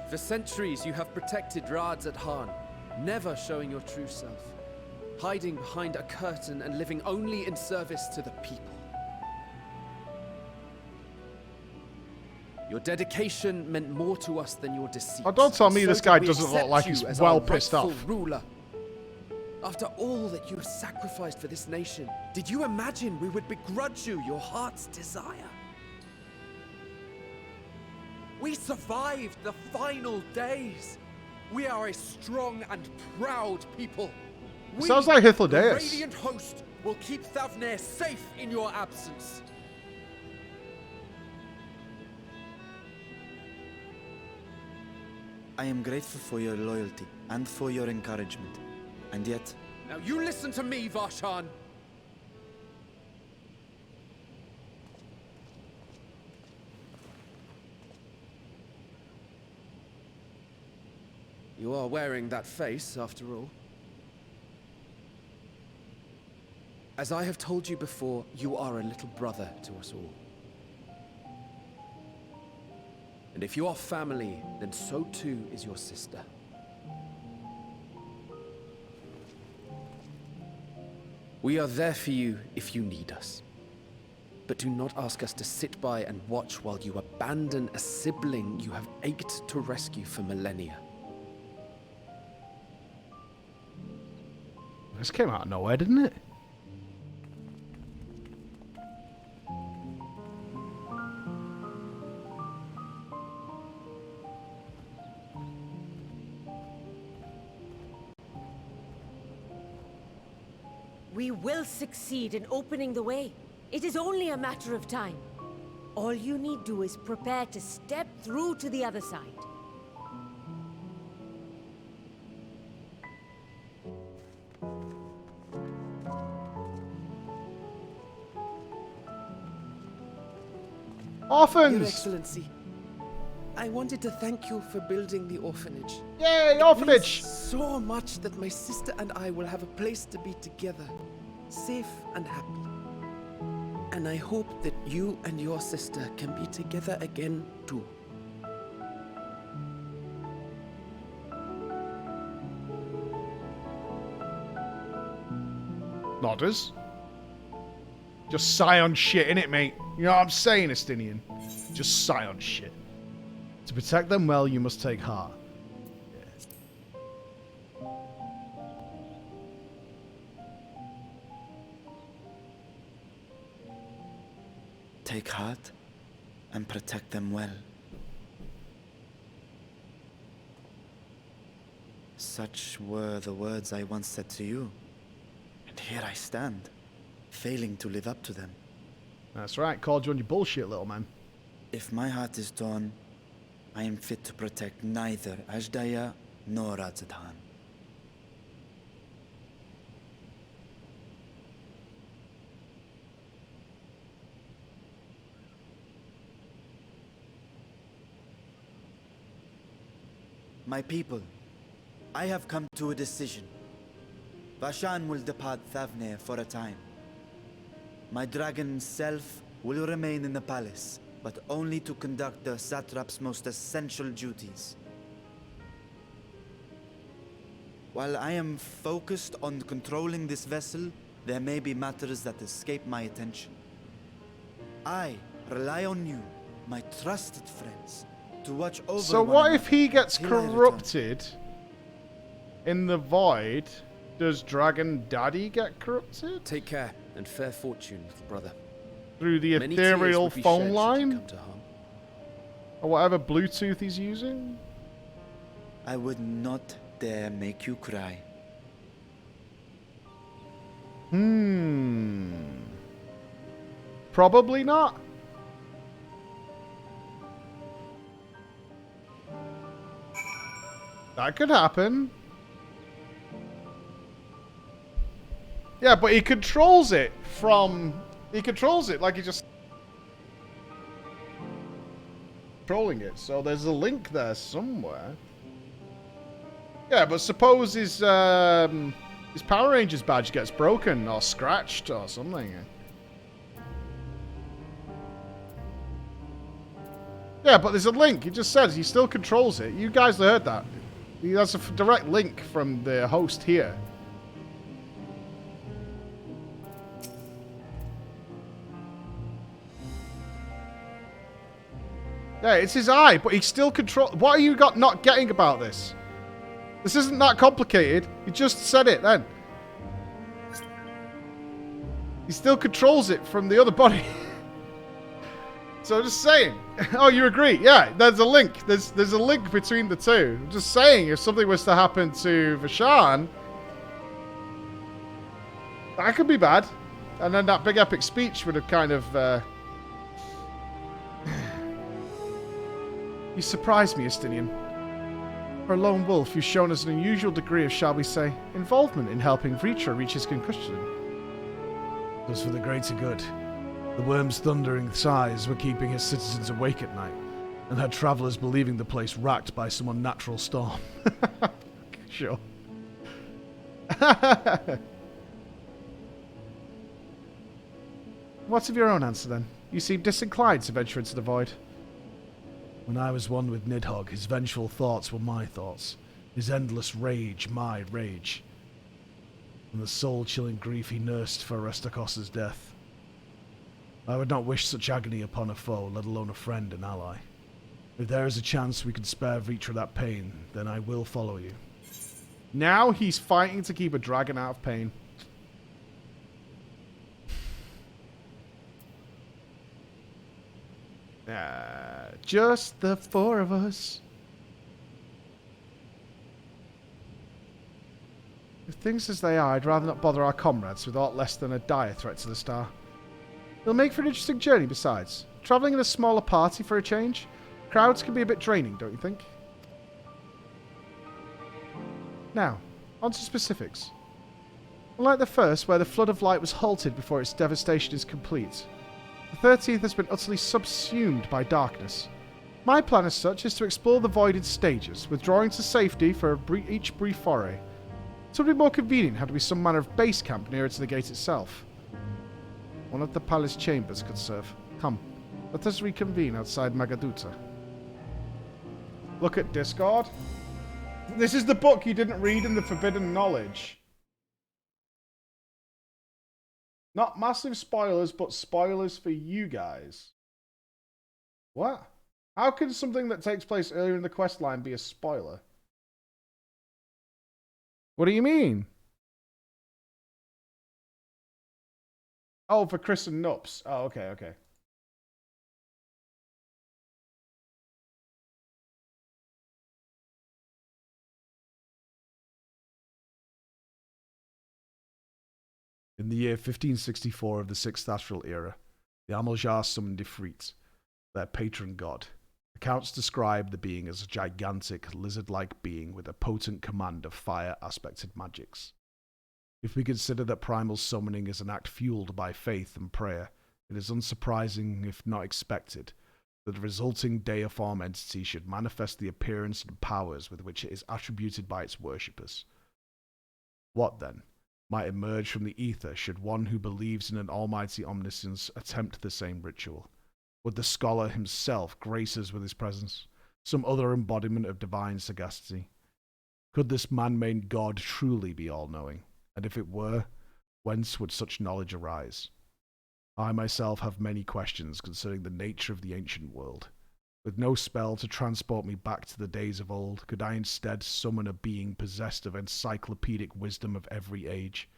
For centuries you have protected Rads at Han, never showing your true self, hiding behind a curtain and living only in service to the people. Your dedication meant more to us than your deceit. Oh, don't tell me So this guy did we doesn't look accept like you he's as well our pissed rightful off. ruler. After all that you have sacrificed for this nation, did you imagine we would begrudge you your heart's desire? We survived the final days. We are a strong and proud people. We, Sounds like the Hythlodaeus. Radiant Host, will keep Thavnair safe in your absence. I am grateful for your loyalty and for your encouragement. And yet, Now you listen to me, Varshan. You are wearing that face, after all. As I have told you before, you are a little brother to us all. And if you are family, then so too is your sister. We are there for you if you need us. But do not ask us to sit by and watch while you abandon a sibling you have ached to rescue for millennia. This came out of nowhere, didn't it? We will succeed in opening the way. It is only a matter of time. All you need do is prepare to step through to the other side. Your Orphans! Excellency, I wanted to thank you for building the orphanage. Yay, It orphanage! means so much that my sister and I will have a place to be together, safe and happy. And I hope that you and your sister can be together again too. Nodders. Just Scion shit, innit, mate? You know what I'm saying, Estinian? Just Scion shit. To protect them well, you must take heart. Take heart and protect them well. Such were the words I once said to you. And here I stand, failing to live up to them. That's right, called you on your bullshit, little man. If my heart is torn, I am fit to protect neither Ajdaya nor Radzatan. My people, I have come to a decision. Vashan will depart Thavne for a time. My dragon self will remain in the palace, but only to conduct the satrap's most essential duties. While I am focused on controlling this vessel, there may be matters that escape my attention. I rely on you, my trusted friends, to watch over So one what if another he gets till I return. corrupted in the void? Does Dragon Daddy get corrupted? Take care and fair fortune, little brother. Through the Many tears ethereal would be phone shed should you line? come to harm. Or whatever Bluetooth he's using? I would not dare make you cry. Probably not. That could happen. Yeah, but he controls it from... He controls it like he just... Controlling it, so there's a link there somewhere. Yeah, but suppose his Power Rangers badge gets broken or scratched or something. Yeah, but there's a link. He just says he still controls it. You guys heard that. He has a direct link from the host here. Yeah, it's his eye, but he still controls... What are you not getting about this? This isn't that complicated. He just said it then. He still controls it from the other body. So I'm just saying. Oh, you agree? Yeah, there's a link. There's a link between the two. I'm just saying, if something was to happen to Vashan, that could be bad. And then that big epic speech would have kind of... You surprise me, Estinian. For a lone wolf, you've shown us an unusual degree of, shall we say, involvement in helping Vritra reach his concussion. It was for the greater good. The worm's thundering sighs were keeping his citizens awake at night, and had travellers believing the place racked by some unnatural storm. Sure. What's of your own answer, then? You seem disinclined to venture into the void. When I was one with Nidhogg, his vengeful thoughts were my thoughts, his endless rage my rage, and the soul-chilling grief he nursed for Restakos's death. I would not wish such agony upon a foe, let alone a friend and ally. If there is a chance we can spare Vritra that pain, then I will follow you. Now he's fighting to keep a dragon out of pain. Just the four of us. With things as they are, I'd rather not bother our comrades with aught less than a dire threat to the star. It'll make for an interesting journey besides. Travelling in a smaller party for a change? Crowds can be a bit draining, don't you think? Now, on to specifics. Unlike the first, where the flood of light was halted before its devastation is complete, the 13th has been utterly subsumed by darkness. My plan as such is to explore the voided stages, withdrawing to safety for each brief foray. It would be more convenient had there be some manner of base camp nearer to the gate itself. One of the palace chambers could serve. Come, let us reconvene outside Magaduta. Look at Discord. This is the book you didn't read in the Forbidden Knowledge. Not massive spoilers, but spoilers for you guys. What? How can something that takes place earlier in the quest line be a spoiler? What do you mean? Oh, for Chris and Nupss. Oh, okay, okay. In the year 1564 of the 6th Astral Era, the Amaljar summoned Ifrit, their patron god. Accounts describe the being as a gigantic, lizard-like being with a potent command of fire-aspected magics. If we consider that primal summoning is an act fueled by faith and prayer, it is unsurprising, if not expected, that the resulting deiform entity should manifest the appearance and powers with which it is attributed by its worshippers. What, then, might emerge from the ether should one who believes in an almighty omniscience attempt the same ritual? Would the scholar himself grace us with his presence, some other embodiment of divine sagacity? Could this man-made god truly be all-knowing? And if it were, whence would such knowledge arise? I myself have many questions concerning the nature of the ancient world. With no spell to transport me back to the days of old, could I instead summon a being possessed of encyclopedic wisdom of every age?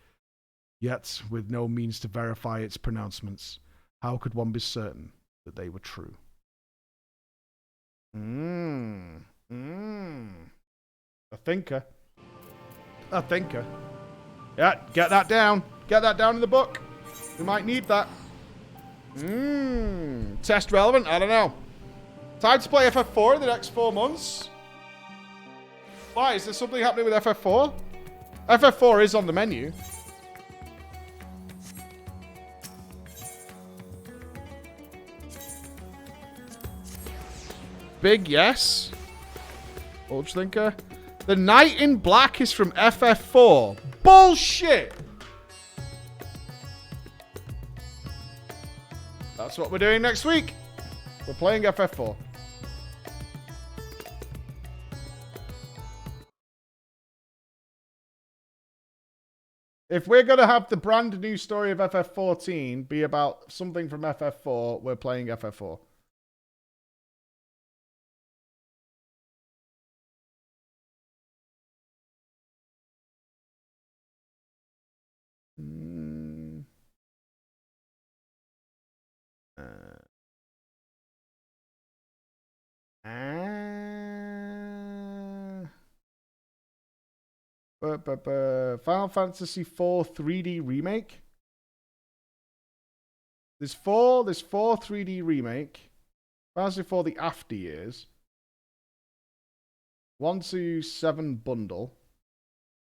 Yet, with no means to verify its pronouncements, how could one be certain that they were true? A thinker. A thinker. Yeah, get that down. Get that down in the book. We might need that. Test relevant? I don't know. Time to play FF4 in the next 4 months. Why? Is there something happening with FF4? FF4 is on the menu. Big yes. Ultra Thinker. The Knight in Black is from FF4. Bullshit! That's what we're doing next week. We're playing FF4. If we're going to have the brand new story of FF14 be about something from FF4, we're playing FF4. Final Fantasy IV 3D remake. There's four 3D remake. Fantasy IV the after years. 1 to 7 bundle.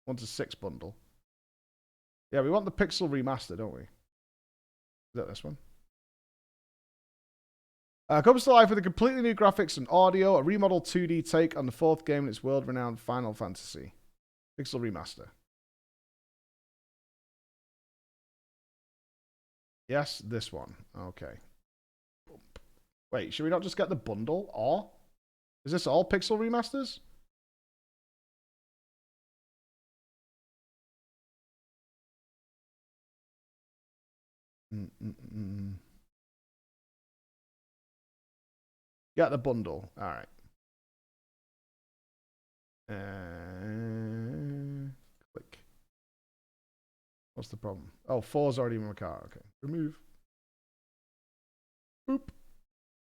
1 to 6 bundle. Yeah, we want the pixel remaster, don't we? Is that this one? Comes to life with a completely new graphics and audio, a remodeled 2D take on the 4th game in its world-renowned Final Fantasy. Pixel remaster. Yes, this one. Okay. Wait, should we not just get the bundle? Or? Is this all pixel remasters? Get the bundle. All right. Click. What's the problem? Oh, 4's already in my car. Okay. Remove. Boop.